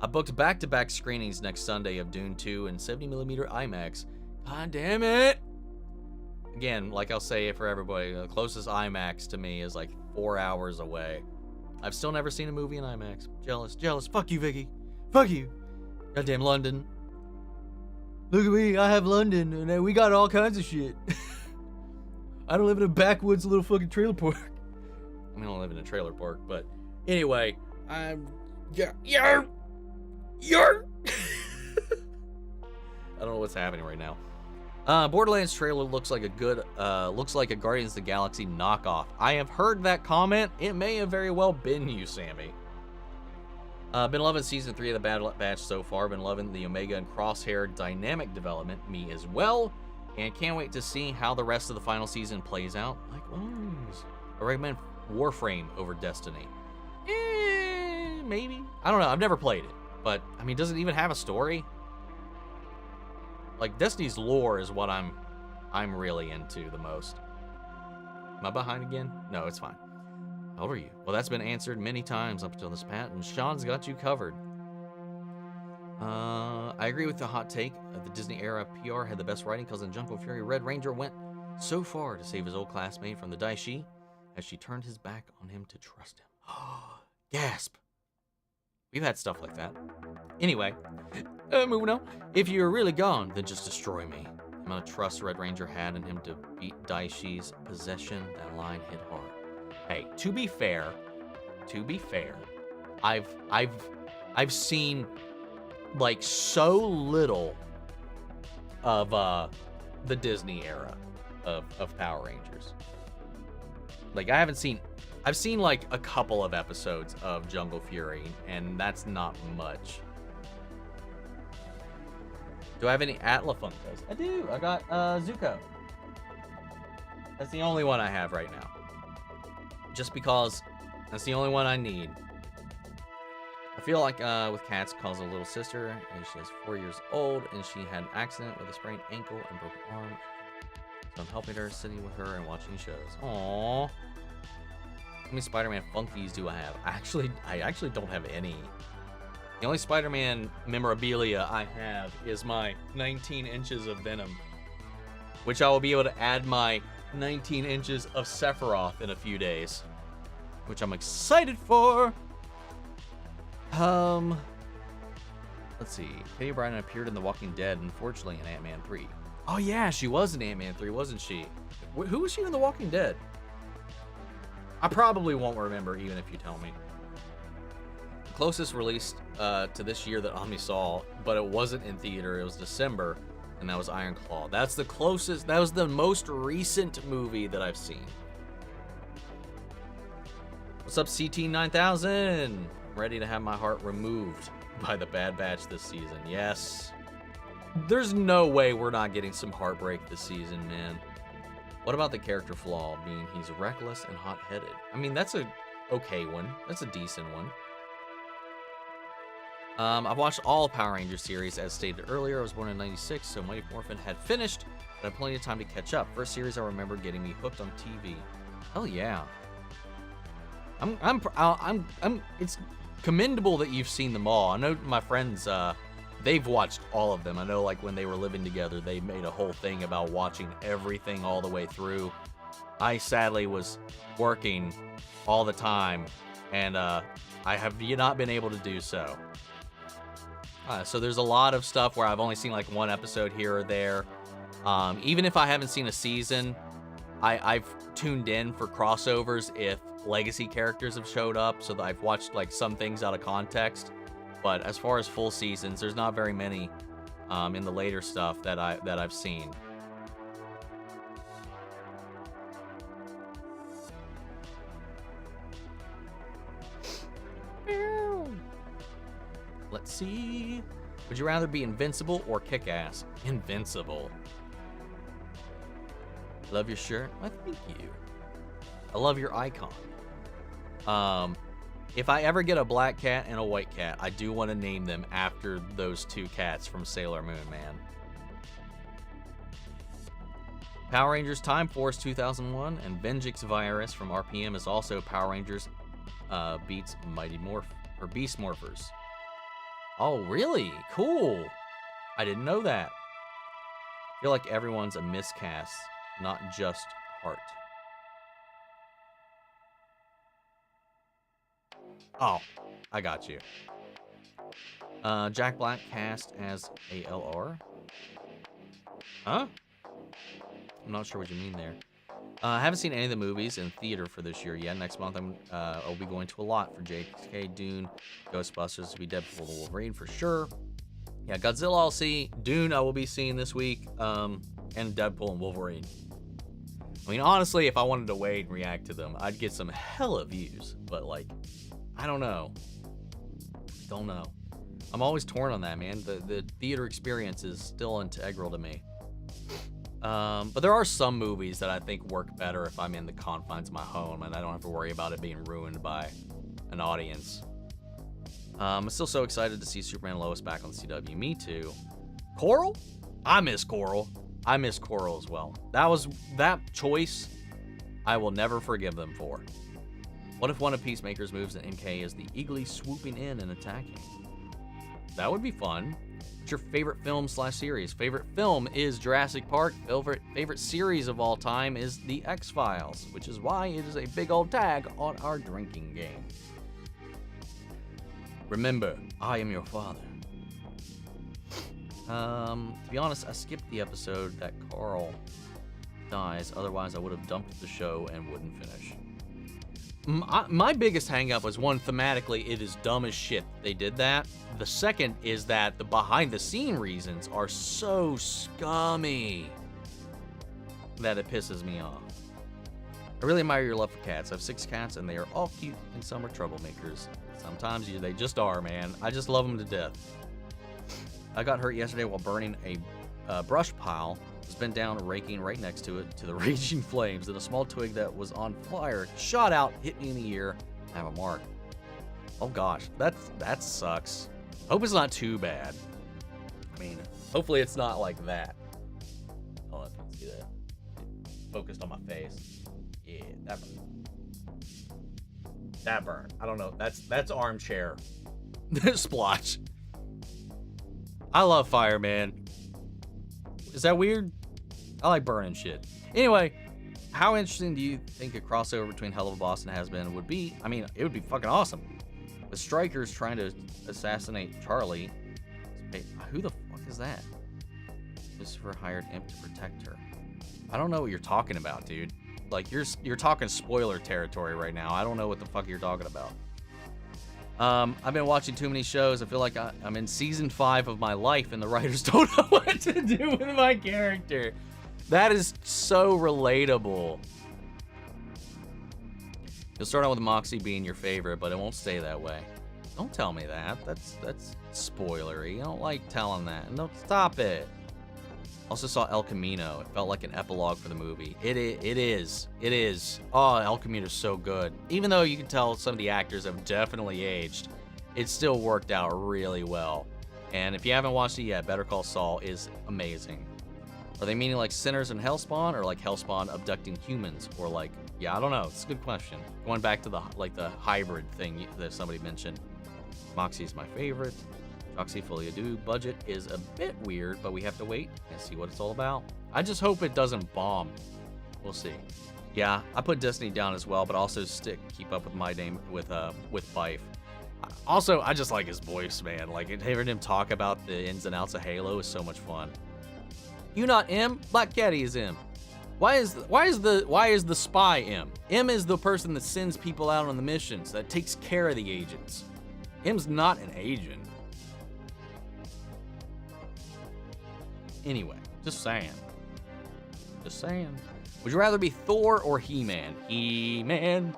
I booked back-to-back screenings next Sunday of Dune 2 in 70mm IMAX. God damn it! Again, like I'll say it for everybody, the closest IMAX to me is like 4 hours away. I've still never seen a movie in IMAX. Jealous. Fuck you, Vicky. Fuck you. Goddamn London. Look at me, I have London, and we got all kinds of shit. I don't live in a backwoods little fucking trailer park. I mean, I don't live in a trailer park, but anyway, I'm... Yeah. I don't know what's happening right now. Borderlands trailer looks like a Guardians of the Galaxy knockoff. I have heard that comment. It may have very well been you, Sammy. Been loving season 3 of the Bad Batch so far. Been loving the Omega and Crosshair dynamic development. Me as well. And can't wait to see how the rest of the final season plays out. Likewise. I recommend Warframe over Destiny. Maybe. I don't know. I've never played it. But, I mean, does it even have a story? Like, Destiny's lore is what I'm really into the most. Am I behind again? No, it's fine. How old are you? Well, that's been answered many times up until this pat, and Sean's got you covered. I agree with the hot take. The Disney era PR had the best writing because in Jungle Fury, Red Ranger went so far to save his old classmate from the Daishi as she turned his back on him to trust him. Gasp. We've had stuff like that. Anyway, moving on. If you're really gone, then just destroy me. The amount of trust Red Ranger had in him to beat Daishi's possession, that line hit hard. Hey, to be fair, I've seen like so little of the Disney era of Power Rangers. Like I've seen like a couple of episodes of Jungle Fury, and that's not much. Do I have any Atla Funkos? I do. I got Zuko. That's the only one I have right now. Just because that's the only one I need. I feel like with cats, calls a little sister, and she is 4 years old, and she had an accident with a sprained ankle and broken arm. So I'm helping her, sitting with her, and watching shows. Aww. How many Spider-Man Funkies do I have? I actually don't have any. The only Spider-Man memorabilia I have is my 19 inches of Venom, which I will be able to add my 19 inches of Sephiroth in a few days, which I'm excited for. Let's see. Katie O'Brien appeared in The Walking Dead, unfortunately, in Ant-Man 3. Oh yeah, she was in Ant-Man 3, wasn't she? Who was she in The Walking Dead? I probably won't remember even if you tell me. The closest released to this year that Omni saw, but it wasn't in theater, it was December, and that was Iron Claw. That's the closest, that was the most recent movie that I've seen. What's up, CT9000? Ready to have my heart removed by the Bad Batch this season. Yes. There's no way we're not getting some heartbreak this season, man. What about the character flaw being he's reckless and hot-headed? I mean, that's a okay one. That's a decent one. I've watched all Power Rangers series, as stated earlier. I was born in '96, so Mighty Morphin had finished, but I had plenty of time to catch up. First series I remember getting me hooked on TV. Hell yeah. It's commendable that you've seen them all. I know my friends, they've watched all of them. I know, like, when they were living together, they made a whole thing about watching everything all the way through. I sadly was working all the time, and I have not been able to do so. So there's a lot of stuff where I've only seen like one episode here or there. Even if I haven't seen a season, I've tuned in for crossovers if legacy characters have showed up, so that I've watched like some things out of context. But as far as full seasons, there's not very many in the later stuff that I've seen. Let's see. Would you rather be invincible or kick-ass? Invincible. Love your shirt. Why, thank you. I love your icon. If I ever get a black cat and a white cat, I do want to name them after those two cats from Sailor Moon, man. Power Rangers Time Force 2001 and Venjix Virus from RPM is also Power Rangers beats Mighty Beast Morphers. Oh, really? Cool. I didn't know that. I feel like everyone's a miscast, not just Heart. Oh, I got you. Jack Black cast as ALR. Huh? I'm not sure what you mean there. I haven't seen any of the movies in theater for this year yet. Next month, I'll be going to a lot for JK, Dune, Ghostbusters, to be Deadpool and Wolverine for sure. Yeah, Godzilla I'll see. Dune I will be seeing this week. And Deadpool and Wolverine. I mean, honestly, if I wanted to wait and react to them, I'd get some hella views. But, like, I don't know. Don't know. I'm always torn on that, man. The theater experience is still integral to me. But there are some movies that I think work better if I'm in the confines of my home and I don't have to worry about it being ruined by an audience. I'm still so excited to see Superman and Lois back on the CW. Me too. Coral? I miss Coral. I miss Coral as well. That choice I will never forgive them for. What if one of Peacemaker's moves in MK is the eagerly swooping in and attacking? That would be fun. What's your favorite film / series? Favorite film is Jurassic Park. Favorite series of all time is The X-Files, which is why it is a big old tag on our drinking game. Remember, I am your father. To be honest, I skipped the episode that Carl dies. Otherwise, I would have dumped the show and wouldn't finish. My biggest hang-up was, one, thematically, it is dumb as shit they did that. The second is that the behind-the-scene reasons are so scummy that it pisses me off. I really admire your love for cats. I have 6 cats, and they are all cute, and some are troublemakers. Sometimes they just are, man. I just love them to death. I got hurt yesterday while burning a brush pile. Was bent down, raking right next to it, to the raging flames. Then a small twig that was on fire shot out, hit me in the ear. I have a mark. Oh gosh, that sucks. Hope it's not too bad. I mean, hopefully it's not like that. Oh, I can see that. Focused on my face. Yeah, that burned. That burned. I don't know. That's armchair splotch. I love fire, man. Is that weird? I like burning shit. Anyway, how interesting do you think a crossover between Hell of a Boss and Has-Been would be? I mean, it would be fucking awesome. The Strikers trying to assassinate Charlie. Wait, who the fuck is that? Lucifer hired Imp to protect her. I don't know what you're talking about, dude. Like, you're talking spoiler territory right now. I don't know what the fuck you're talking about. I've been watching too many shows. I feel like I'm in season 5 of my life and the writers don't know what to do with my character. That is so relatable. You'll start out with Moxie being your favorite, but it won't stay that way. Don't tell me that. That's spoilery. I don't like telling that. No, stop it. Also saw El Camino. It felt like an epilogue for the movie. It is. Oh, El Camino's so good. Even though you can tell some of the actors have definitely aged, it still worked out really well. And if you haven't watched it yet, Better Call Saul is amazing. Are they meaning like sinners in Hellspawn, or like Hellspawn abducting humans, or like, yeah, I don't know. It's a good question. Going back to the hybrid thing that somebody mentioned. Moxie's my favorite. Oxy Folia Do budget is a bit weird, but we have to wait and see what it's all about. I just hope it doesn't bomb. We'll see. Yeah, I put Destiny down as well, but also keep up with my name with Fife. Also, I just like his voice, man. Like, hearing him talk about the ins and outs of Halo is so much fun. You not M? Black Caddy is M. Why is the spy M? M is the person that sends people out on the missions, that takes care of the agents. M's not an agent. Anyway, just saying. Just saying. Would you rather be Thor or He-Man? He-Man.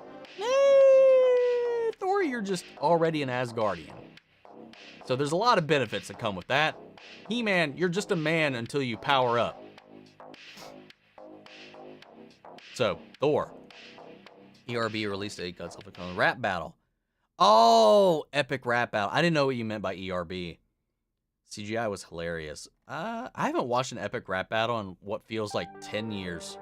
Thor, you're just already an Asgardian. So there's a lot of benefits that come with that. He-Man, you're just a man until you power up. So, Thor. ERB released a Godzilla rap battle. Oh, epic rap battle. I didn't know what you meant by ERB. CGI was hilarious. I haven't watched an epic rap battle in what feels like 10 years.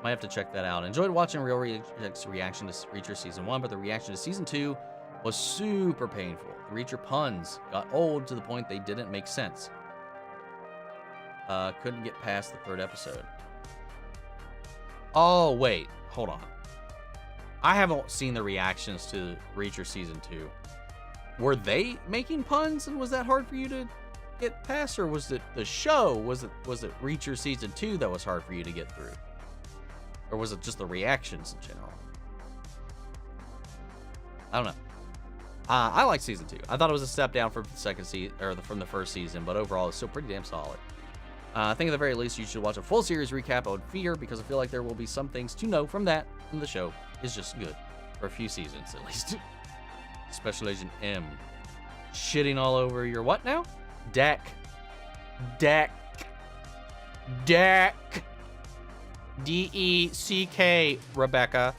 Might have to check that out. Enjoyed watching Real Reject's reaction to Reacher Season 1, but the reaction to Season 2 was super painful. The Reacher puns got old to the point they didn't make sense. Couldn't get past the 3rd episode. Oh, wait. Hold on. I haven't seen the reactions to Reacher Season 2. Were they making puns, and was that hard for you to get past, or was it the show? Was it Reacher Season 2 that was hard for you to get through? Or was it just the reactions in general? I don't know. I like Season 2. I thought it was a step down from the second season, or from the first season, but overall it's still pretty damn solid. I think at the very least you should watch a full series recap. I would fear, because I feel like there will be some things to know from that, and the show is just good. For a few seasons, at least. Special Agent M. Shitting all over your what now? Deck. D-E-C-K, Rebecca.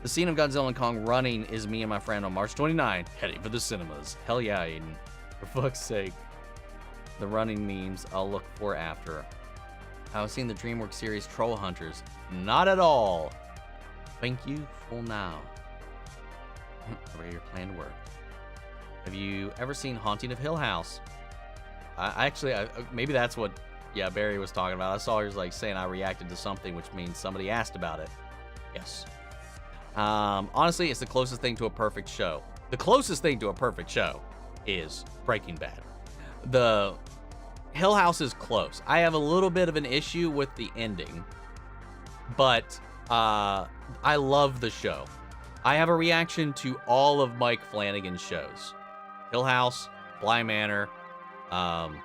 The scene of Godzilla and Kong running is me and my friend on March 29, heading for the cinemas. Hell yeah, Aiden. For fuck's sake. The running memes I'll look for after. I was seeing the DreamWorks series Troll Hunters. Not at all. Thank you for now. Where your planned work. Have you ever seen Haunting of Hill House? I maybe that's what, yeah, Barry was talking about. I saw he was like saying I reacted to something, which means somebody asked about it. Yes. Honestly, it's the closest thing to a perfect show. The closest thing to a perfect show is Breaking Bad. The Hill House is close. I have a little bit of an issue with the ending, but I love the show. I have a reaction to all of Mike Flanagan's shows. Hill House, Bly Manor, what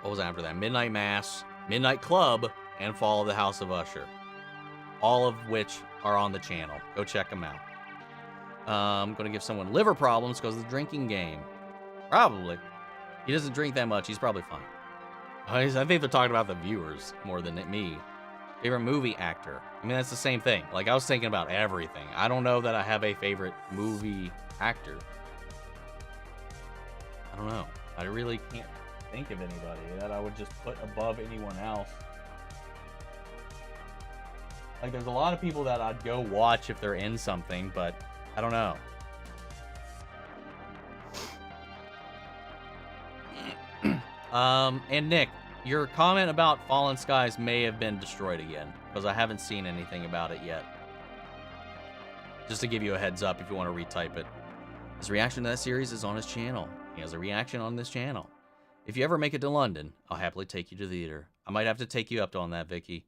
was after that? Midnight Mass, Midnight Club, and Fall of the House of Usher. All of which are on the channel. Go check them out. I'm going to give someone liver problems because of the drinking game. Probably. He doesn't drink that much. He's probably fine. I think they're talking about the viewers more than me. Favorite movie actor. I mean, that's the same thing. Like, I was thinking about everything. I don't know that I have a favorite movie actor. I don't know. I really can't think of anybody that I would just put above anyone else. Like, there's a lot of people that I'd go watch if they're in something, but I don't know. And Nick, your comment about Fallen Skies may have been destroyed again, because I haven't seen anything about it yet. Just to give you a heads up if you want to retype it. His reaction to that series is on his channel. He has a reaction on this channel. If you ever make it to London, I'll happily take you to the theater. I might have to take you up on that, Vicky.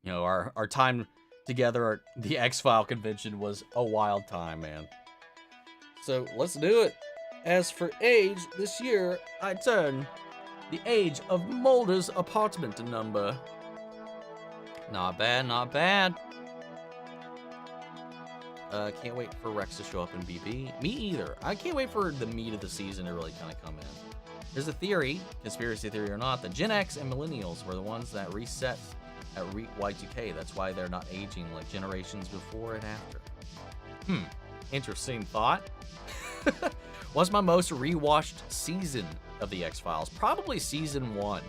You know, our time together at the X-File convention was a wild time, man. So, let's do it. As for age, this year, I turn the age of Mulder's apartment number. Not bad, not bad. Can't wait for Rex to show up in BB. Me either. I can't wait for the meat of the season to really kind of come in. There's a theory, conspiracy theory or not, that Gen X and Millennials were the ones that reset at Y2K. That's why they're not aging like generations before and after. Interesting thought. What's my most rewatched season of the X-Files? Probably season 1.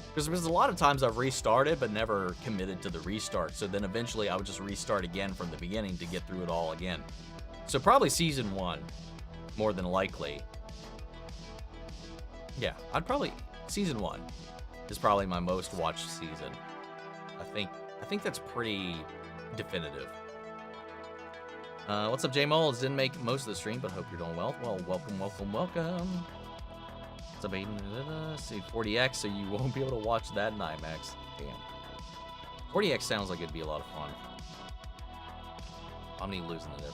Because there's a lot of times I've restarted but never committed to the restart. So then eventually I would just restart again from the beginning to get through it all again. So probably season 1, more than likely. Yeah, season 1 is probably my most watched season. I think that's pretty definitive. What's up, J Moles? Didn't make most of the stream, but hope you're doing well. Well, welcome. What's up, Aiden? See 40X, so you won't be able to watch that in IMAX. Damn. 40X sounds like it'd be a lot of fun. Omni losing it,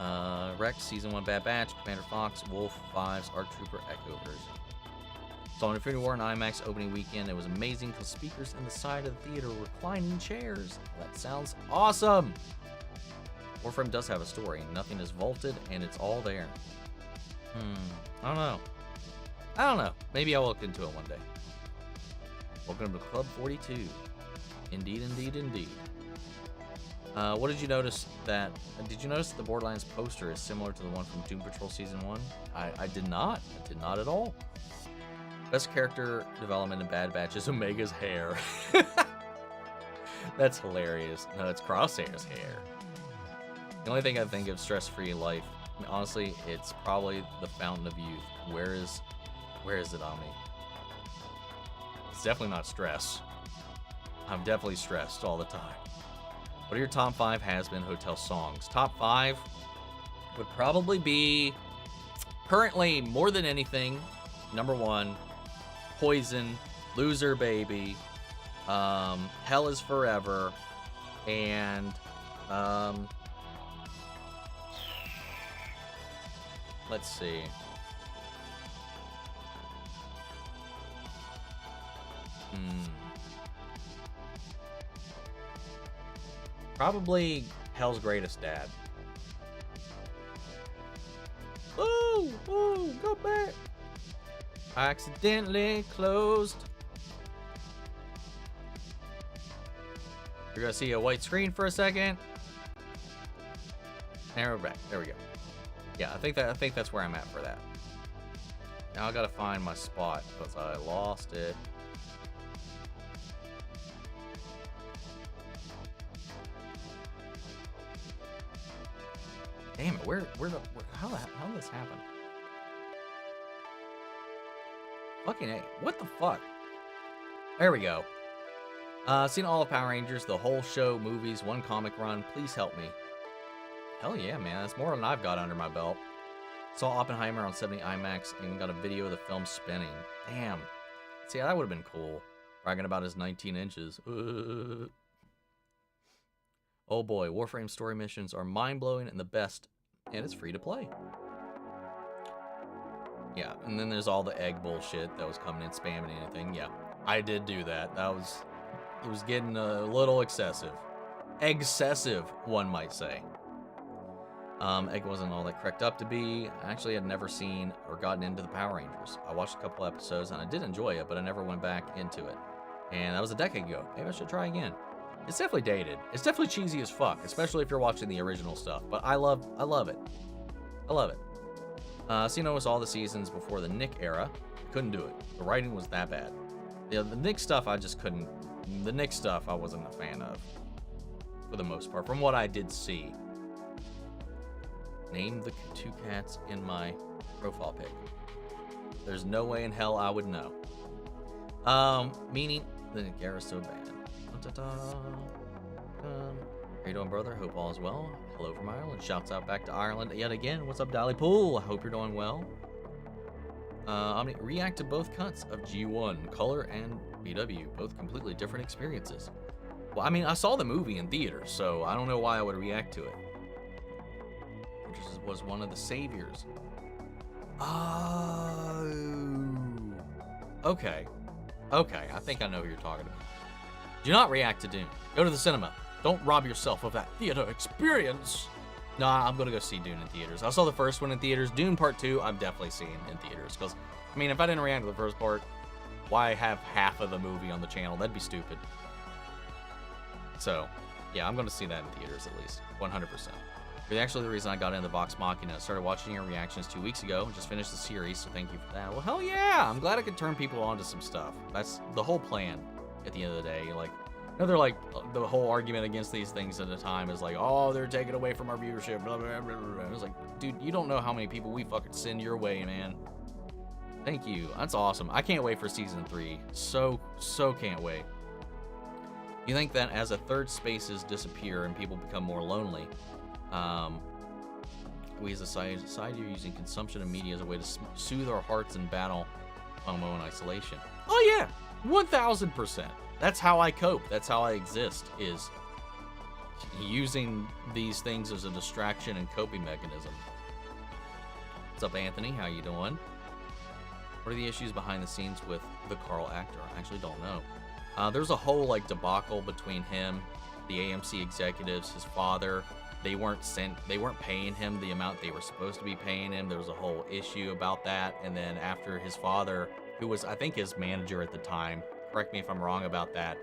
everyone. Rex, Season 1 Bad Batch, Commander Fox, Wolf, Fives, Arc Trooper, Echo version. Saw Infinity War in IMAX opening weekend. It was amazing because speakers in the side of the theater were reclining chairs. That sounds awesome! Warframe does have a story. Nothing is vaulted, and it's all there. I don't know. I don't know. Maybe I'll look into it one day. Welcome to Club 42. Indeed, indeed, indeed. What did you notice that... Did you notice that the Borderlands poster is similar to the one from Doom Patrol Season 1? I did not. I did not at all. Best character development in Bad Batch is Omega's hair. That's hilarious. No, it's Crosshair's hair. The only thing I think of stress-free life, I mean, honestly, it's probably the Fountain of Youth. Where is it, Omni? It's definitely not stress. I'm definitely stressed all the time. What are your top 5 has-been hotel songs? Top 5 would probably be, currently, more than anything, number 1, Poison, Loser Baby, Hell is Forever, and let's see. Probably Hell's Greatest Dad. Ooh, go back. I accidentally closed. You're gonna see a white screen for a second. And we're back. There we go. Yeah, I think that's where I'm at for that. Now I gotta find my spot because I lost it. Damn it! How did this happen? Fucking A. What the fuck? There we go. Seen all of Power Rangers, the whole show, movies, one comic run. Please help me. Hell yeah, man. That's more than I've got under my belt. Saw Oppenheimer on 70 IMAX and got a video of the film spinning. Damn. See, that would have been cool. Bragging about his 19 inches. Oh boy, Warframe story missions are mind-blowing and the best, and it's free to play. Yeah, and then there's all the egg bullshit that was coming in, spamming anything. Yeah, I did do that. It was getting a little excessive. Excessive, one might say. Egg wasn't all that cracked up to be. I actually had never seen or gotten into the Power Rangers. I watched a couple episodes and I did enjoy it, but I never went back into it. And that was a decade ago. Maybe I should try again. It's definitely dated. It's definitely cheesy as fuck, especially if you're watching the original stuff. But I love it. I love it. Seen almost all the seasons before the Nick era. Couldn't do it. The writing was that bad. The Nick stuff I just couldn't. The Nick stuff I wasn't a fan of, for the most part, from what I did see. Name the 2 cats in my profile pic. There's no way in hell I would know. Meaning the Nick era is so bad. How you doing, brother? Hope all is well. Hello from Ireland. Shouts out back to Ireland yet again. What's up, Dolly Pool? I hope you're doing well. Omni, react to both cuts of G1, Color and BW. Both completely different experiences. Well, I mean, I saw the movie in theaters, so I don't know why I would react to it. Which was one of the saviors. Oh. Okay. Okay, I think I know who you're talking about. Do not react to Dune. Go to the cinema. Don't rob yourself of that theater experience. Nah, I'm going to go see Dune in theaters. I saw the first one in theaters. Dune Part 2, I'm definitely seeing in theaters. Because, I mean, if I didn't react to the first part, why have half of the movie on the channel? That'd be stupid. So, yeah, I'm going to see that in theaters at least. 100%. But actually the reason I got into Vox Machina. I started watching your reactions 2 weeks ago and just finished the series, so thank you for that. Well, hell yeah! I'm glad I could turn people on to some stuff. That's the whole plan at the end of the day. Like, another, like, the whole argument against these things at the time is like, oh, they're taking away from our viewership, blah, blah, blah, blah. I was like, dude, you don't know how many people we fucking send your way, man. Thank you. That's awesome. I can't wait for season 3. So can't wait. You think that as a third spaces disappear and people become more lonely, we as a society are using consumption of media as a way to soothe our hearts and battle FOMO and isolation. Oh yeah, 1000%. That's how I cope. That's how I exist, is using these things as a distraction and coping mechanism. What's up, Anthony? How you doing? What are the issues behind the scenes with the Carl actor? I actually don't know. There's a whole like debacle between him, the AMC executives, his father. They weren't paying him the amount they were supposed to be paying him. There was a whole issue about that. And then after his father, who was, I think, his manager at the time, correct me if I'm wrong about that,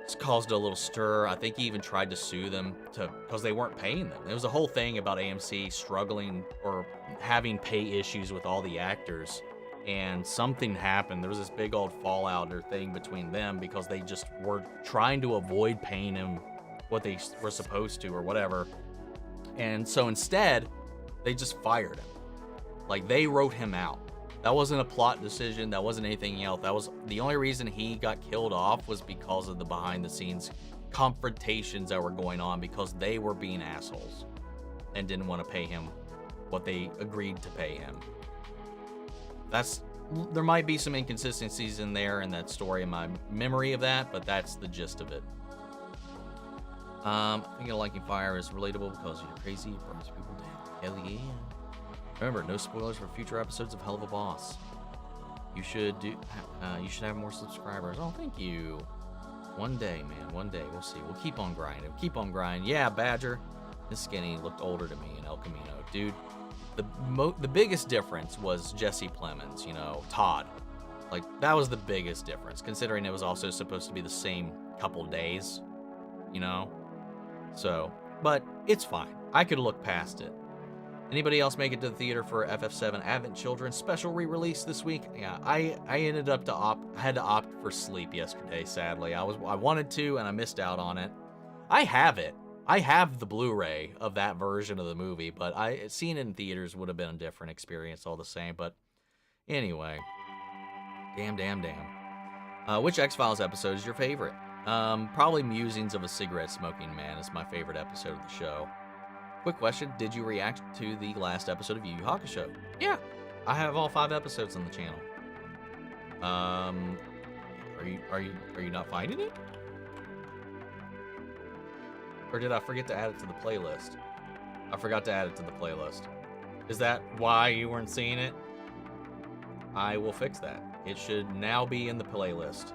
it's caused a little stir. I think he even tried to sue them because they weren't paying them. There was a whole thing about AMC struggling or having pay issues with all the actors. And something happened. There was this big old fallout or thing between them because they just were trying to avoid paying him what they were supposed to or whatever. And so instead, they just fired him. Like, they wrote him out. That wasn't a plot decision. That wasn't anything else. That was the only reason he got killed off was because of the behind the scenes confrontations that were going on because they were being assholes and didn't want to pay him what they agreed to pay him. There might be some inconsistencies in there in that story in my memory of that, but that's the gist of it. Thinking of liking fire is relatable because you're crazy, it burns people down. Hell yeah. Remember, no spoilers for future episodes of Hell of a Boss. You should have more subscribers. Oh, thank you. One day, man, one day. We'll see. We'll keep on grinding. Keep on grinding. Yeah, Badger. This skinny looked older to me in El Camino. Dude, the biggest difference was Jesse Plemons, you know, Todd. Like, that was the biggest difference, considering it was also supposed to be the same couple days, you know? So, but it's fine. I could look past it. Anybody else make it to the theater for FF7 Advent Children special re-release this week? Yeah, I ended up I had to opt for sleep yesterday, sadly. I wanted to, and I missed out on it. I have it. I have the Blu-ray of that version of the movie, but seeing it in theaters would have been a different experience all the same. But anyway, damn. Which X-Files episode is your favorite? Probably Musings of a Cigarette Smoking Man is my favorite episode of the show. Quick question, did you react to the last episode of Yu Yu Hakusho? Yeah, I have all 5 episodes on the channel. Are you not finding it? Or did I forget to add it to the playlist? I forgot to add it to the playlist. Is that why you weren't seeing it? I will fix that. It should now be in the playlist.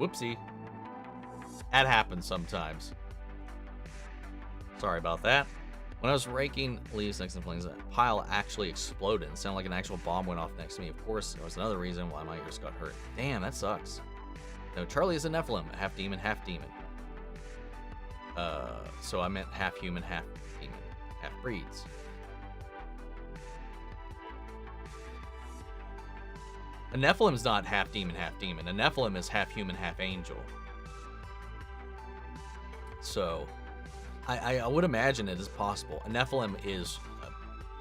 Whoopsie. That happens sometimes. Sorry about that. When I was raking leaves next to the planes, that pile actually exploded. It sounded like an actual bomb went off next to me. Of course, there was another reason why my ears got hurt. Damn, that sucks. No, Charlie is a Nephilim, half demon, half demon. So I meant half human, half demon, half breeds. A Nephilim's not half demon, half demon. A Nephilim is half human, half angel. So, I would imagine it is possible. A Nephilim is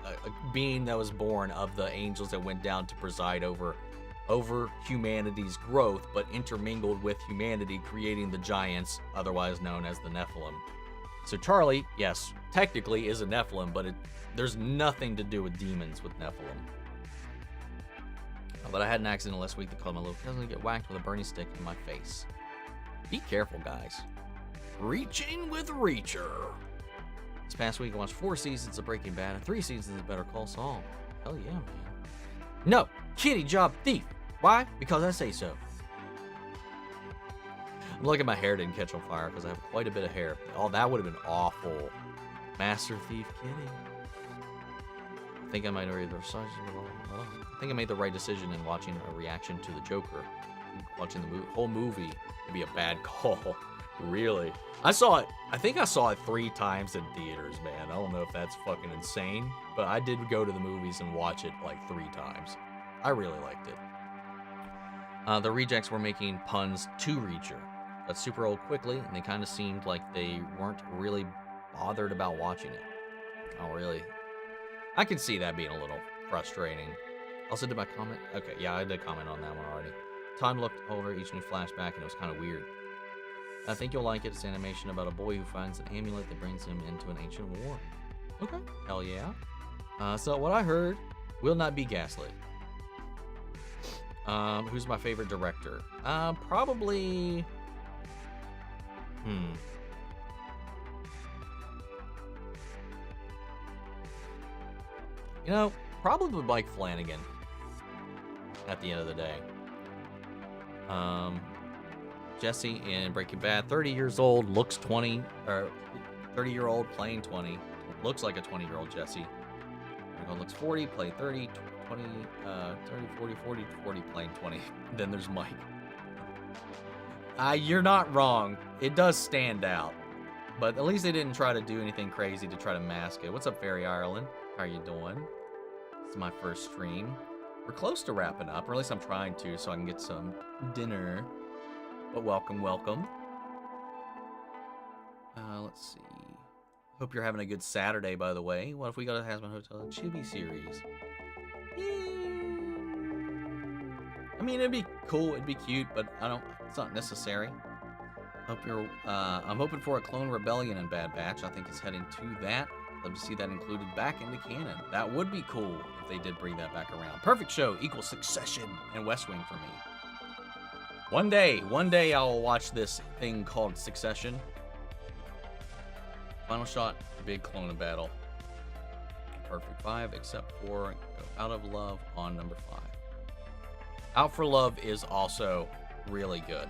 a being that was born of the angels that went down to preside over humanity's growth, but intermingled with humanity, creating the giants, otherwise known as the Nephilim. So Charlie, yes, technically is a Nephilim, but there's nothing to do with demons with Nephilim. But I had an accident last week that caused my little cousin to get whacked with a burning stick in my face. Be careful, guys. Reaching with Reacher. This past week I watched 4 seasons of Breaking Bad and 3 seasons of Better Call Saul. Hell yeah, man. No, kitty job thief. Why? Because I say so. I'm lucky my hair didn't catch on fire because I have quite a bit of hair. Oh, that would have been awful. Master Thief Kitty. I think I might have made the right decision in watching a reaction to the Joker. Watching the whole movie would be a bad call. Really? I think I saw it 3 times in theaters, man. I don't know if that's fucking insane, but I did go to the movies and watch it like 3 times. I really liked it. The rejects were making puns to Reacher. Got super old quickly, and they kind of seemed like they weren't really bothered about watching it. Oh, really? I can see that being a little frustrating. Also, did my comment? Okay, yeah, I did comment on that one already. Time looked over each new flashback, and it was kind of weird. I think you'll like it. It's an animation about a boy who finds an amulet that brings him into an ancient war. Okay. Hell yeah. So what I heard will not be gaslit. Who's my favorite director? Probably. You know, probably Mike Flanagan. At the end of the day. Jesse in Breaking Bad, 30 years old, looks 20, or 30-year-old playing 20, looks like a 20-year-old Jesse. Looks 40, play 30, 20, 30, 40, 40, 40, playing 20. Then there's Mike. You're not wrong. It does stand out. But at least they didn't try to do anything crazy to try to mask it. What's up, Fairy Ireland? How are you doing? This is my first stream. We're close to wrapping up, or at least I'm trying to, so I can get some dinner. But welcome, welcome. Let's see. Hope you're having a good Saturday, by the way. What if we go to Hazmat Hotel Chibi series? I mean, it'd be cool, it'd be cute, but it's not necessary. Hope you're, I'm hoping for a Clone Rebellion in Bad Batch. I think it's heading to that. Love to see that included back into canon. That would be cool if they did bring that back around. Perfect show equals Succession and West Wing for me. One day I'll watch this thing called Succession. Final shot, big clone battle. Perfect 5, except for Out of Love on number 5. Out for Love is also really good.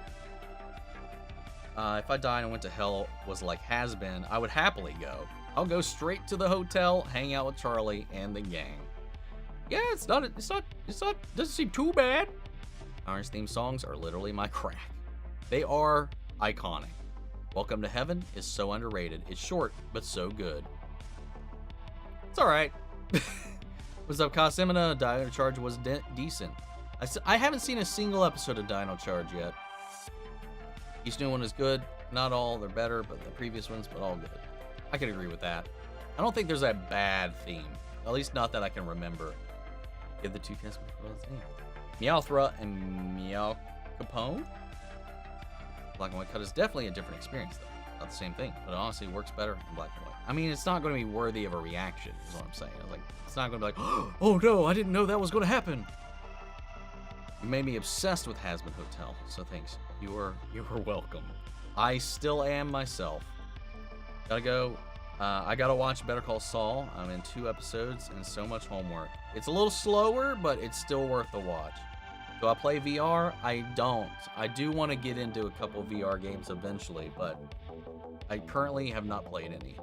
If I died and went to hell was like has been, I would happily go. I'll go straight to the hotel, hang out with Charlie and the gang. Yeah, it's not, doesn't seem too bad. Orange theme songs are literally my crack. They are iconic. Welcome to Heaven is so underrated. It's short, but so good. It's alright. What's up, Cosimina? Dino Charge was decent. I haven't seen a single episode of Dino Charge yet. Each new one is good. Not all, they're better, but the previous ones, but all good. I can agree with that. I don't think there's a bad theme. At least not that I can remember. Give the two cast Meowthra and Meow Capone? Black and white cut is definitely a different experience, though. Not the same thing, but it honestly works better in black and white. I mean, it's not going to be worthy of a reaction, is what I'm saying. I was like, it's not going to be like, oh no, I didn't know that was going to happen. You made me obsessed with Hazmat Hotel, so thanks. You were welcome. I still am myself. Gotta go. I gotta watch Better Call Saul. I'm in 2 episodes and so much homework. It's a little slower, but it's still worth the watch. Do I play VR? I don't. I do want to get into a couple VR games eventually, but I currently have not played any.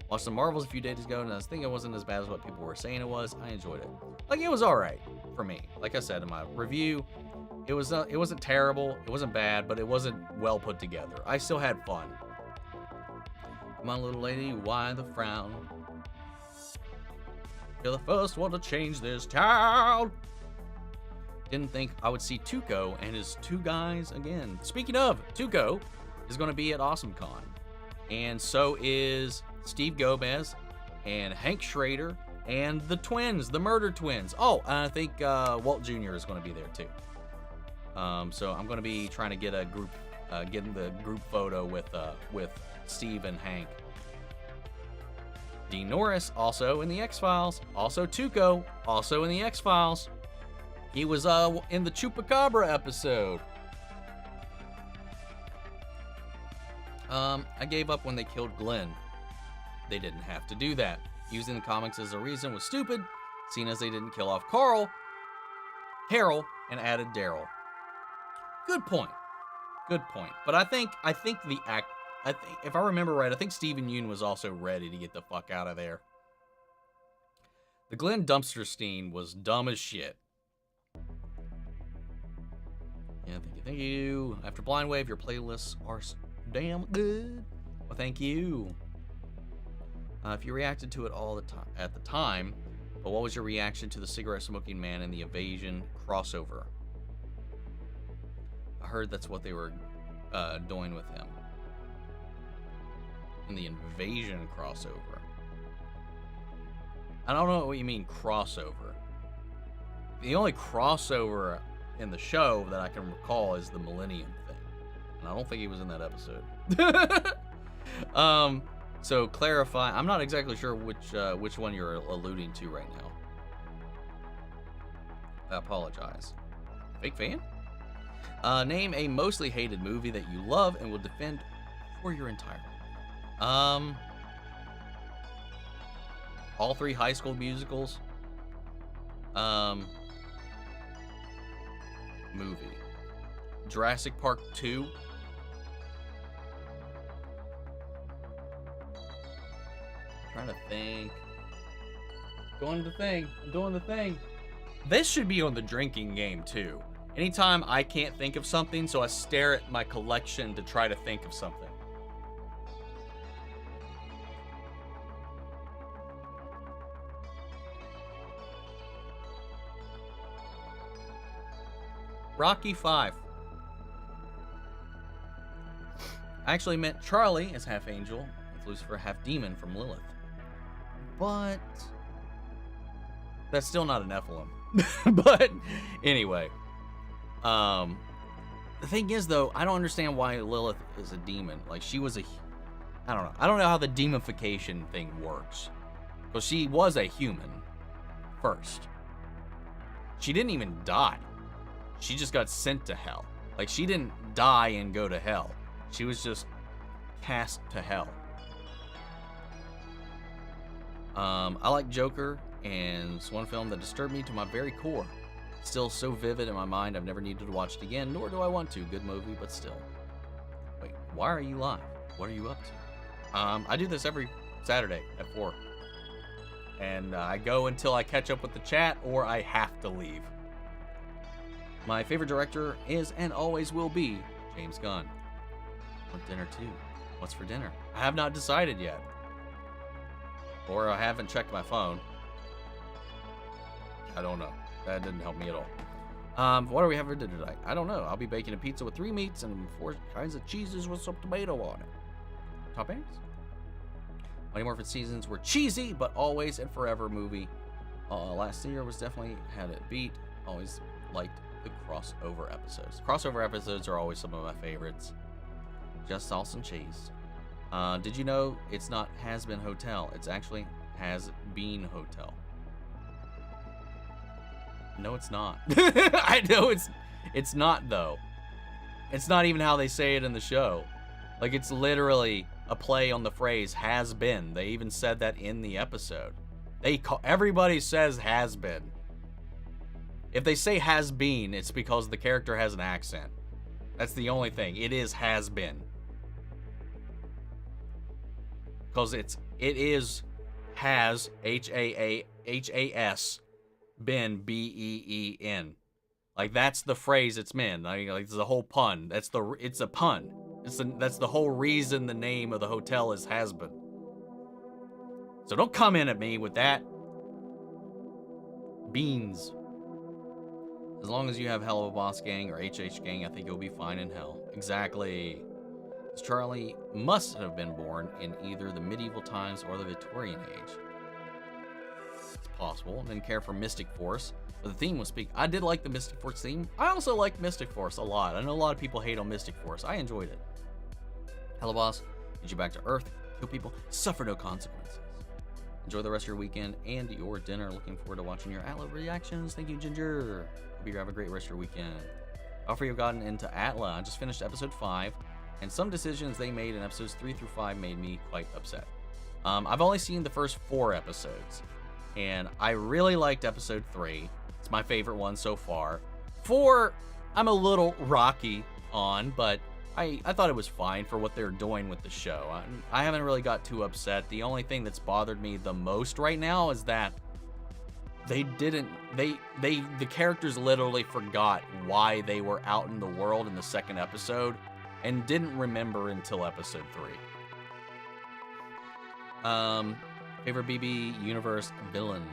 Watched some Marvels a few days ago, and I was thinking it wasn't as bad as what people were saying it was. I enjoyed it. Like, it was alright for me. Like I said in my review, it wasn't terrible, it wasn't bad, but it wasn't well put together. I still had fun. Come on, little lady, why the frown? You're the first one to change this town. Didn't think I would see Tuco and his 2 guys again. Speaking of, Tuco is going to be at AwesomeCon. And so is Steve Gomez and Hank Schrader and the twins, the Murder Twins. Oh, and I think Walt Jr. is going to be there too. So I'm going to be trying to get a group, getting the group photo with Steve and Hank. Dean Norris, also in the X-Files. Also Tuco, also in the X-Files. He was in the Chupacabra episode. I gave up when they killed Glenn. They didn't have to do that. Using the comics as a reason was stupid, seeing as they didn't kill off Carl, and added Daryl. Good point. Good point. But I think if I remember right, I think Stephen Yeun was also ready to get the fuck out of there. The Glenn dumpster scene was dumb as shit. Yeah, thank you. After Blind Wave, your playlists are damn good. Well, thank you. If you reacted to it all the time at the time, but what was your reaction to the cigarette smoking man in the Invasion crossover? I heard that's what they were doing with him in the Invasion crossover. I don't know what you mean crossover. The only crossover in the show that I can recall is the Millennium thing, and I don't think he was in that episode. So clarify. I'm not exactly sure which one you're alluding to right now. I apologize. Fake fan? Name a mostly hated movie that you love and will defend for your entire life. All 3 High School Musicals. Movie. Jurassic Park 2. Trying to think. Doing the thing. This should be on the drinking game too. Anytime I can't think of something, so I stare at my collection to try to think of something. Rocky 5. I actually met Charlie as half angel, with Lucifer half demon from Lilith. But that's still not an Nephilim. But anyway. The thing is though, I don't understand why Lilith is a demon. Like she was I don't know. I don't know how the demonification thing works. Because she was a human first. She didn't even die. She just got sent to hell. Like she didn't die and go to hell. She was just cast to hell. I like Joker, and it's one film that disturbed me to my very core. Still so vivid in my mind, I've never needed to watch it again, nor do I want to. Good movie, but still. Wait, why are you live? What are you up to? I do this every Saturday at 4. And I go until I catch up with the chat, or I have to leave. My favorite director is and always will be James Gunn. Want dinner too? What's for dinner? I have not decided yet. Or I haven't checked my phone. I don't know. That didn't help me at all. What do we have for dinner tonight? I don't know. I'll be baking a pizza with 3 meats and 4 kinds of cheeses with some tomato on it. Toppings? Mighty Morphin Seasons were cheesy, but always and forever movie. Last year was definitely had it beat. Always liked the crossover episodes. Crossover episodes are always some of my favorites. Just sauce and cheese. Did you know it's not Has Been Hotel? It's actually Has Been Hotel. No, it's not. I know it's not though. It's not even how they say it in the show. Like it's literally a play on the phrase has been. They even said that in the episode. Everybody says has been. If they say has been, it's because the character has an accent. That's the only thing. It is has been. Because it is has H-A-S been B-E-E-N. Like that's the phrase it's meant. Like it's the whole pun. It's a pun. That's the whole reason the name of the hotel is has been. So don't come in at me with that. Beans. As long as you have Hell of a Boss Gang or HH Gang, I think you'll be fine in hell. Exactly. Charlie must have been born in either the medieval times or the Victorian age. It's possible. Didn't care for Mystic Force, but the theme was I did like the Mystic Force theme. I also liked Mystic Force a lot. I know a lot of people hate on Mystic Force. I enjoyed it. Hello, boss. Get you back to Earth. Kill people. Suffer no consequences. Enjoy the rest of your weekend and your dinner. Looking forward to watching your Atla reactions. Thank you, Ginger. Hope you have a great rest of your weekend. After you've gotten into Atla, I just finished episode 5. And some decisions they made in episodes 3 through 5 made me quite upset. I've only seen the first 4 episodes, and I really liked episode 3. It's my favorite one so far. 4, I'm a little rocky on, but I thought it was fine for what they're doing with the show. I haven't really got too upset. The only thing that's bothered me the most right now is that the characters literally forgot why they were out in the world in the second episode. And didn't remember until episode 3. Favorite BB Universe villain?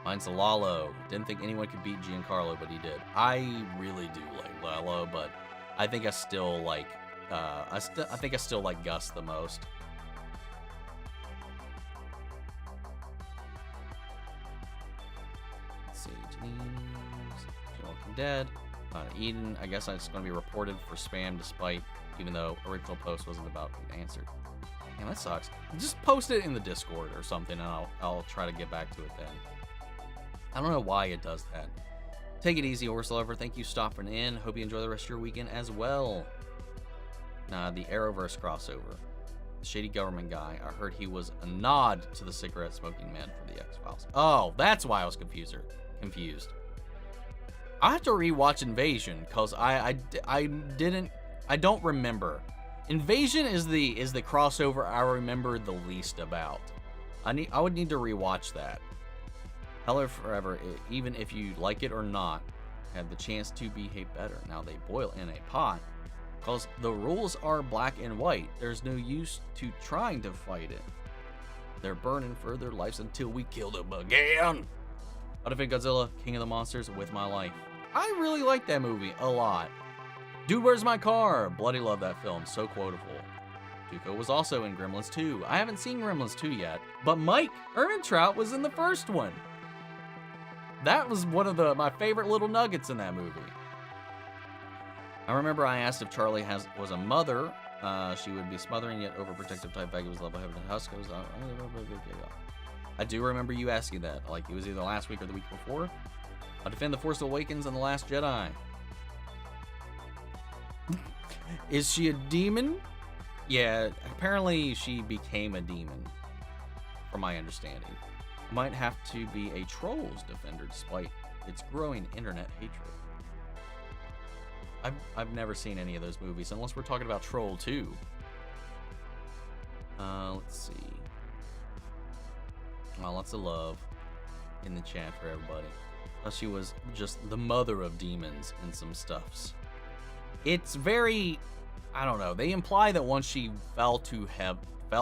Mine's Lalo. Didn't think anyone could beat Giancarlo, but he did. I really do like Lalo, but I think I still like I think I still like Gus the most. Let's see. Walking Dead. Eden. I guess it's going to be reported for spam despite. Even though original post wasn't about being answered. Man, that sucks. Just post it in the Discord or something, and I'll try to get back to it then. I don't know why it does that. Take it easy, Horse Lover. Thank you for stopping in. Hope you enjoy the rest of your weekend as well. The Arrowverse crossover. The shady government guy. I heard he was a nod to the cigarette smoking man from the X-Files. Oh, that's why I was confused. I have to rewatch Invasion because I don't remember. Invasion is the crossover I remember the least about. I would need to rewatch that. Hello Forever, even if you like it or not, had the chance to behave better. Now they boil in a pot because the rules are black and white. There's no use to trying to fight it. They're burning for their lives until we kill them again. I defend Godzilla, King of the Monsters with my life. I really like that movie a lot. Dude, Where's My Car? Bloody love that film, so quotable. Tuco was also in Gremlins 2. I haven't seen Gremlins 2 yet, but Mike Ehrmantraut was in the first one. That was one of my favorite little nuggets in that movie. I remember I asked if Charlie was a mother. She would be smothering yet overprotective type. Vega was level-headed and husk. I do remember you asking that. Like it was either last week or the week before. I defend The Force Awakens and The Last Jedi. Is she a demon? Yeah, apparently she became a demon, from my understanding. Might have to be a Trolls defender despite its growing internet hatred. I've never seen any of those movies unless we're talking about Troll 2. Let's see. Well, lots of love in the chat for everybody. She was just the mother of demons and some stuffs. It's very, I don't know. They imply that once she fell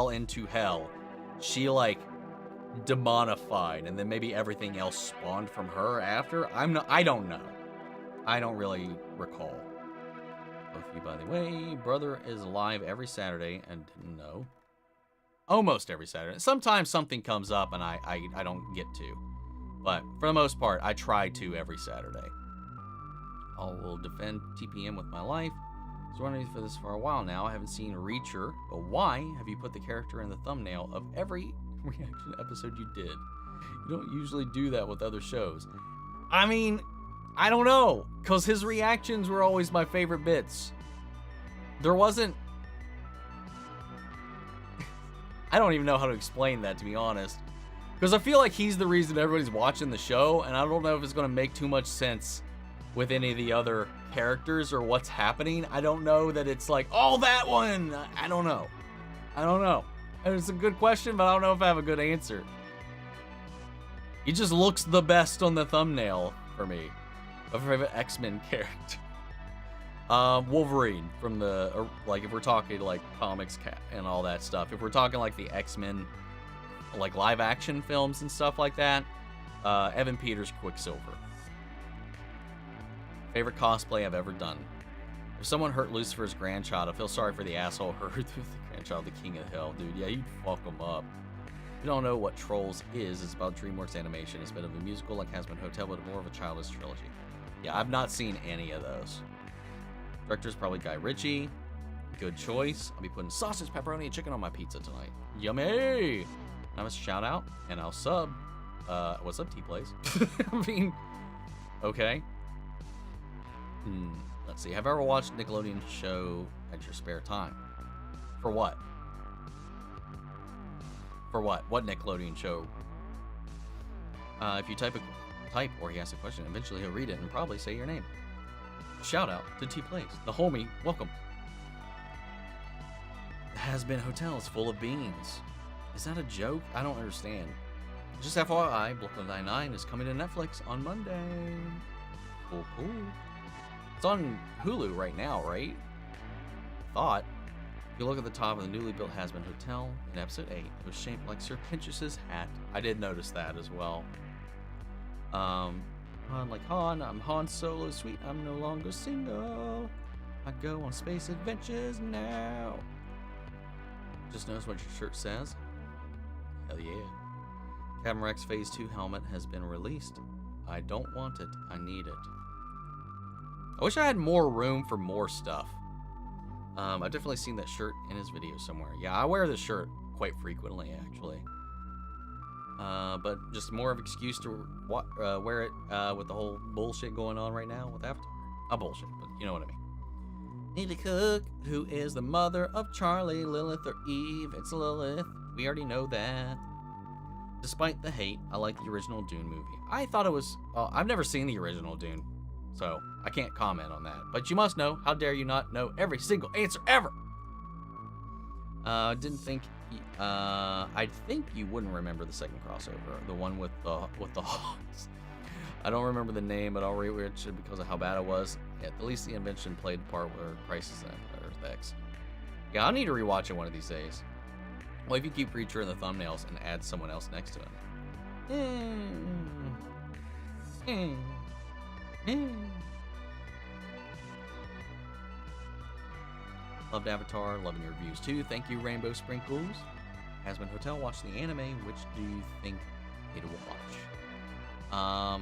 into hell, she like demonified, and then maybe everything else spawned from her after. I don't know. I don't really recall. Both of you, by the way, brother is live every Saturday and didn't know. Almost every Saturday. Sometimes something comes up and I don't get to. But for the most part, I try to every Saturday. I will defend TPM with my life. I was wondering for this for a while now. I haven't seen Reacher, but why have you put the character in the thumbnail of every reaction episode you did? You don't usually do that with other shows. I mean, I don't know, because his reactions were always my favorite bits. There wasn't... I don't even know how to explain that, to be honest. Because I feel like he's the reason everybody's watching the show, and I don't know if it's going to make too much sense with any of the other characters or what's happening. I don't know that it's like, oh, that one! I don't know. It's a good question, but I don't know if I have a good answer. He just looks the best on the thumbnail for me. My favorite X-Men character. Wolverine from the, like, if we're talking like comics and all that stuff. If we're talking like the X-Men, like live action films and stuff like that, Evan Peters Quicksilver. Favorite cosplay I've ever done. If someone hurt Lucifer's grandchild, I feel sorry for the asshole who hurt the grandchild, the king of hell. Dude, yeah, you'd fuck him up. If you don't know what Trolls is, it's about DreamWorks animation. It's a bit of a musical like Hazbin Hotel, but more of a childless trilogy. Yeah, I've not seen any of those. Director's probably Guy Ritchie. Good choice. I'll be putting sausage, pepperoni, and chicken on my pizza tonight. Yummy! I have a shout out, and I'll sub. What's up, T-Plays? I mean, okay. Let's see. Have I ever watched Nickelodeon show at your spare time? For what? For what? What Nickelodeon show? If you type or he asks a question, eventually he'll read it and probably say your name. Shout out to T-Plays. The homie, welcome. Has-Been Hotel is full of beans. Is that a joke? I don't understand. Just FYI, Brooklyn Nine-Nine is coming to Netflix on Monday. Cool. It's on Hulu right now, right? Thought. If you look at the top of the newly built Has-Been Hotel in episode 8, it was shaped like Sir Pinchus's hat. I did notice that as well. Han like Han, I'm Han Solo, sweet, I'm no longer single. I go on space adventures now. Just notice what your shirt says. Hell yeah. Captain Rex Phase 2 helmet has been released. I don't want it, I need it. I wish I had more room for more stuff. I've definitely seen that shirt in his video somewhere. Yeah, I wear this shirt quite frequently, actually. But just more of an excuse to wear it with the whole bullshit going on right now with Avatar. Not bullshit, but you know what I mean. Need to cook. Who is the mother of Charlie, Lilith, or Eve? It's Lilith. We already know that. Despite the hate, I like the original Dune movie. I thought it was... I've never seen the original Dune, so I can't comment on that. But you must know. How dare you not know every single answer ever? Didn't think... I think you wouldn't remember the second crossover. The one with the hogs. I don't remember the name, but I'll rewatch it because of how bad it was. At least the invention played the part where Crisis on Earth X. Yeah, I'll need to rewatch it one of these days. Well, if you keep Preacher in the thumbnails and add someone else next to him. Loved Avatar, loving your reviews too. Thank you, Rainbow Sprinkles. Hasbin Hotel, watch the anime. Which do you think it will watch? I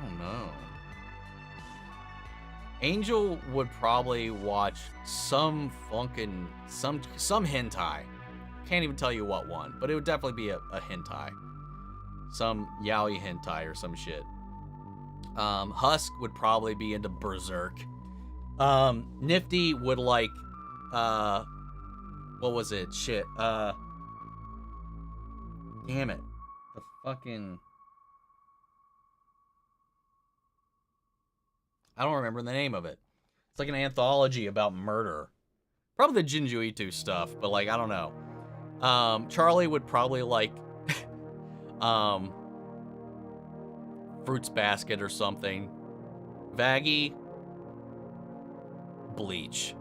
don't know. Angel would probably watch some hentai. Can't even tell you what one, but it would definitely be a hentai. Some yaoi hentai or some shit. Husk would probably be into Berserk. Nifty would like, what was it? Shit. Damn it. The fucking... I don't remember the name of it. It's like an anthology about murder. Probably the Jinju Ito stuff, but like, I don't know. Charlie would probably like, Fruits Basket or something. Vaggie, Bleach.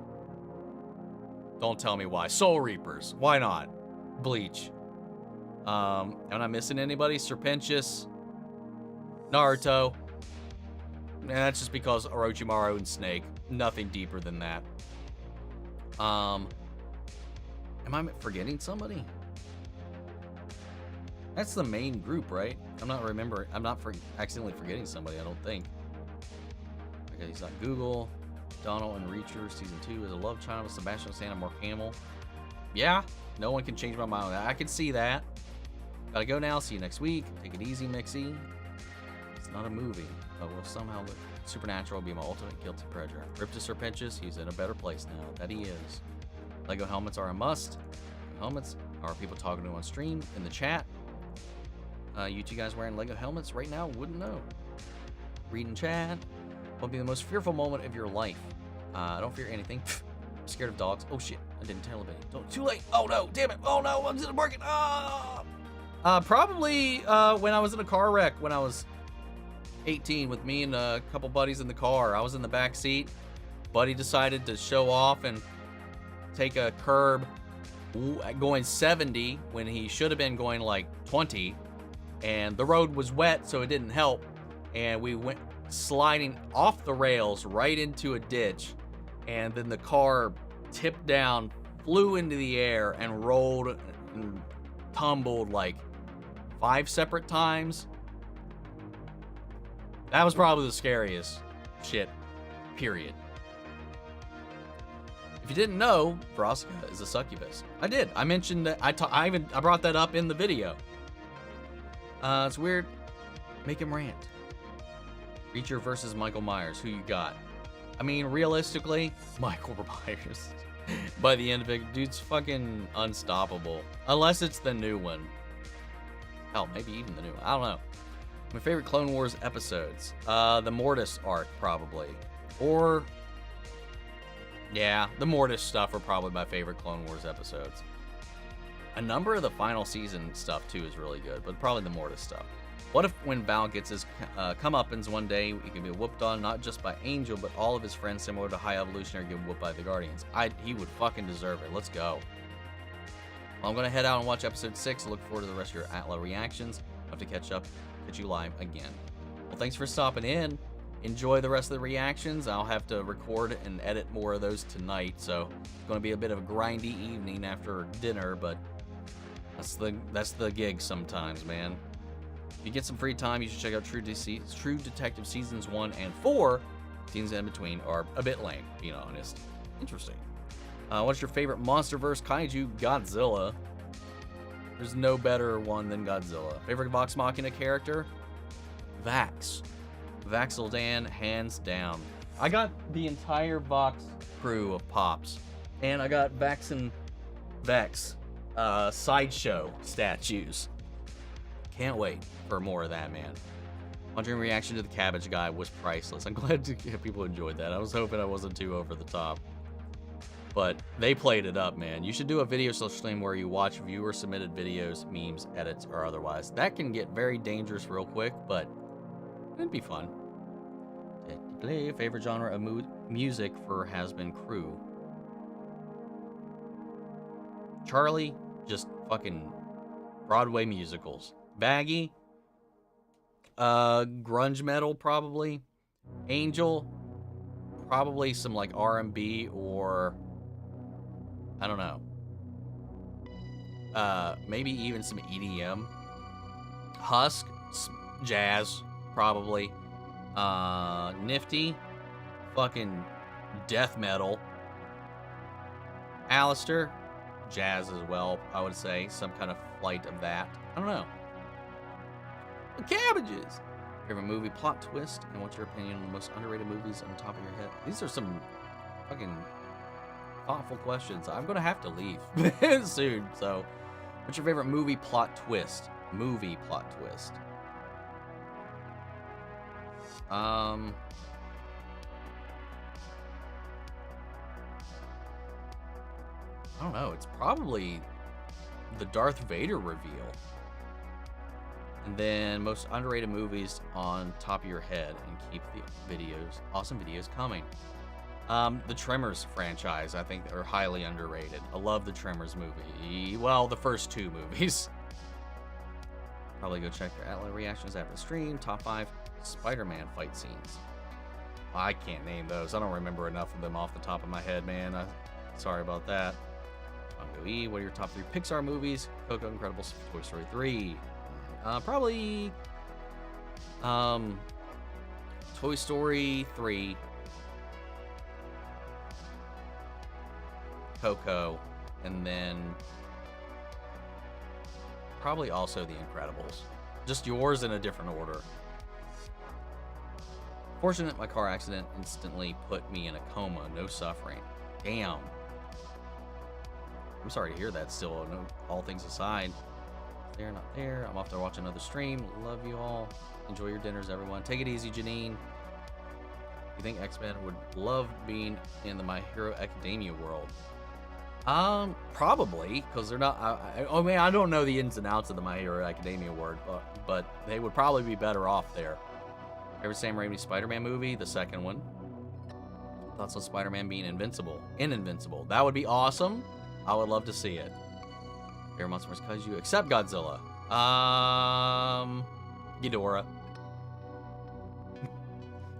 Don't tell me why. Soul Reapers. Why not? Bleach. Am I missing anybody? Serpentious. Naruto. And that's just because Orochimaru and Snake. Nothing deeper than that. Am I forgetting somebody? That's the main group, right? I'm not accidentally forgetting somebody, I don't think. Okay, he's not Google. Donald and Reacher Season 2 is a love child with Sebastian Stan and Mark Hamill. Yeah, no one can change my mind on that. I can see that. Gotta go now. See you next week. Take it easy, Mixie. It's not a movie, but will somehow look supernatural be my ultimate guilty pleasure. Rip to Serpentious, he's in a better place now. That he is. Lego helmets are a must. Helmets are people talking to on stream in the chat. You two guys wearing Lego helmets right now? Wouldn't know. Read in chat. What would be the most fearful moment of your life? I don't fear anything. I'm scared of dogs. Oh shit! I didn't tell anybody. Too late. Oh no! Damn it! Oh no! I'm in the market. Probably when I was in a car wreck when I was 18 with me and a couple buddies in the car. I was in the back seat. Buddy decided to show off and take a curb going 70 when he should have been going like 20, and the road was wet, so it didn't help, and we went sliding off the rails right into a ditch, and then the car tipped down, flew into the air, and rolled and tumbled like 5 separate times. That was probably the scariest shit, period. If you didn't know, Vraska is a succubus. I did. I mentioned that. I brought that up in the video. It's weird. Make him rant. Reacher versus Michael Myers. Who you got? I mean, realistically, Michael Myers. By the end of it, dude's fucking unstoppable. Unless it's the new one. Hell, maybe even the new one. I don't know. My favorite Clone Wars episodes. The Mortis arc, probably. Or... yeah, the Mortis stuff are probably my favorite Clone Wars episodes. A number of the final season stuff, too, is really good, but probably the Mortis stuff. What if when Val gets his comeuppance one day, he can be whooped on not just by Angel, but all of his friends similar to High Evolutionary get whooped by the Guardians? He would fucking deserve it. Let's go. Well, I'm going to head out and watch episode 6. Look forward to the rest of your Atla reactions. I'll have to catch you live again. Well, thanks for stopping in. Enjoy the rest of the reactions. I'll have to record and edit more of those tonight, so it's going to be a bit of a grindy evening after dinner, but that's the gig sometimes, man. If you get some free time, you should check out True Detective Seasons 1 and 4. Seasons in between are a bit lame, being honest. Interesting. What's your favorite MonsterVerse kaiju? Godzilla. There's no better one than Godzilla. Favorite Vox Machina character? Vax. Vaxeldan, hands down. I got the entire Vox crew of Pops. And I got Vax and Vex sideshow statues. Can't wait for more of that, man. Wondering reaction to the cabbage guy was priceless. I'm glad people enjoyed that. I was hoping I wasn't too over the top. But they played it up, man. You should do a video stream where you watch viewer submitted videos, memes, edits, or otherwise. That can get very dangerous real quick, but it'd be fun. Play favorite genre of music for has-been crew. Charlie, just fucking Broadway musicals. Baggy, grunge metal probably. Angel, probably some like R&B or I don't know. Maybe even some EDM. Husk, jazz, probably. Nifty, fucking death metal. Alistair, jazz as well, I would say. Some kind of flight of that. I don't know. The cabbages. Favorite movie plot twist, and what's your opinion on the most underrated movies on the top of your head? These are some fucking thoughtful questions. I'm gonna have to leave soon. So, what's your favorite movie plot twist? Movie plot twist. I don't know. It's probably the Darth Vader reveal. And then most underrated movies on top of your head, and keep the videos, awesome videos coming. The Tremors franchise, I think, are highly underrated. I love the Tremors movie. Well, the first two movies. Probably go check their Atlas reactions after the stream. Top 5 Spider-Man fight scenes. I can't name those. I don't remember enough of them off the top of my head, man. Sorry about that. Bongo E, what are your top 3 Pixar movies? Coco, Incredibles, Toy Story 3. Probably Toy Story 3, Coco, and then probably also The Incredibles. Just yours in a different order. Fortunate my car accident instantly put me in a coma, no suffering. Damn. I'm sorry to hear that still, no, all things aside. There, not there. I'm off to watch another stream. Love you all. Enjoy your dinners, everyone. Take it easy, Janine. You think X-Men would love being in the My Hero Academia world? Probably, because they're not. I mean, I don't know the ins and outs of the My Hero Academia world, but they would probably be better off there. Favorite Sam Raimi Spider-Man movie? The second one. Thoughts on Spider-Man being invincible? Invincible. That would be awesome. I would love to see it. Favorite monster vs. Kaiju except Godzilla. Ghidorah.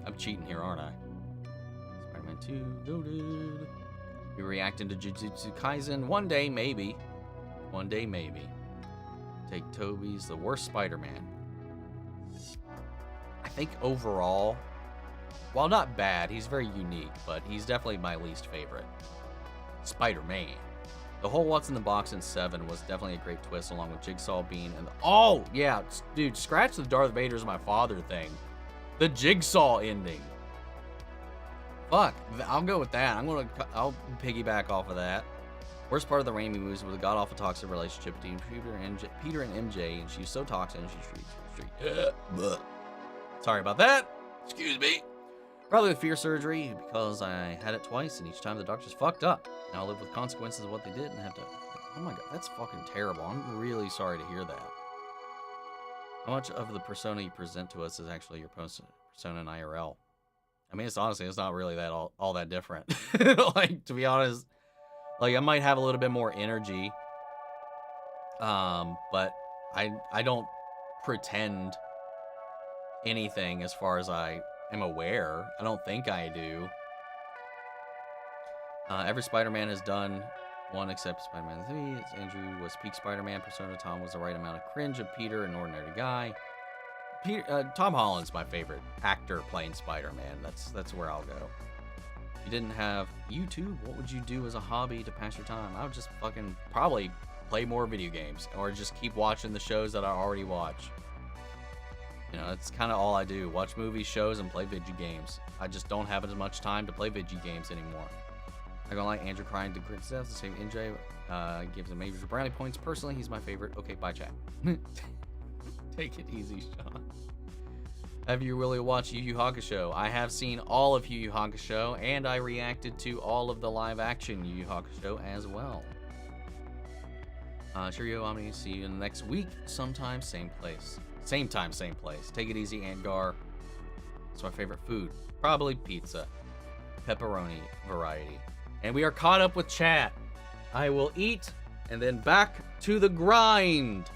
I'm cheating here, aren't I? Spider-Man 2, goated. We reacting to Jujutsu Kaisen. One day, maybe. One day, maybe. Take Toby's the worst Spider-Man. I think overall, while not bad, he's very unique, but he's definitely my least favorite. Spider-Man. The whole What's in the Box in 7 was definitely a great twist, along with Jigsaw being in the... Oh, yeah, dude, scratch the Darth Vader's my father thing. The Jigsaw ending. Fuck, I'll go with that. I'll piggyback off of that. Worst part of the Raimi movies was the god-awful toxic relationship between Peter and MJ, and she's so toxic and she's sorry about that. Excuse me. Probably with fear surgery, because I had it twice, and each time the doctors fucked up. Now I live with consequences of what they did, and have to... Oh my god, that's fucking terrible. I'm really sorry to hear that. How much of the persona you present to us is actually your persona in IRL? I mean, it's honestly, it's not really that all that different. Like, to be honest, like, I might have a little bit more energy, but I don't pretend anything as far as I am aware. I don't think I do. Every Spider-Man has done one except Spider-Man 3. It's Andrew was peak Spider-Man. Persona Tom was the right amount of cringe of Peter, an ordinary guy. Tom Holland's my favorite actor playing Spider-Man. That's where I'll go. you didn't have YouTube, what would you do as a hobby to pass your time? I would just fucking probably play more video games or just keep watching the shows that I already watch. You know, that's kind of all I do. Watch movies, shows, and play video games. I just don't have as much time to play video games anymore. I don't like Andrew crying to Chris death. The same NJ gives him major brownie points. Personally, he's my favorite. Okay, bye, chat. Take it easy, Sean. Have you really watched Yu Yu Hakusho? I have seen all of Yu Yu Hakusho, and I reacted to all of the live-action Yu Yu Hakusho as well. Cheerio, Omni. See you in the next week. Sometime, same place. Same time, same place. Take it easy, Angar. It's my favorite food. Probably pizza. Pepperoni variety. And we are caught up with chat. I will eat, and then back to the grind.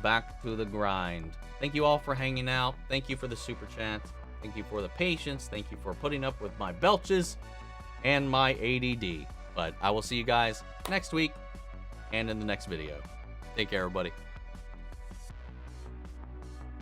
Back to the grind. Thank you all for hanging out. Thank you for the super chat. Thank you for the patience. Thank you for putting up with my belches and my ADD. But I will see you guys next week and in the next video. Take care, everybody.